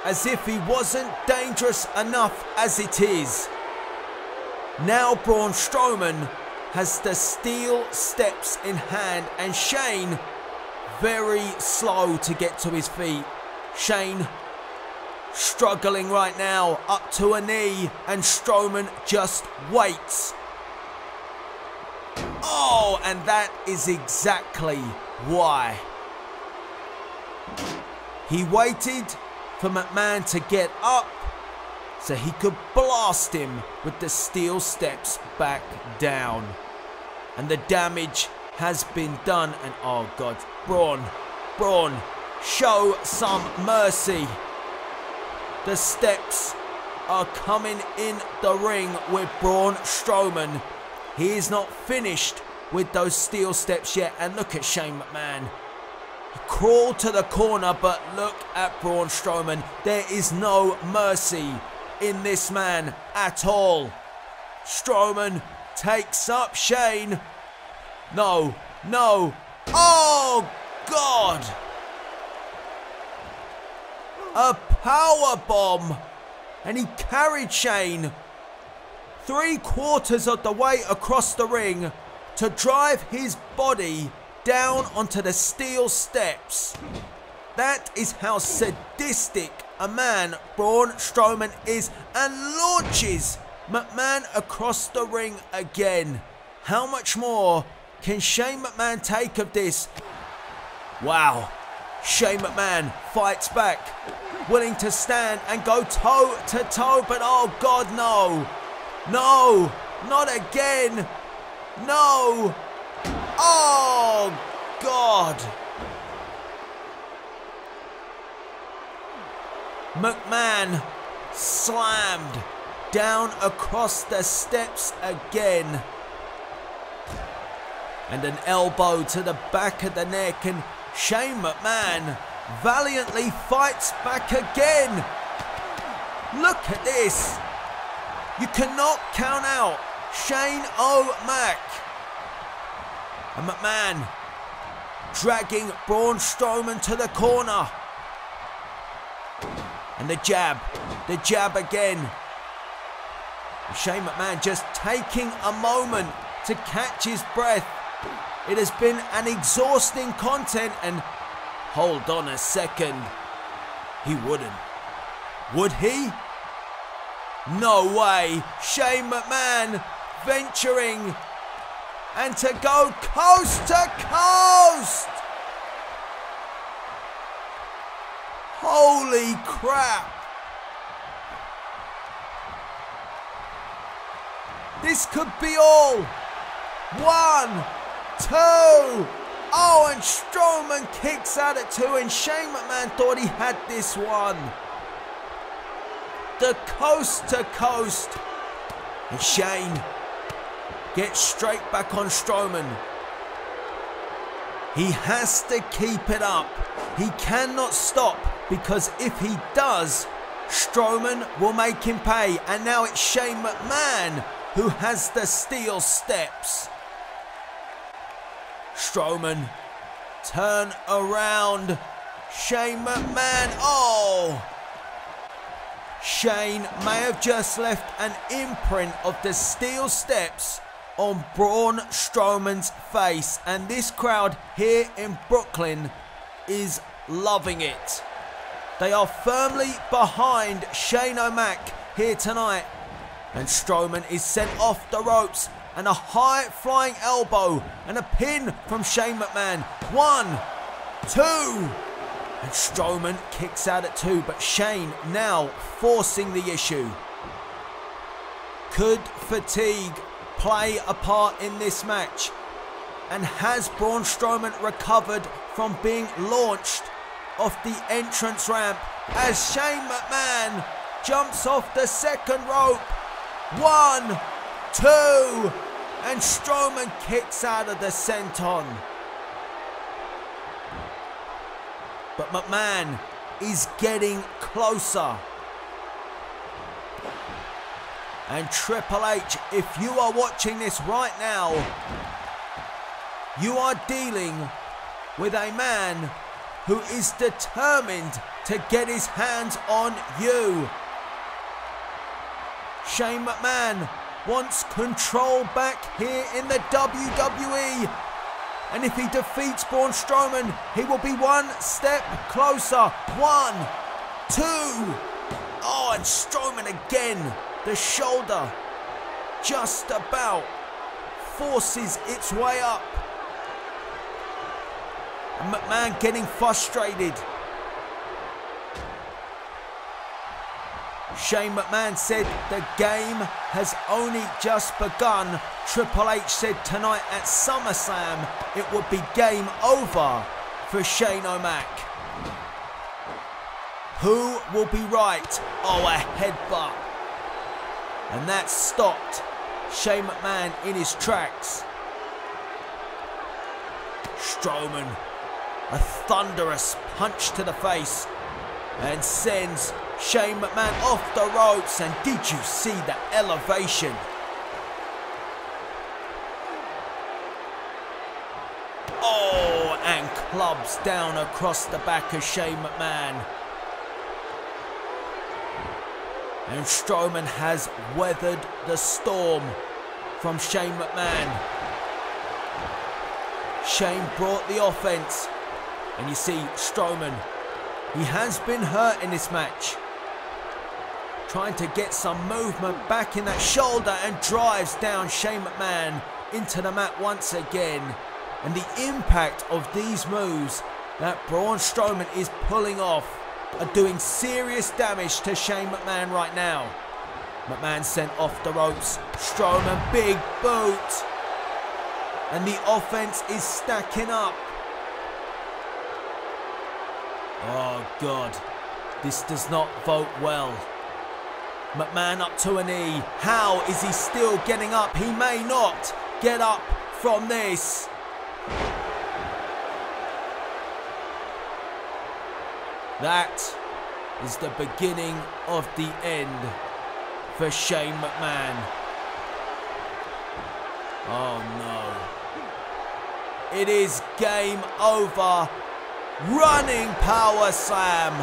as if he wasn't dangerous enough as it is. Now Braun Strowman has the steel steps in hand, and Shane very slow to get to his feet. Shane struggling right now, up to a knee, and Strowman just waits. Oh, and that is exactly why. He waited for McMahon to get up so he could blast him with the steel steps back down. And the damage has been done, and oh God, Braun, show some mercy. The steps are coming in the ring with Braun Strowman. He is not finished with those steel steps yet, and look at Shane McMahon. He crawled to the corner, but look at Braun Strowman. There is no mercy in this man at all. Strowman takes up Shane. No. Oh God! A power bomb, and he carried Shane 3/4 of the way across the ring to drive his body down onto the steel steps. That is how sadistic a man Braun Strowman is, and launches McMahon across the ring again. How much more can Shane McMahon take of this? Wow. Shane McMahon fights back, willing to stand and go toe to toe, but oh God, no, not again, no, oh God. McMahon slammed down across the steps again, and an elbow to the back of the neck, and Shane McMahon valiantly fights back again. Look at this. You cannot count out Shane O'Mac. And McMahon dragging Braun Strowman to the corner. And the jab again. Shane McMahon just taking a moment to catch his breath. It has been an exhausting content, and hold on a second, he wouldn't. Would he? No way. Shane McMahon venturing, and to go coast to coast. Holy crap. This could be all. 1, 2. Oh, and Strowman kicks out at 2, and Shane McMahon thought he had this one. The coast to coast. And Shane gets straight back on Strowman. He has to keep it up. He cannot stop, because if he does, Strowman will make him pay. And now it's Shane McMahon who has the steel steps. Strowman, turn around. Shane McMahon, oh! Shane may have just left an imprint of the steel steps on Braun Strowman's face, and this crowd here in Brooklyn is loving it. They are firmly behind Shane O'Mac here tonight, and Strowman is sent off the ropes, and a high flying elbow and a pin from Shane McMahon. 1, 2, and Strowman kicks out at 2, but Shane now forcing the issue. Could fatigue play a part in this match? And has Braun Strowman recovered from being launched off the entrance ramp as Shane McMahon jumps off the second rope? 1, 2, and Strowman kicks out of the senton. But McMahon is getting closer. And Triple H, if you are watching this right now, you are dealing with a man who is determined to get his hands on you. Shane McMahon wants control back here in the WWE. And if he defeats Braun Strowman, he will be one step closer. 1, 2. Oh, and Strowman again. The shoulder just about forces its way up. And McMahon getting frustrated. Shane McMahon said the game has only just begun. Triple H said tonight at SummerSlam it would be game over for Shane O'Mac. Who will be right? Oh, a headbutt. And that stopped Shane McMahon in his tracks. Strowman, a thunderous punch to the face, and sends Shane McMahon off the ropes. And did you see the elevation? Oh, and clubs down across the back of Shane McMahon. And Strowman has weathered the storm from Shane McMahon. Shane brought the offense. And you see Strowman, he has been hurt in this match. Trying to get some movement back in that shoulder and drives down Shane McMahon into the mat once again. And the impact of these moves that Braun Strowman is pulling off are doing serious damage to Shane McMahon right now. McMahon sent off the ropes. Strowman, big boot. And the offense is stacking up. Oh God, this does not vote well. McMahon up to a knee. How is he still getting up? He may not get up from this. That is the beginning of the end for Shane McMahon. Oh no. It is game over. Running power slam.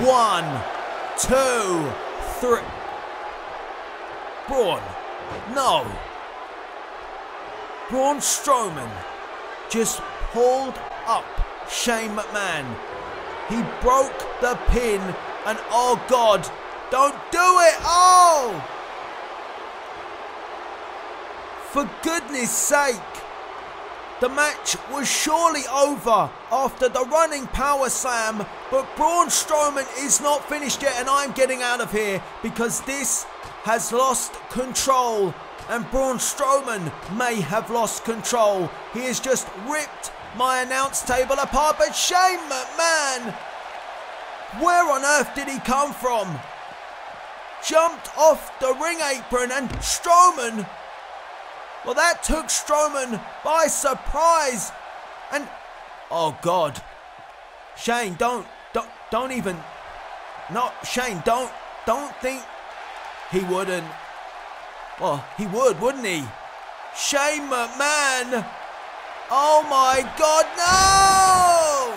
1, 2, 3. Braun. No. Braun Strowman just pulled up Shane McMahon. He broke the pin and oh God, don't do it. Oh! For goodness sake. The match was surely over after the running power slam, but Braun Strowman is not finished yet, and I'm getting out of here because this has lost control, and Braun Strowman may have lost control. He has just ripped my announce table apart, but Shane McMahon, where on earth did he come from? Jumped off the ring apron, and Strowman, well, that took Strowman by surprise. And oh God, Shane, don't even. No, Shane, don't think he wouldn't. Well, he would, wouldn't he? Shane McMahon. Oh my God, no!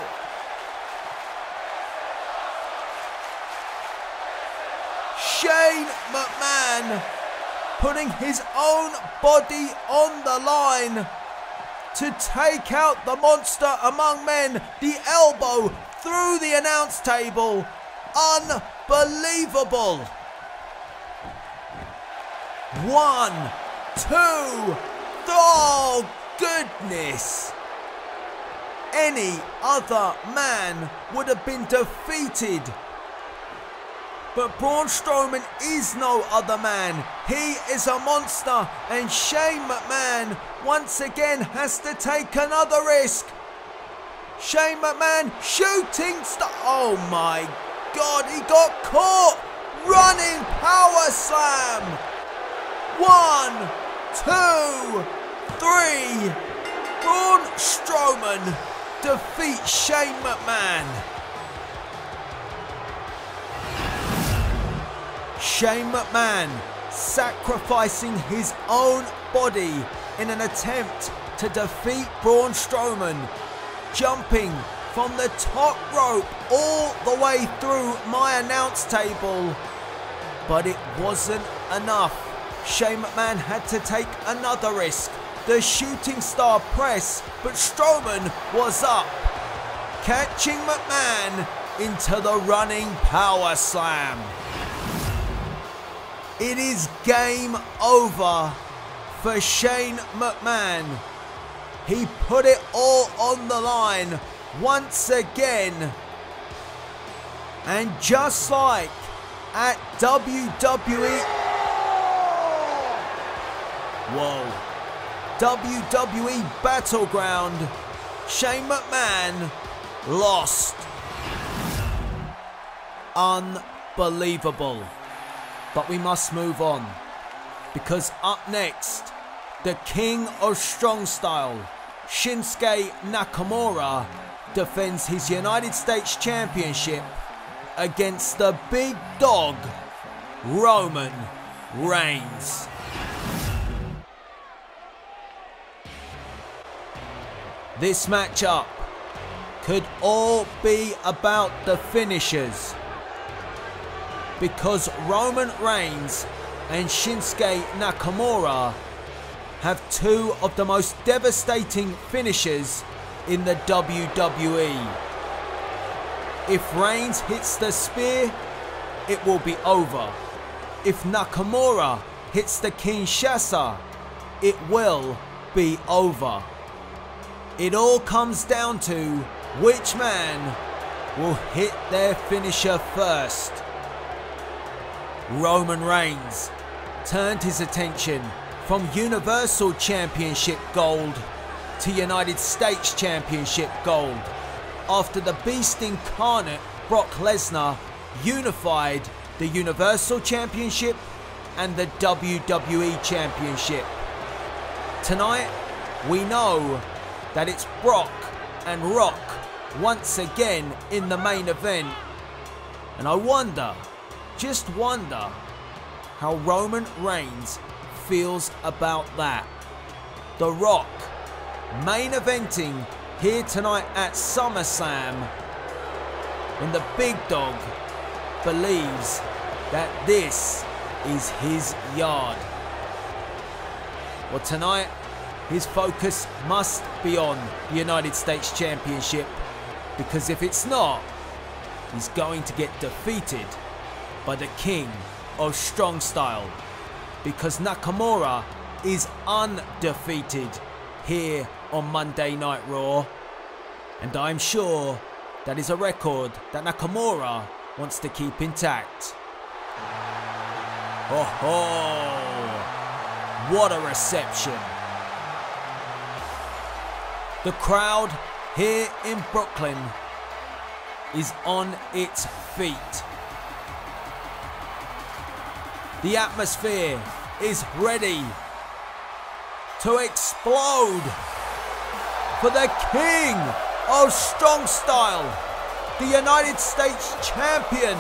Shane McMahon putting his own body on the line to take out the monster among men. The elbow through the announce table. Unbelievable. 1, 2, oh goodness. Any other man would have been defeated. But Braun Strowman is no other man. He is a monster, and Shane McMahon once again has to take another risk. Shane McMahon shooting star. Oh my God, he got caught. Running power slam. 1, 2, 3. Braun Strowman defeats Shane McMahon. Shane McMahon sacrificing his own body in an attempt to defeat Braun Strowman, jumping from the top rope all the way through my announce table. But it wasn't enough. Shane McMahon had to take another risk, the shooting star press, but Strowman was up, catching McMahon into the running power slam. It is game over for Shane McMahon. He put it all on the line once again. And just like at WWE Battleground, Shane McMahon lost. Unbelievable. But we must move on, because up next, the King of Strong Style, Shinsuke Nakamura, defends his United States Championship against the big dog, Roman Reigns. This matchup could all be about the finishers, because Roman Reigns and Shinsuke Nakamura have two of the most devastating finishers in the WWE. If Reigns hits the spear, it will be over. If Nakamura hits the Kinshasa, it will be over. It all comes down to which man will hit their finisher first. Roman Reigns turned his attention from Universal Championship gold to United States Championship gold after the Beast Incarnate Brock Lesnar unified the Universal Championship and the WWE Championship. Tonight, we know that it's Brock and Rock once again in the main event, and I wonder, just wonder, how Roman Reigns feels about that. The Rock main eventing here tonight at SummerSlam, when the big dog believes that this is his yard. Well, tonight his focus must be on the United States Championship, because if it's not, he's going to get defeated by the King of Strong Style, because Nakamura is undefeated here on Monday Night Raw, and I'm sure that is a record that Nakamura wants to keep intact. Oh ho! What a reception! The crowd here in Brooklyn is on its feet. The atmosphere is ready to explode for the King of Strong Style, the United States Champion,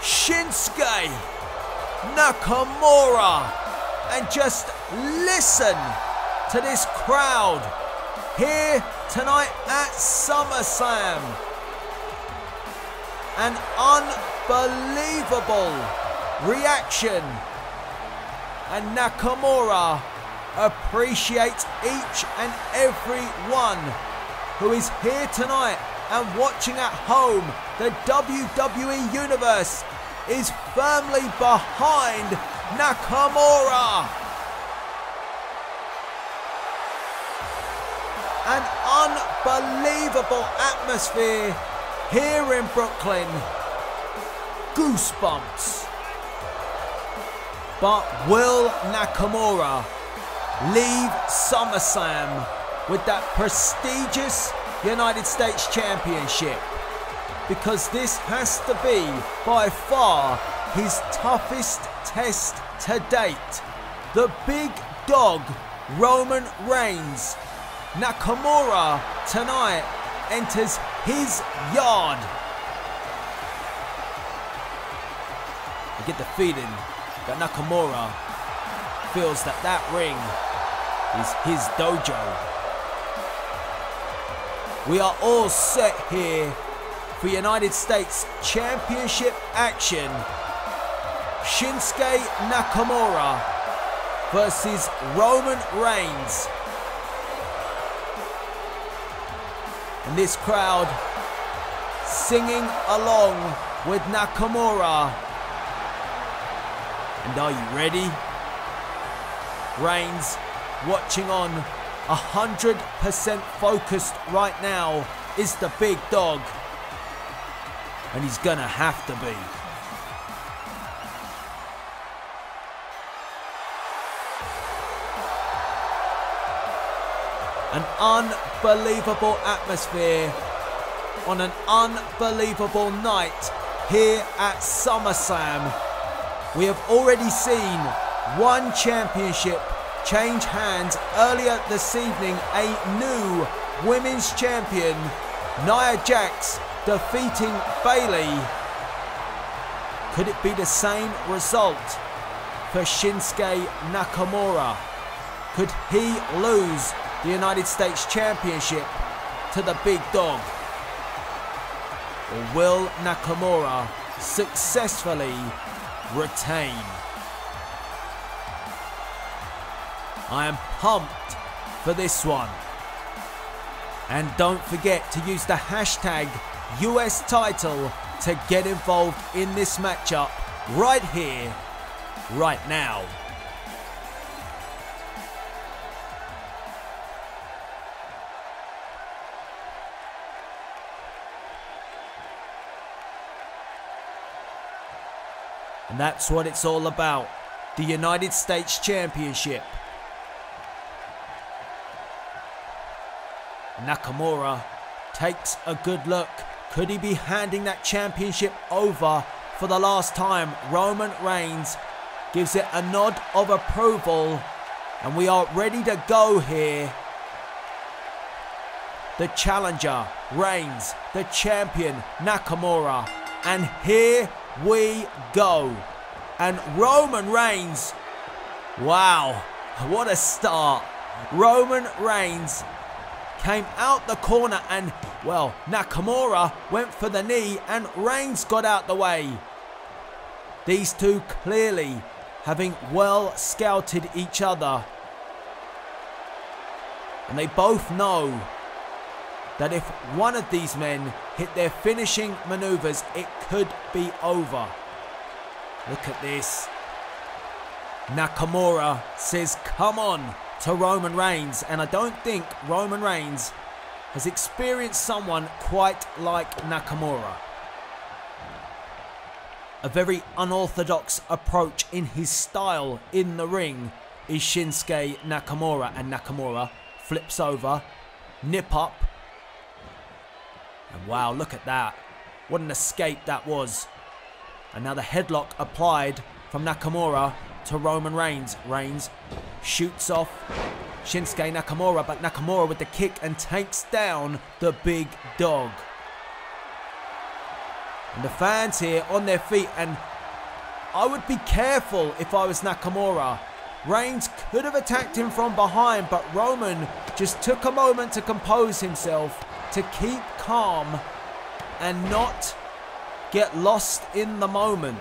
Shinsuke Nakamura. And just listen to this crowd here tonight at SummerSlam. An unbelievable reaction, and Nakamura appreciates each and every one who is here tonight and watching at home. The WWE Universe is firmly behind Nakamura. An unbelievable atmosphere here in Brooklyn. Goosebumps. But will Nakamura leave SummerSlam with that prestigious United States Championship? Because this has to be by far his toughest test to date. The big dog, Roman Reigns. Nakamura tonight enters his yard. I get the feeling that Nakamura feels that that ring is his dojo. We are all set here for United States Championship action. Shinsuke Nakamura versus Roman Reigns. And this crowd singing along with Nakamura. And are you ready? Reigns watching on, 100% focused right now is the big dog. And he's gonna have to be. An unbelievable atmosphere on an unbelievable night here at SummerSlam. We have already seen one championship change hands earlier this evening. A new women's champion, Nia Jax, defeating Bayley. Could it be the same result for Shinsuke Nakamura? Could he lose the United States Championship to the big dog? Or will Nakamura successfully retain? I am pumped for this one. And don't forget to use the hashtag US title to get involved in this matchup right here, right now. And that's what it's all about, the United States Championship. Nakamura takes a good look. Could he be handing that championship over for the last time? Roman Reigns gives it a nod of approval. And we are ready to go here. The challenger, Reigns. The champion, Nakamura. And here we go. And Roman Reigns, wow, what a start. Roman Reigns came out the corner and, well, Nakamura went for the knee and Reigns got out the way. These two clearly having well scouted each other. And they both know that if one of these men hit their finishing maneuvers, it could be over. Look at this. Nakamura says, come on, to Roman Reigns. And I don't think Roman Reigns has experienced someone quite like Nakamura. A very unorthodox approach in his style in the ring is Shinsuke Nakamura. And Nakamura flips over, nip up. And wow, look at that. What an escape that was. And now the headlock applied from Nakamura to Roman Reigns. Reigns shoots off Shinsuke Nakamura, but Nakamura with the kick and takes down the big dog. And the fans here on their feet, and I would be careful if I was Nakamura. Reigns could have attacked him from behind, but Roman just took a moment to compose himself, to keep calm and not get lost in the moment.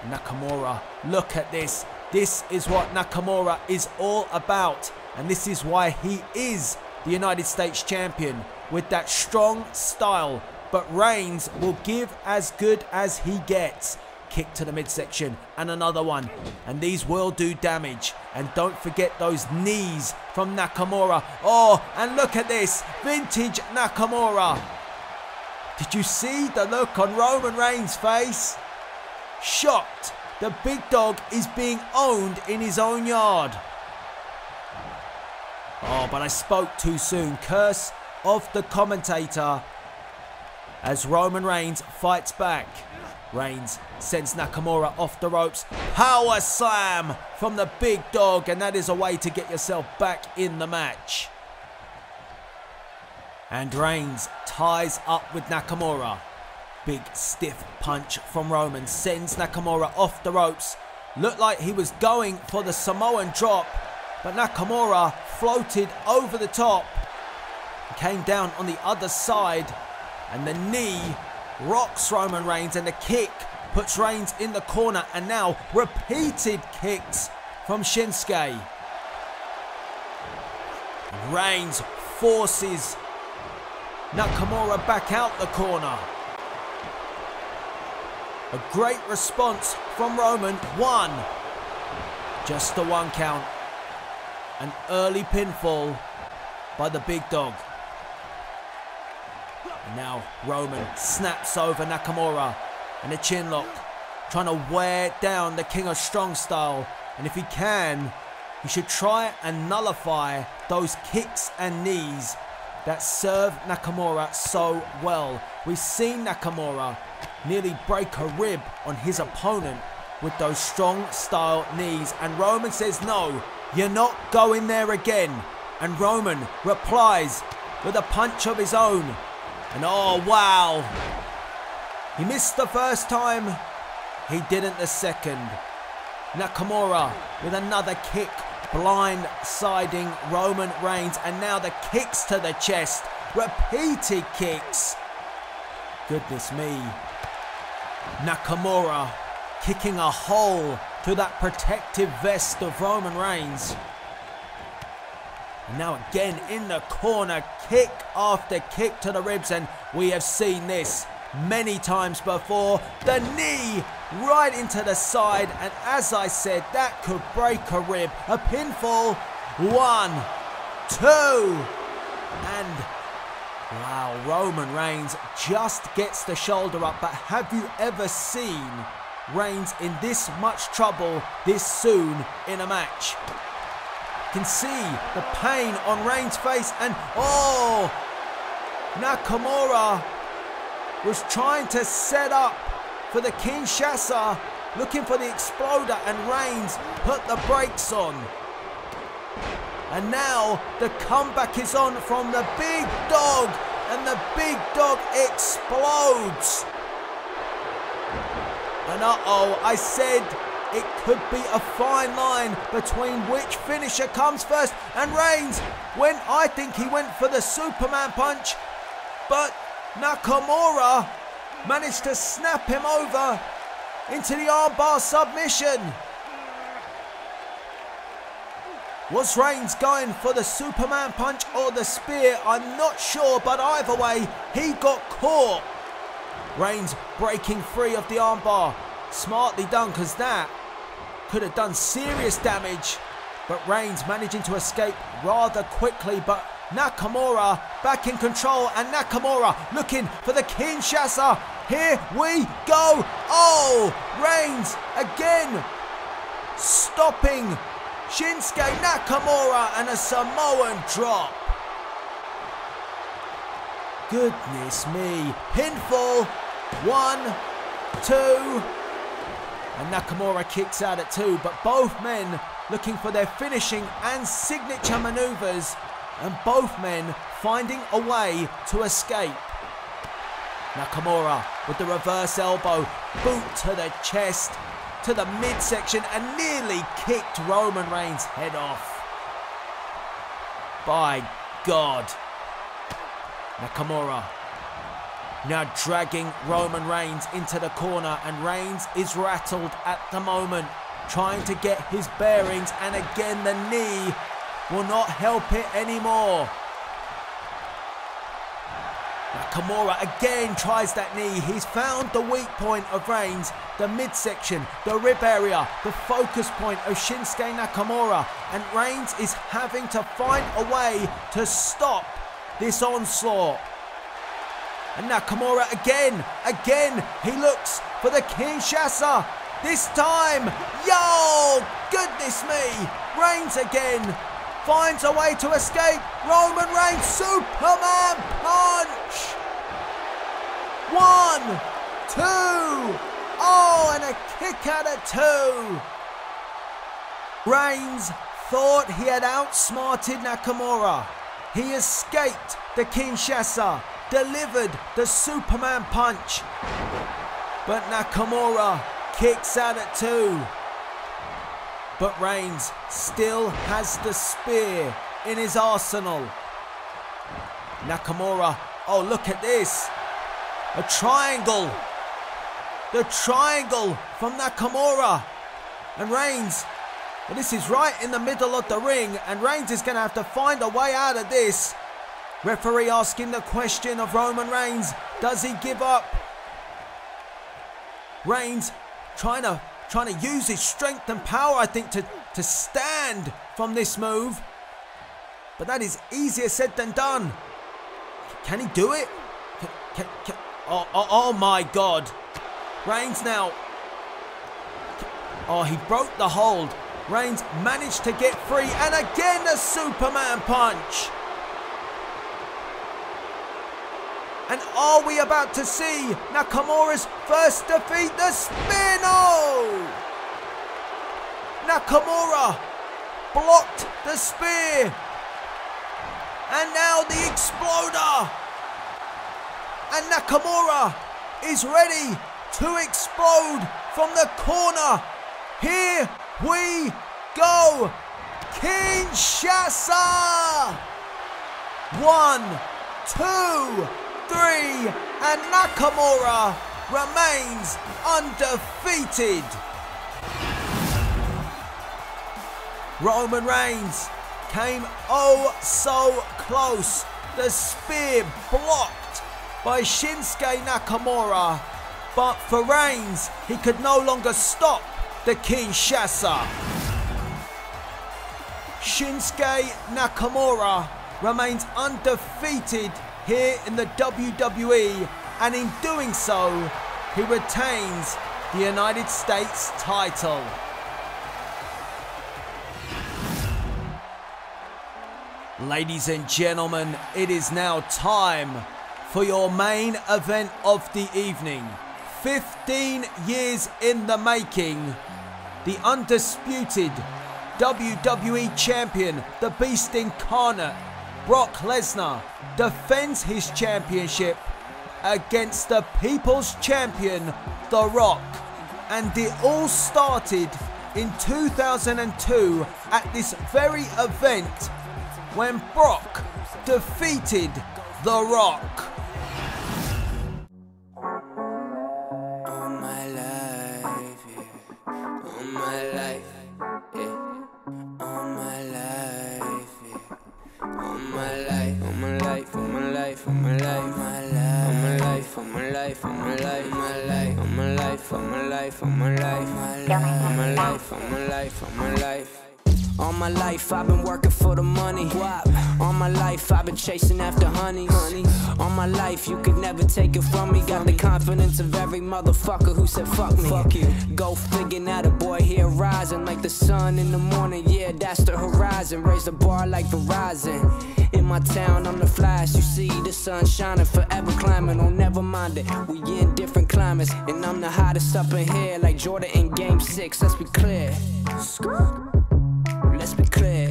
Nakamura, look at this. This is what Nakamura is all about. And this is why he is the United States champion, with that strong style. But Reigns will give as good as he gets. Kick to the midsection and another one. And these will do damage. And don't forget those knees from Nakamura. Oh, and look at this. Vintage Nakamura. Did you see the look on Roman Reigns' face? Shocked. The big dog is being owned in his own yard. Oh, but I spoke too soon. Curse of the commentator as Roman Reigns fights back. Reigns sends Nakamura off the ropes. Power slam from the big dog, and that is a way to get yourself back in the match. And Reigns ties up with Nakamura. Big stiff punch from Roman sends Nakamura off the ropes. Looked like he was going for the Samoan drop, but Nakamura floated over the top. Came down on the other side, and the knee rocks Roman Reigns, and the kick puts Reigns in the corner, and now repeated kicks from Shinsuke. And Reigns forces Nakamura back out the corner. A great response from Roman. One. Just the 1 count. An early pinfall by the big dog. And now Roman snaps over Nakamura and a chin lock, trying to wear down the King of Strong style. And if he can, he should try and nullify those kicks and knees that serve Nakamura so well. We've seen Nakamura nearly break a rib on his opponent with those strong style knees, and Roman says, no, you're not going there again. And Roman replies with a punch of his own, and oh wow, he missed the first time, he didn't the second. Nakamura with another kick, blind-siding Roman Reigns, and now the kicks to the chest, repeated kicks. Goodness me. Nakamura kicking a hole through that protective vest of Roman Reigns. And now again in the corner, kick after kick to the ribs, and we have seen this many times before. The knee right into the side, and as I said, that could break a rib. A pinfall. 1, 2, and wow, Roman Reigns just gets the shoulder up. But have you ever seen Reigns in this much trouble this soon in a match? You can see the pain on Reigns' face, and oh, Nakamura was trying to set up for the Kinshasa, looking for the exploder, and Reigns put the brakes on. And now the comeback is on from the big dog, and the big dog explodes. And uh-oh, I said it could be a fine line between which finisher comes first. And Reigns I think he went for the Superman punch, but Nakamura managed to snap him over into the armbar submission. Was Reigns going for the Superman punch or the spear? I'm not sure, but either way, he got caught. Reigns breaking free of the armbar. Smartly done, because that could have done serious damage. But Reigns managing to escape rather quickly, but Nakamura back in control, and Nakamura looking for the Kinshasa. Here we go. Oh, Reigns again stopping Shinsuke Nakamura, and a Samoan drop. Goodness me. Pinfall. 1, 2. And Nakamura kicks out at 2, but both men looking for their finishing and signature maneuvers, and both men finding a way to escape. Nakamura with the reverse elbow, boot to the chest, to the midsection, and nearly kicked Roman Reigns' head off. By God. Nakamura now dragging Roman Reigns into the corner, and Reigns is rattled at the moment, trying to get his bearings, and again the knee will not help it anymore. Nakamura again tries that knee. He's found the weak point of Reigns, the midsection, the rib area, the focus point of Shinsuke Nakamura, and Reigns is having to find a way to stop this onslaught. And Nakamura again, he looks for the Kinshasa. This time, yo, goodness me, Reigns again finds a way to escape. Roman Reigns, Superman punch. 1, 2, oh, and a kick out of 2. Reigns thought he had outsmarted Nakamura. He escaped the Kinshasa, delivered the Superman punch, But Nakamura kicks out at 2. But Reigns still has the spear in his arsenal. Nakamura, oh look at this. A triangle. The triangle from Nakamura. And Reigns, well, this is right in the middle of the ring, and Reigns is going to have to find a way out of this. Referee asking the question of Roman Reigns, does he give up? Reigns trying to use his strength and power, I think, to stand from this move. But that is easier said than done. Can he do it? Oh my God. Reigns now. Oh, he broke the hold. Reigns managed to get free, and again the Superman punch. And are we about to see Nakamura's first defeat? The spear, no! Nakamura blocked the spear. And now the exploder. And Nakamura is ready to explode from the corner. Here we go. Kinshasa. 1, 2, 3, and Nakamura remains undefeated. Roman Reigns came oh so close. The spear blocked by Shinsuke Nakamura. But for Reigns, he could no longer stop the Kinshasa. Shinsuke Nakamura remains undefeated here in the WWE, and in doing so, he retains the United States title. Ladies and gentlemen, it is now time for your main event of the evening. 15 years in the making, the undisputed WWE Champion, the Beast Incarnate, Brock Lesnar, defends his championship against the People's Champion, The Rock. And it all started in 2002 at this very event when Brock defeated The Rock. All my life, yeah. All my life, yeah. All my life, yeah. All my life, all my life, all my life, all my life, my life, all my life, all my life, my life, all my life, all my life, all my life, my life, all my life, all my life, all my life. All my life I've been working for the money. All my life I've been chasing after honeys. All my life you could never take it from me. Got the confidence of every motherfucker who said fuck me. Fuck you. Go figure now the boy here rising like the sun in the morning. Yeah, that's the horizon. Raise the bar like Verizon. In my town I'm the flash. You see the sun shining, forever climbing. Oh, never mind it. We in different climates, and I'm the hottest up in here like Jordan in Game 6. Let's be clear. Let's be clear.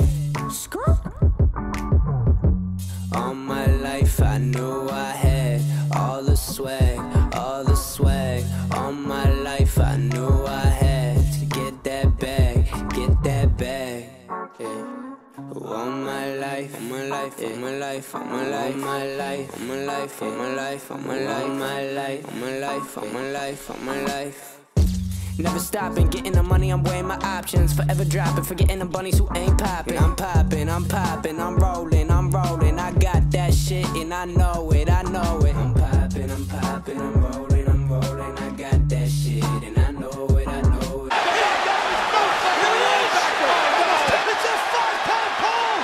All my life I knew I had all the swag, all the swag. All my life I knew I had to get that bag, get that bag. Yeah. All my life, all my life, all my life, all my life, my life, all my life, all my life, all my life, my life, all my life, all my life, all my life. Never stopping, getting the money, I'm weighing my options. Forever dropping, forgetting the bunnies who ain't popping. I'm popping, I'm popping, I'm rolling, I'm rolling. I got that shit and I know it, I know it. I'm popping, I'm popping, I'm rolling, I'm rolling. I got that shit and I know it, I know it. It's a 5-pound pole!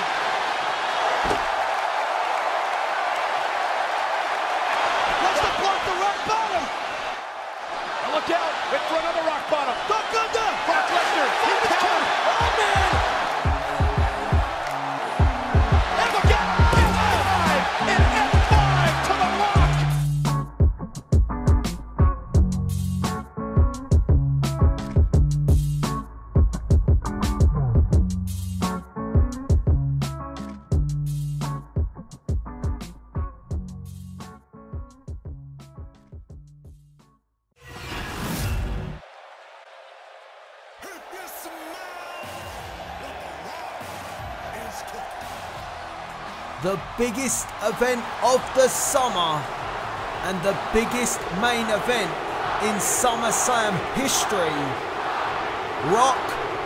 What's the block the rock bottom? Look out, wait for another rock bottom. Duck under! Brock Lesnar, he was counted. Oh man! the biggest event of the summer and the biggest main event in SummerSlam history. Rock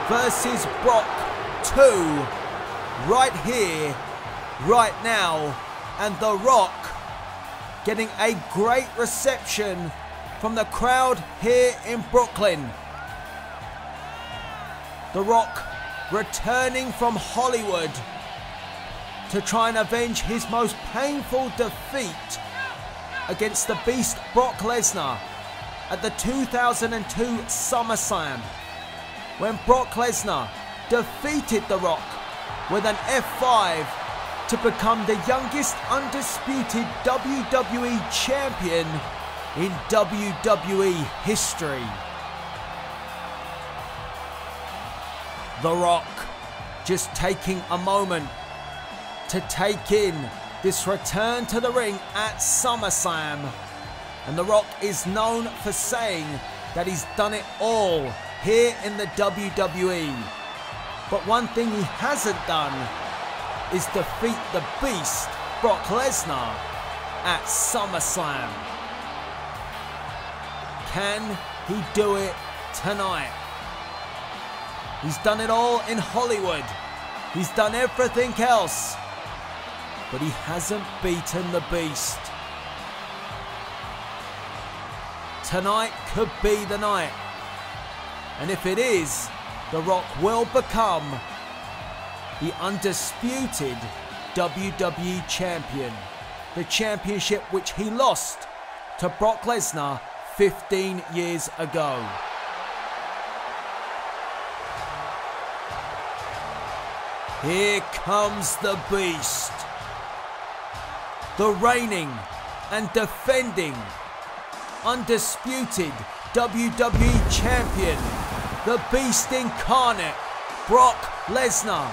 versus Brock 2, right here, right now, and The Rock getting a great reception from the crowd here in Brooklyn. The Rock returning from Hollywood to try and avenge his most painful defeat against the Beast Brock Lesnar at the 2002 SummerSlam, when Brock Lesnar defeated The Rock with an F5 to become the youngest undisputed WWE champion in WWE history. The Rock just taking a moment to take in this return to the ring at SummerSlam. And The Rock is known for saying that he's done it all here in the WWE. But one thing he hasn't done is defeat the Beast, Brock Lesnar, at SummerSlam. Can he do it tonight? He's done it all in Hollywood. He's done everything else, but he hasn't beaten the Beast. Tonight could be the night. And if it is, The Rock will become the undisputed WWE champion. The championship which he lost to Brock Lesnar 15 years ago. Here comes the Beast. The reigning and defending undisputed WWE champion. The Beast incarnate, Brock Lesnar,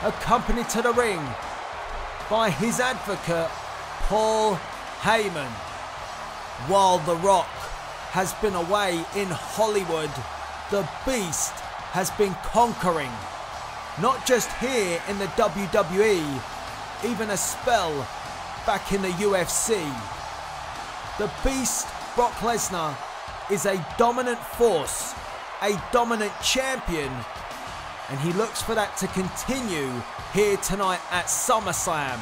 accompanied to the ring by his advocate, Paul Heyman. While The Rock has been away in Hollywood, the Beast has been conquering, not just here in the WWE, even a spell back in the UFC. The Beast, Brock Lesnar, is a dominant force, a dominant champion, and he looks for that to continue here tonight at SummerSlam.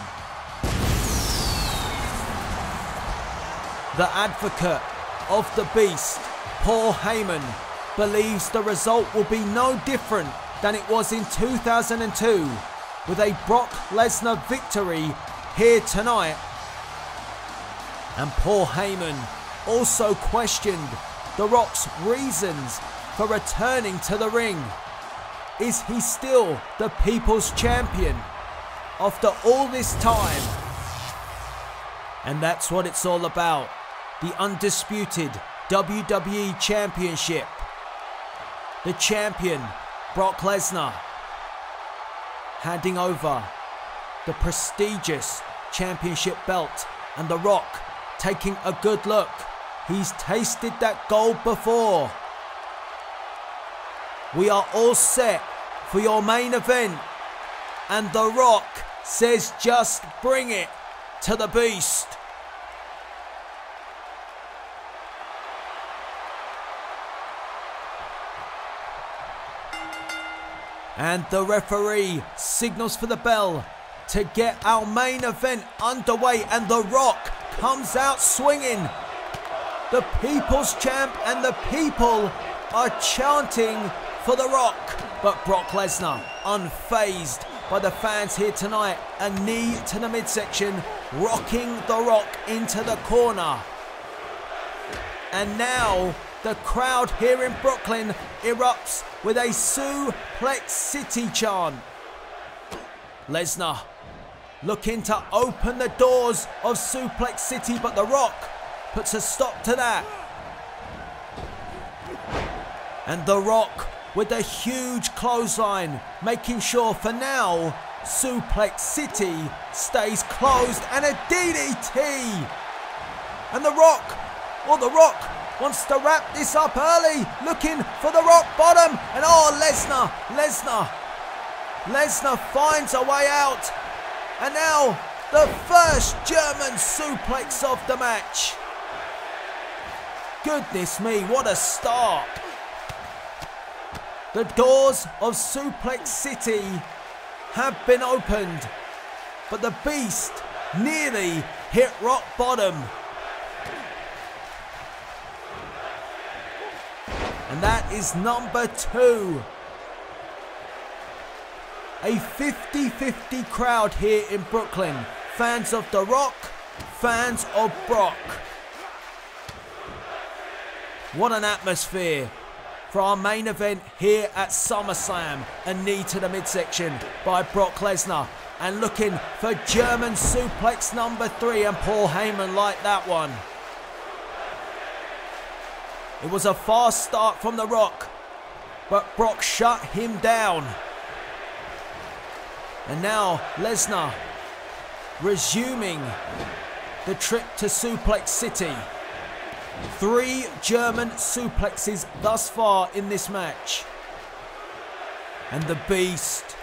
The advocate of the Beast, Paul Heyman, believes the result will be no different than it was in 2002, with a Brock Lesnar victory here tonight. And Paul Heyman also questioned The Rock's reasons for returning to the ring. Is he still the People's Champion after all this time? And that's what it's all about. The undisputed WWE Championship. The champion, Brock Lesnar, handing over the prestigious championship belt, and The Rock taking a good look. He's tasted that gold before. We are all set for your main event, and The Rock says just bring it to the Beast. And the referee signals for the bell to get our main event underway, and The Rock comes out swinging. The People's Champ and the people are chanting for The Rock, but Brock Lesnar, unfazed by the fans here tonight, a knee to the midsection, rocking The Rock into the corner. And now the crowd here in Brooklyn erupts with a Suplex City chant. Lesnar looking to open the doors of Suplex City, but The Rock puts a stop to that. And The Rock with a huge clothesline, making sure for now Suplex City stays closed, and a DDT. And The Rock wants to wrap this up early, looking for the rock bottom, and Lesnar finds a way out, and now The first German suplex of the match. Goodness me, what a start. The doors of Suplex City have been opened, but the Beast nearly hit rock bottom. And that is number 2. A 50-50 crowd here in Brooklyn. Fans of The Rock, fans of Brock. What an atmosphere for our main event here at SummerSlam. A knee to the midsection by Brock Lesnar. And looking for German suplex number 3, and Paul Heyman liked that one. It was a fast start from The Rock, but Brock shut him down. And now Lesnar resuming the trip to Suplex City. 3 German suplexes thus far in this match. And the Beast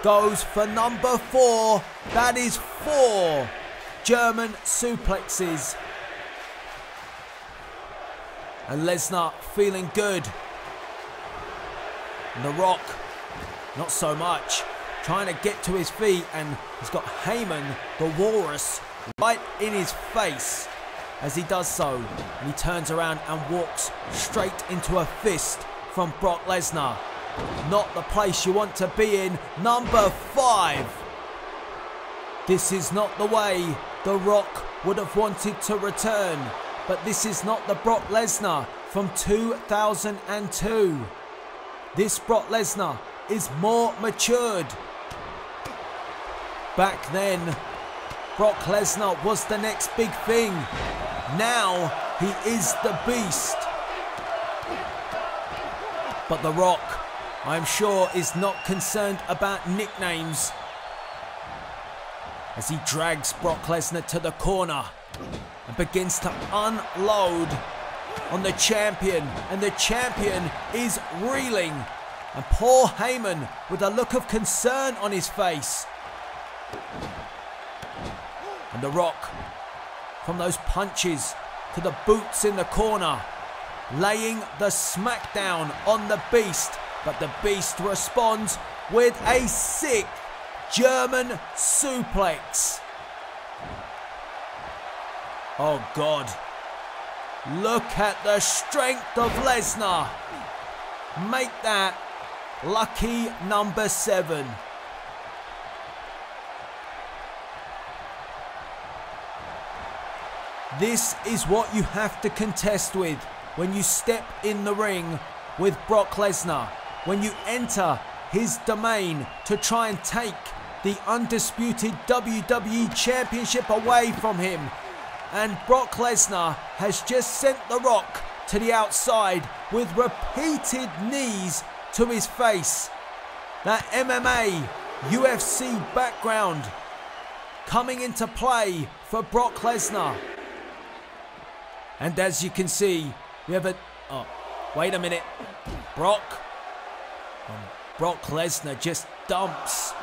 goes for number 4. That is 4 German suplexes. And Lesnar feeling good. And The Rock, not so much. Trying to get to his feet, and he's got Heyman, the Walrus, right in his face as he does so. And he turns around and walks straight into a fist from Brock Lesnar. Not the place you want to be in. Number 5. This is not the way The Rock would have wanted to return. But this is not the Brock Lesnar from 2002. This Brock Lesnar is more matured. Back then, Brock Lesnar was the next big thing. Now, he is the Beast. But The Rock, I'm sure, is not concerned about nicknames as he drags Brock Lesnar to the corner and begins to unload on the champion. And the champion is reeling. And Paul Heyman with a look of concern on his face. And The Rock, from those punches to the boots in the corner, laying the smackdown on the Beast. But the Beast responds with a sick German suplex. Oh God. Look at the strength of Lesnar. Make that lucky number 7. This is what you have to contest with when you step in the ring with Brock Lesnar. When you enter his domain to try and take the undisputed WWE Championship away from him. And Brock Lesnar has just sent The Rock to the outside with repeated knees to his face. That MMA, UFC background coming into play for Brock Lesnar. And as you can see, we have a... Oh, wait a minute. Brock Lesnar just dumps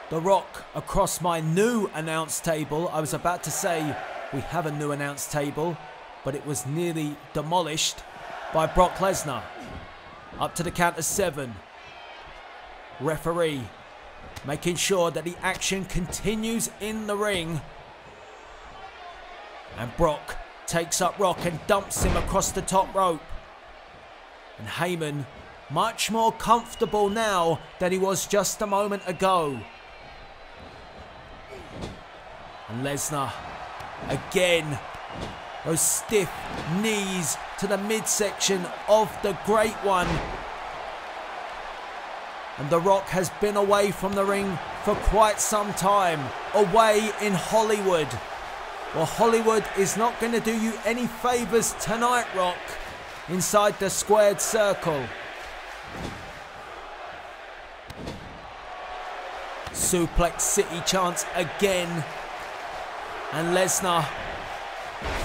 The Rock across my new announce table. I was about to say we have a new announce table, but it was nearly demolished by Brock Lesnar. Up to the count of 7. Referee making sure that the action continues in the ring. And Brock takes up Rock and dumps him across the top rope. And Heyman much more comfortable now than he was just a moment ago. And Lesnar again, those stiff knees to the midsection of the Great One. And The Rock has been away from the ring for quite some time, away in Hollywood. Well, Hollywood is not going to do you any favours tonight, Rock, inside the squared circle. Suplex City chance again. And Lesnar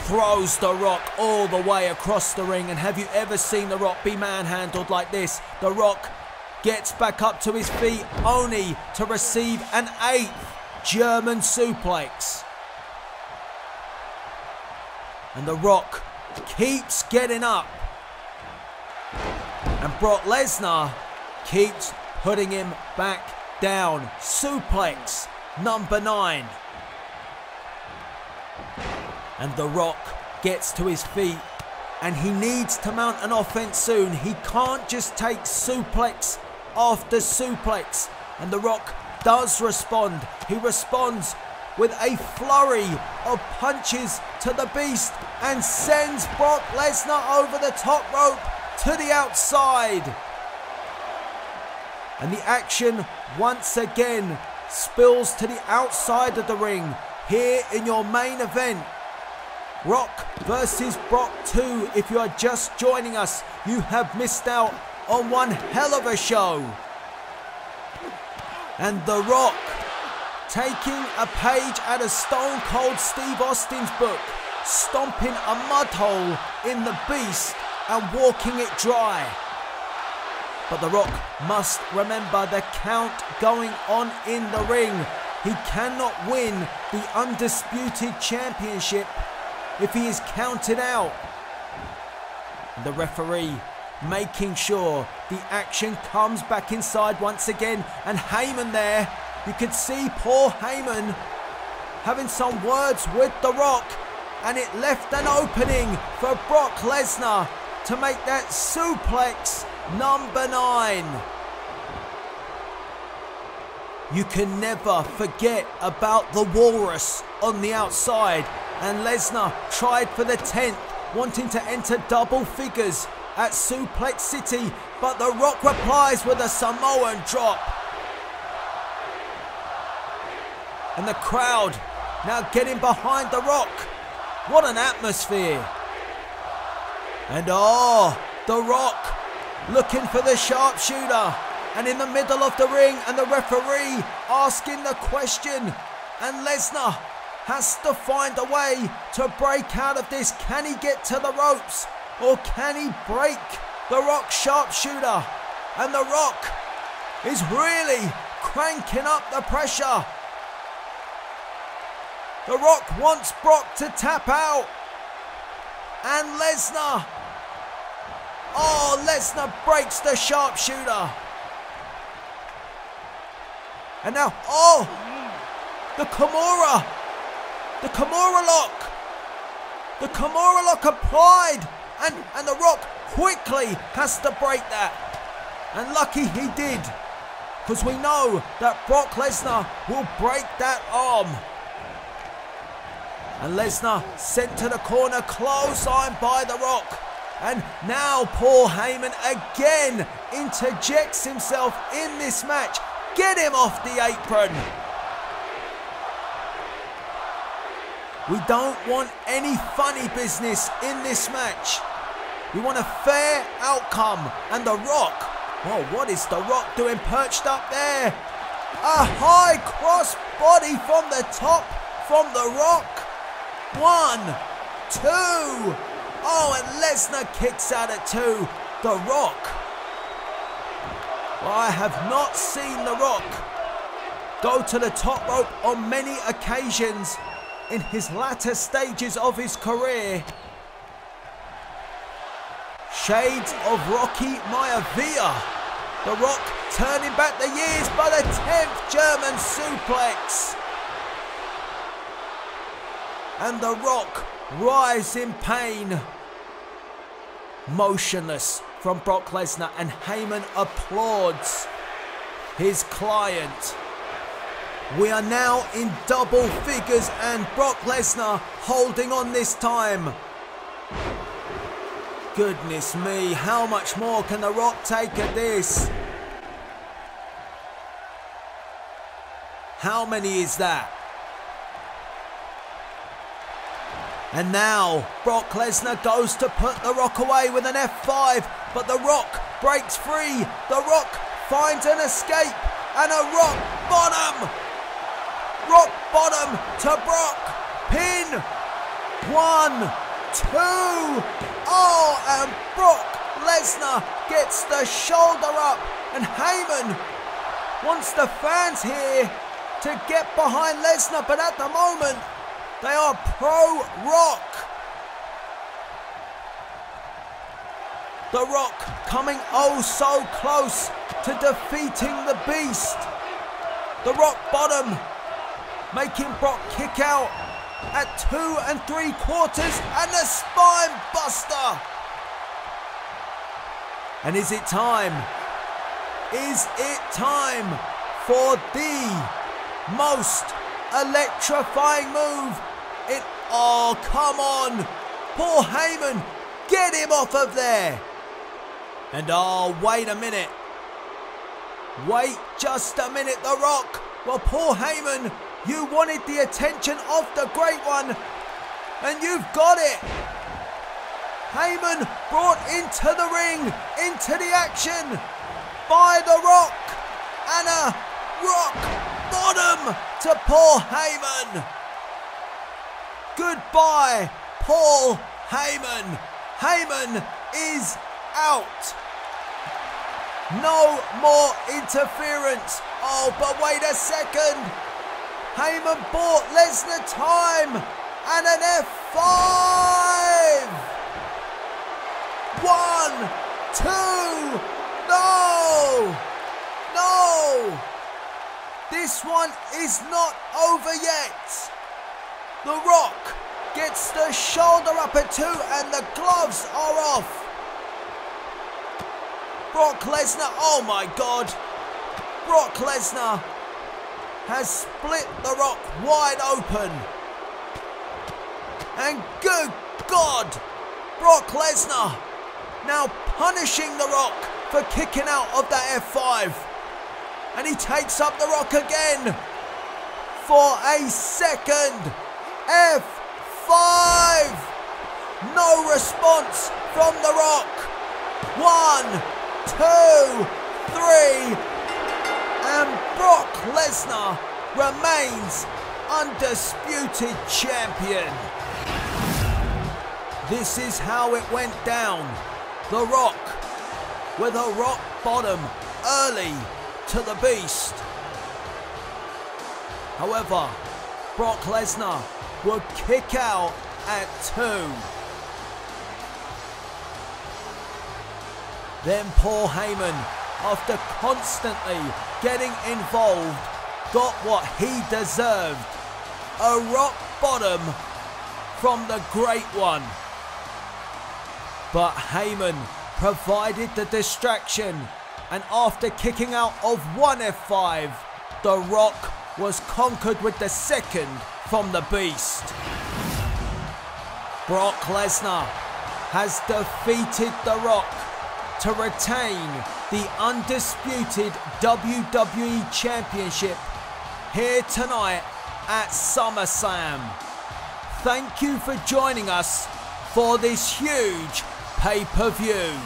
throws The Rock all the way across the ring. And have you ever seen The Rock be manhandled like this? The Rock gets back up to his feet only to receive an 8th German suplex. And The Rock keeps getting up. And Brock Lesnar keeps putting him back down. Suplex number 9. And The Rock gets to his feet. And he needs to mount an offense soon. He can't just take suplex after suplex. And The Rock does respond. He responds with a flurry of punches to the Beast and sends Brock Lesnar over the top rope to the outside. And the action once again spills to the outside of the ring here in your main event. Rock versus Brock 2. If you are just joining us, you have missed out on one hell of a show. And The Rock, taking a page out of Stone Cold Steve Austin's book, stomping a mud hole in the Beast and walking it dry. But The Rock must remember the count going on in the ring. He cannot win the Undisputed Championship if he is counted out. And the referee making sure the action comes back inside once again. And Heyman there, you could see poor Heyman having some words with The Rock, and it left an opening for Brock Lesnar to make that suplex number 9. You can never forget about the Walrus on the outside, and Lesnar tried for the 10th, wanting to enter double figures at Suplex City, but The Rock replies with a Samoan drop. And the crowd now getting behind The Rock. What an atmosphere. And The Rock looking for the sharpshooter. And in the middle of the ring, and the referee asking the question. And Lesnar has to find a way to break out of this. Can he get to the ropes? Or can he break The Rock's sharpshooter? And The Rock is really cranking up the pressure. The Rock wants Brock to tap out. And Lesnar. Lesnar breaks the sharpshooter. And now, the Kimura. The Kimura lock. The Kimura lock applied. And The Rock quickly has to break that. And lucky he did. Because we know that Brock Lesnar will break that arm. And Lesnar sent to the corner, clothesline by The Rock. And now Paul Heyman again interjects himself in this match. Get him off the apron. We don't want any funny business in this match. We want a fair outcome. And The Rock, what is The Rock doing perched up there? A high cross body from the top from The Rock. 1, 2. And Lesnar kicks out at 2. The Rock. I have not seen The Rock go to the top rope on many occasions in his latter stages of his career. Shades of Rocky Maivia. The Rock turning back the years by the 10th German suplex. And The Rock writhes in pain. Motionless from Brock Lesnar, and Heyman applauds his client. We are now in double figures, and Brock Lesnar holding on this time. Goodness me, how much more can The Rock take at this? How many is that? And now Brock Lesnar goes to put The Rock away with an F5, but The Rock breaks free. The Rock finds an escape and a rock bottom. Rock bottom to Brock. Pin. 1, 2. And Brock Lesnar gets the shoulder up. And Heyman wants the fans here to get behind Lesnar, but at the moment, they are pro-Rock. The Rock coming oh so close to defeating the Beast. The Rock bottom making Brock kick out at 2 3/4 and a spine buster. And is it time? Is it time for the most electrifying move in... Oh, come on. Paul Heyman, get him off of there. And oh, wait a minute. Wait just a minute, The Rock. Well, Paul Heyman, you wanted the attention of the Great One, and you've got it. Heyman brought into the ring, into the action by The Rock, and a rock bottom to Paul Heyman. Goodbye, Paul Heyman. Heyman is out. No more interference. Oh, but wait a second. Heyman bought Lesnar time and an F5. 1, 2, no. No. This one is not over yet. The Rock gets the shoulder up at 2 and the gloves are off. Brock Lesnar, oh my God. Brock Lesnar has split The Rock wide open. And good God, Brock Lesnar now punishing The Rock for kicking out of that F5. And he takes up The Rock again for a second F5. No response from The Rock. 1, 2, 3, and Brock Lesnar remains undisputed champion. This is how it went down. The Rock with a rock bottom early to the Beast. However, Brock Lesnar would kick out at 2. Then Paul Heyman, after constantly getting involved, got what he deserved. A rock bottom from the Great One. But Heyman provided the distraction, and after kicking out of one F5, The Rock was conquered with the second from the Beast. Brock Lesnar has defeated The Rock to retain the undisputed WWE Championship here tonight at SummerSlam. Thank you for joining us for this huge pay-per-view.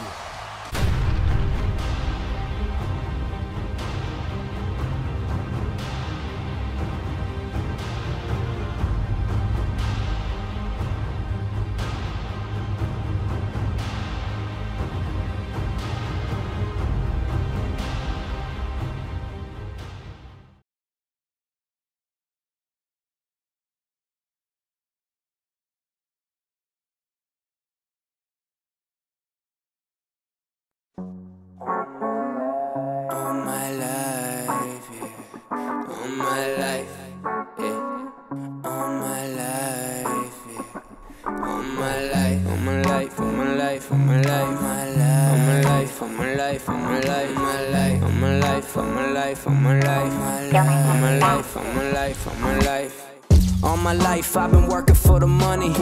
All my life I've been working for the money.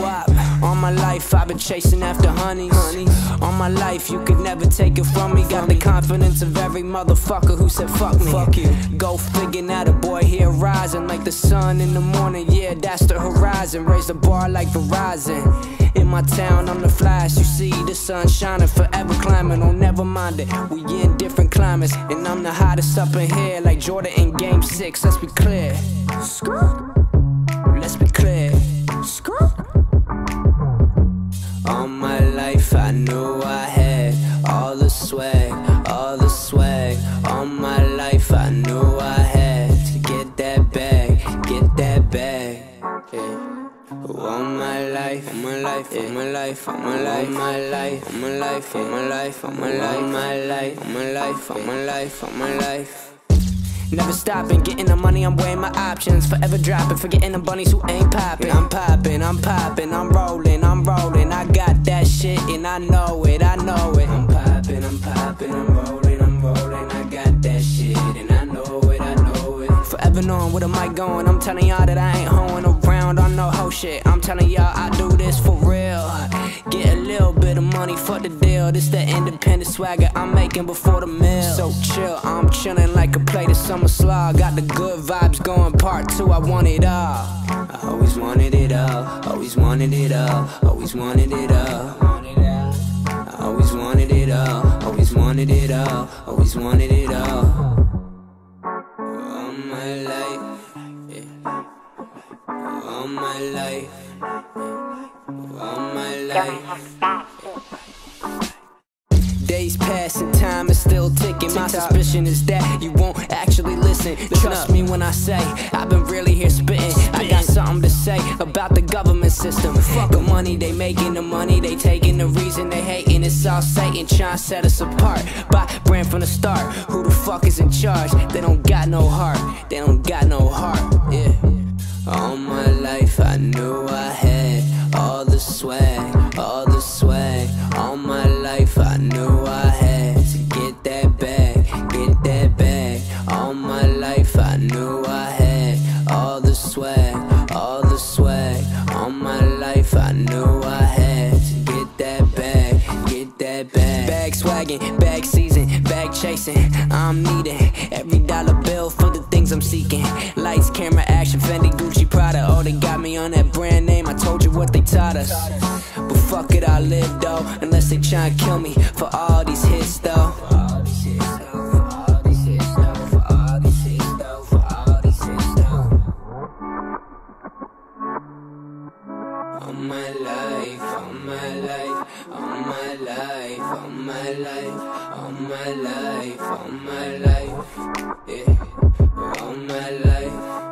All my life I've been chasing after honey. All my life you could never take it from me. Got the confidence of every motherfucker who said fuck me. Fuck you. Go figure, now the boy here rising like the sun in the morning. Yeah, that's the horizon. Raise the bar like Verizon. In my town I'm the flyest. You see the sun shining, forever climbing. Oh, never mind it, we in different climates. And I'm the hottest up in here like Jordan in game 6. Let's be clear. Let's be clear. All my life I knew I had all the swag, all the swag. All my life I knew I had to get that bag. had. Yeah. All my life, all my life, all my life, all my life, my life, all my life, all my life, all my life, my life, all my life, all my life, all my life. Never stopping, getting the money, I'm weighing my options. Forever dropping, forgetting the bunnies who ain't popping. I'm popping, I'm popping, I'm rolling, I'm rolling. I got that shit and I know it, I know it. I'm popping, I'm popping, I'm rolling, I'm rolling. I got that shit and I know it, I know it. Forever knowing where the mic going, I'm telling y'all that I ain't hoeing around on no hoe shit. I'm telling y'all I do this for real. Get a little bit of money for the deal. This the independent swagger I'm making before the meal. So chill, I'm chilling like a plate of SummerSlam. Got the good vibes going, part 2, I want it all. I always wanted it all, always wanted it all, always wanted it all. I always wanted it all, always wanted it all, always wanted it all. All my life, yeah. All my life, all my life. Days pass and time is still ticking. My suspicion is that you won't actually listen. Trust me when I say I've been really here spitting. I got something to say about the government system. Fuck the money they making, the money they taking. The reason they hating, it's all Satan trying to set us apart. By brand from the start, who the fuck is in charge? They don't got no heart, they don't got no heart, yeah. All my life I knew I had all the swag, all the swag. All my life I knew I had to get that bag, get that bag. All my life I knew I had all the swag, all the swag. All my life I knew I had to get that bag, get that bag. Bag swagging, bag season, bag chasing. I'm needing every dollar bill for the things I'm seeking. Lights, camera, action, Fendi, Gucci, Prada. Oh, they got me on that brand name. I told you what they taught us. But fuck it, I live though, unless they try and kill me for all these hits though. All my life, all my life, all my life, all my life, all my life, all my life, yeah, all my life.